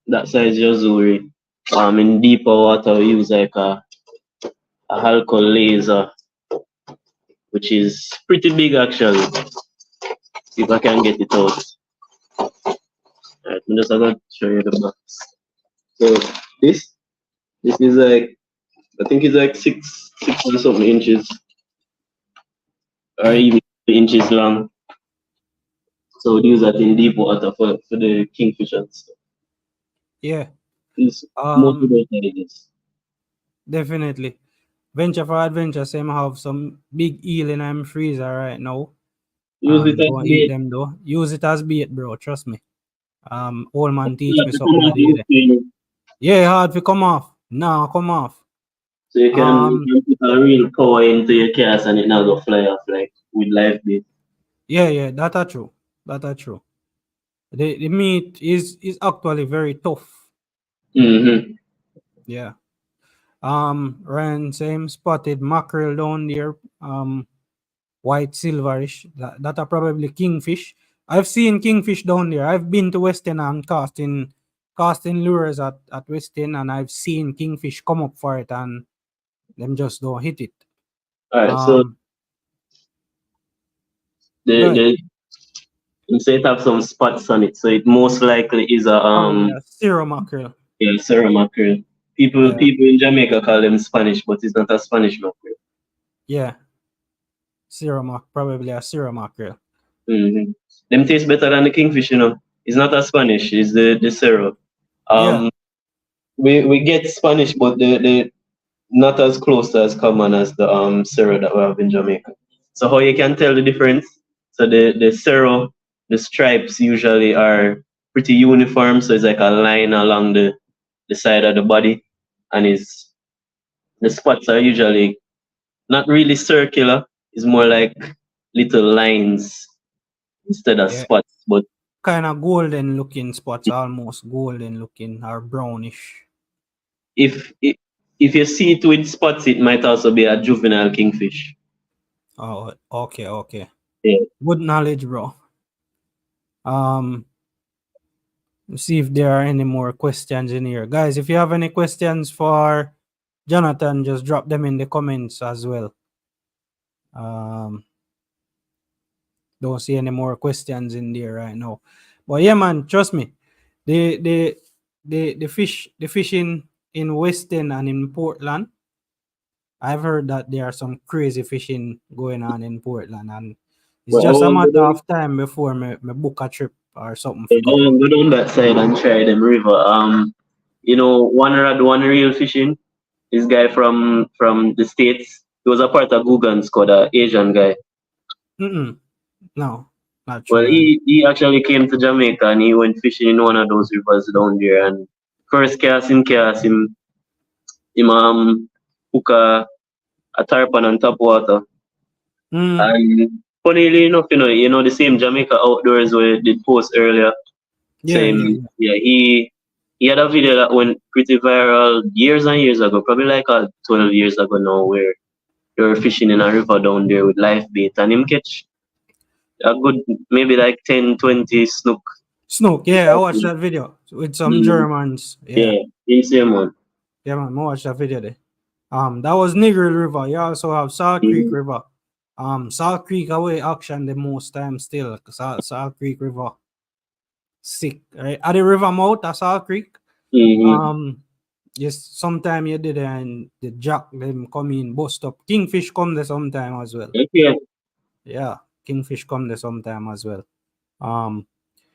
That size Yozuri. In deeper water we use like a Halco laser, which is pretty big actually. If I can get it out. Alright, I'm just gonna show you the box. So this is like I think it's like six or something inches or even 3 inches long. So we use that in deep water for the kingfish and stuff. Yeah. It's mostly those sizes. Definitely. Venture for Adventure, same have some big eel in I'm freezer right now. Use it as Don't eat bait. them though. Use it as bait, bro. Trust me. Old man teach me something a day there. Yeah, hard to come off. Nah, come off. So you can put a real power into your cast and it not go fly off like with live bait. Yeah, that are true. That are true. The meat is actually very tough. Mm-hmm. Yeah. Ryan same spotted mackerel down there. White silverish. That are probably kingfish. I've seen kingfish down there. I've been to Western and casting lures at Western, and I've seen kingfish come up for it and them just don't hit it. All right, so Go the ahead. you say it have some spots on it, so it most likely is a Probably a zero mackerel. yeah, Sarah mackerel. People Yeah, people in Jamaica call them Spanish, but it's not a Spanish mackerel. yeah, probably a zero mackerel. Mm-hmm. Them taste better than the kingfish, you know. It's not a Spanish, it's the Cerro. Yeah, Um, we get Spanish, but the not as close as common as the Cerro that we have in Jamaica. So how you can tell the difference? So the Cerro, the stripes usually are pretty uniform, so it's like a line along the side of the body, and is the spots are usually not really circular. It's more like little lines instead of yeah. spots. But Kind of golden looking spots, almost golden looking or brownish. if if if you see it with spots, it might also be a juvenile kingfish. Oh, okay, okay. Yeah. Good knowledge, bro. Let's see if there are any more questions in here. Guys, if you have any questions for Jonathan, just drop them in the comments as well. Don't see any more questions in there right now. But yeah, man, trust me. The fishing in Western and in Portland, I've heard that there are some crazy fishing going on in Portland, and it's But I just a want to matter go of time before me book a trip or something I for go. want to go down that side and try them river. You know, one rod, one reel fishing. This guy from the States. He was a part of Gugan squad, a Asian guy. No, not Well, true. And he actually came to Jamaica and he went fishing in one of those rivers down there. And first cast him hook a tarpon on top water. And funnily enough, the same Jamaica Outdoors where they did post earlier. yeah, Same, yeah, yeah. yeah. He had a video that went pretty viral years and years ago, probably like 12 years ago now, where they were fishing in a river down there with live bait, and him catch a good maybe like 10, 20 snook. Snook, yeah, I watched that video with some Mm, Germans. Yeah, yeah, insane one. yeah, man, I watched that video there. That was Negril River. You also have Salt Creek Mm, River. Salt Creek away action the most time still. Salt Creek River sick. Right? At the river mouth at Salt Creek. mm-hmm. Yes, sometime you did and the jack them come in, bust up. Kingfish come there sometime as well. Okay. Yeah, kingfish come there sometime as well.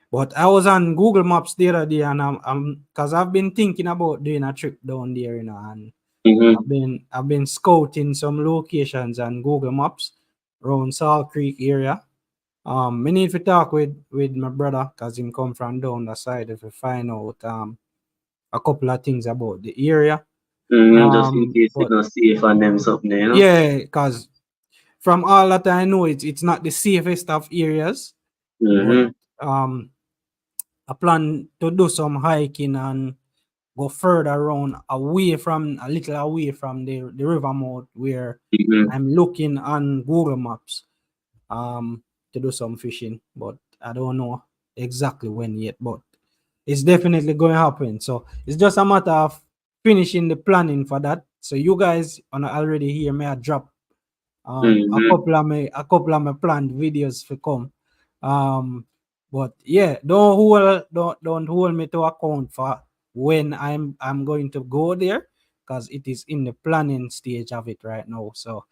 But I was on Google Maps the other day, and because I've been thinking about doing a trip down there, and Mm-hmm. I've been scouting some locations on Google Maps around Salt Creek area. I need to talk with my brother because him come from down the side if we find out a couple of things about the area. Mm-hmm. Just in case it's But not safe and them something, yeah, because from all that I know, it's not the safest of areas, but Mm-hmm. I plan to do some hiking and go further around a little away from the river mouth where Mm-hmm. I'm looking on Google Maps to do some fishing, but I don't know exactly when yet, but it's definitely going to happen. So it's just a matter of finishing the planning for that. So you guys already hear me I drop Mm-hmm. a couple of my planned videos for come. But yeah, don't hold me to account for when I'm going to go there because it is in the planning stage of it right now. So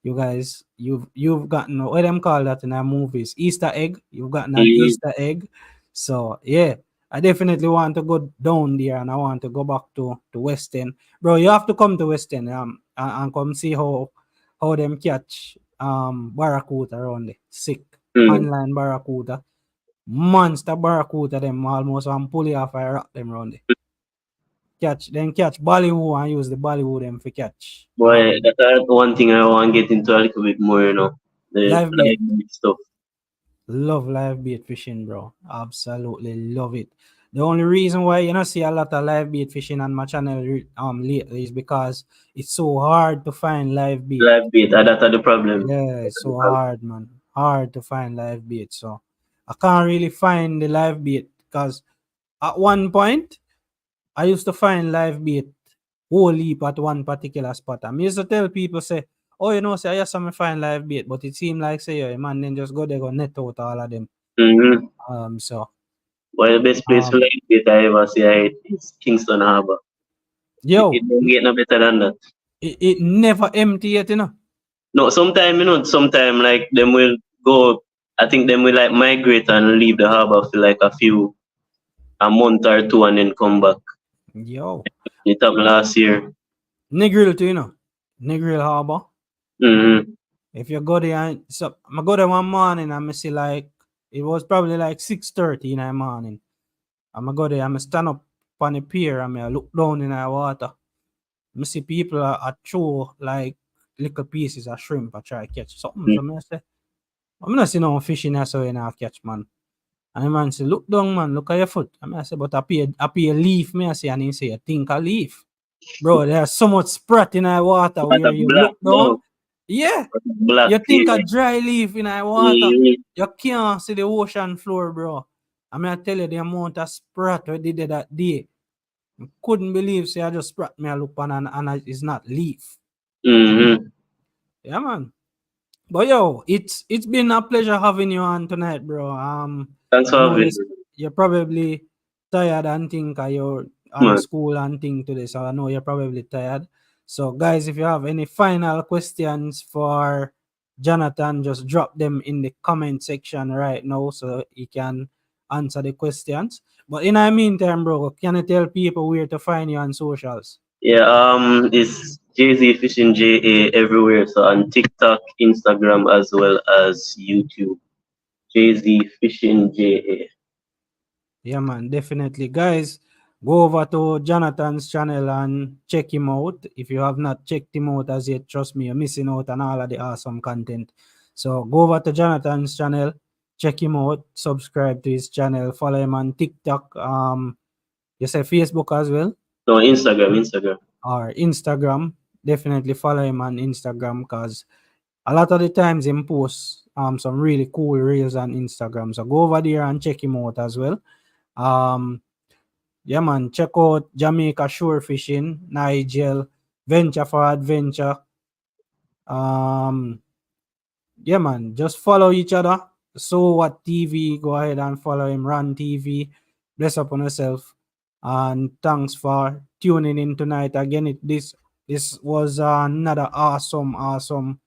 you guys, you've gotten what them call that in our movies, Easter egg. You've gotten an Mm-hmm. Easter egg. So yeah, I definitely want to go down there and I want to go back to West End. Bro, you have to come to West End and come see how them catch barracuda around there. Sick. Mm-hmm. Handline barracuda. Monster barracuda them almost and pulley off I rock them around there. Catch ballyhoo and use the ballyhoo them for catch. Boy, that's one thing I want to get into a little bit more, the Live bait. live bait stuff. Love live bait fishing, bro. Absolutely love it. The only reason why you know see a lot of live bait fishing on my channel lately is because it's so hard to find live bait. Live bait, that's the problem. Yeah, it's so hard, man. Hard to find live bait. So I can't really find the live bait because at one point I used to find live bait whole heap at one particular spot. I used to tell people say, oh, you know, say I just me find live bait, but it seemed like say yeah, man, then just go there go net out all of them. So Well, the best place for live bait I ever see is Kingston Harbor. yo, It don't get no better than that. it never empty yet, you know. No, sometime like them will go. I think them will like migrate and leave the harbor for like a month or two, and then come back. Yo, It happened last year. Negril too, you know. Negril Harbor. Mm-hmm. If you go there, so I go there one morning and I see like it was probably like 6:30 in the morning. I'm go there, I'm stand up on the pier and I look down in the water. I see people are throw like little pieces of shrimp I try to catch something. So I say, I'm not seeing no fish in there so you know catch man. And the man say, look down man, look at your foot. I say, but I pay a leaf, me I say, and he say, I think a leaf. Bro, there's so much sprat in the water where you Black, look down. Yeah. black. You think Yeah. a dry leaf in the water, you can't see the ocean floor, bro. I mean, I tell you the amount of sprat we did that day. I couldn't believe, say, I just sprat me a look on and it's not leaf. Mm-hmm. Yeah, man. But yo, it's been a pleasure having you on tonight, bro. Thanks I for know having me. you're probably tired and think you're on Man. school and thing today, so I know you're probably tired. So, guys, if you have any final questions for Jonathan, just drop them in the comment section right now so he can answer the questions. But in the meantime, bro, can you tell people where to find you on socials? Yeah, it's JZ Fishing JA everywhere. So on TikTok, Instagram, as well as YouTube. JZ Fishing JA. Yeah, man, definitely. Guys, go over to Jonathan's channel and check him out. If you have not checked him out as yet, trust me, you're missing out on all of the awesome content. So go over to Jonathan's channel, check him out, subscribe to his channel, follow him on TikTok. You say Facebook as well? No, Instagram. Or Instagram. Definitely follow him on Instagram because a lot of the times he posts some really cool reels on Instagram. So go over there and check him out as well. Yeah, man, check out Jamaica Shore Fishing, Nigel, Venture for Adventure. Yeah, man, just follow each other. So what TV, go ahead and follow him, Run TV. Bless up on yourself. And thanks for tuning in tonight. Again, this was another awesome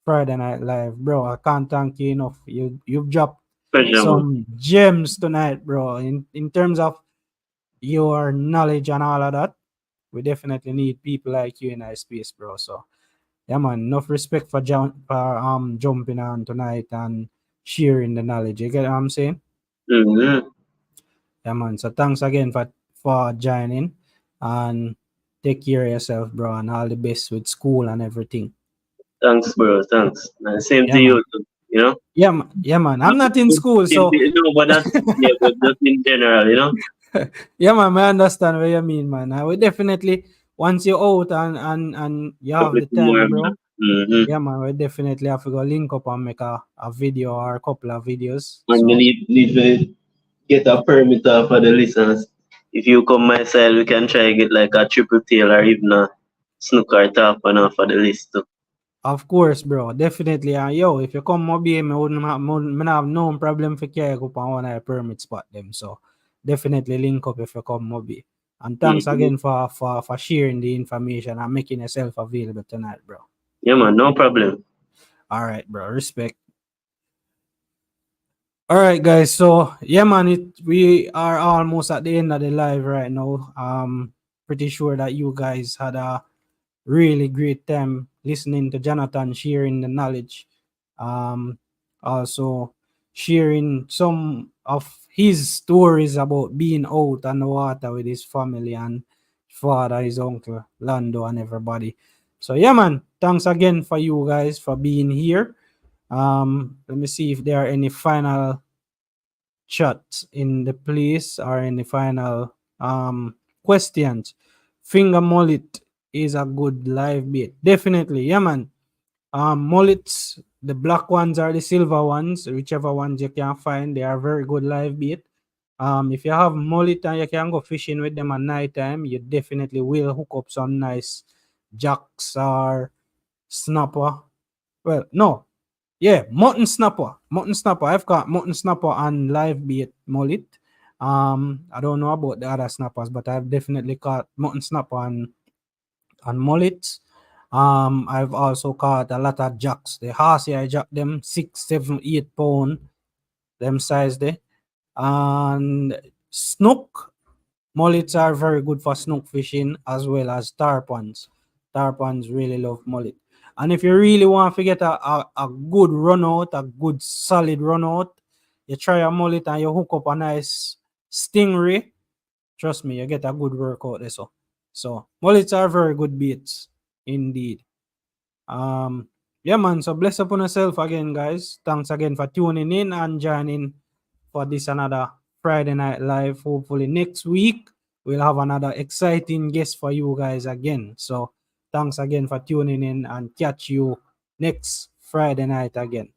Friday Night Live, bro. I can't thank you enough. You've dropped Pleasure, man. some gems tonight, bro. In terms of your knowledge and all of that, we definitely need people like you in our space, bro. So yeah, man, enough respect for jumping on tonight and sharing the knowledge. You get what I'm saying? Mm-hmm. Yeah, man. So thanks again for joining and take care of yourself, bro, and all the best with school and everything. Thanks, bro. Thanks. And same Yeah, to you, man. too, you know? Yeah, man. I'm not in school, Same so to you, no, but that's, yeah, but just in general, you know? yeah, man, I understand what you mean, man. I will definitely once you're out and you have the Complete more, time, man. bro. Mm-hmm. Yeah, man, we definitely have to go link up and make a video or a couple of videos. And we So need to get a permit for the listeners. If you come my side, we can try get like a triple tail or even a snook or top and for the list too. of course, bro, definitely. And yo, if you come Mobi, me wouldn't have no problem for carry up on one of the permit spot them. So definitely link up if you come Mobi. And thanks Mm-hmm. again for sharing the information and making yourself available tonight, bro. Yeah, man, no problem. All right, bro. Respect. All right, guys. So yeah, man, we are almost at the end of the live right now. Pretty sure that you guys had a really great time listening to Jonathan sharing the knowledge. Also sharing some of his stories about being out on the water with his family and father, his uncle, Lando, and everybody. So yeah, man. Thanks again for you guys for being here. Let me see if there are any final chat in the place or in the final questions. Finger mullet is a good live bait. Definitely, yeah, man. Mullets, the black ones are the silver ones, whichever ones you can find, they are very good live bait. If you have mullet and you can go fishing with them at night time, you definitely will hook up some nice jacks or snapper. Well, no, yeah, mutton snapper. Mutton snapper. I've got mutton snapper and live bait mullet. I don't know about the other snappers, but I've definitely caught mutton snapper and mullets. I've also caught a lot of jacks. The horsey I jack them 6, 7, 8 pound, them size there. And snook mullets are very good for snook fishing as well as tarpons. Tarpons really love mullet. And if you really want to get a good run out, a good solid run out, you try a mullet and you hook up a nice stingray. Trust me, you get a good workout there. So mullets are very good baits indeed. Yeah, man. So bless upon yourself again, guys. Thanks again for tuning in and joining for this another Friday Night Live. Hopefully next week we'll have another exciting guest for you guys again. So thanks again for tuning in and catch you next Friday night again.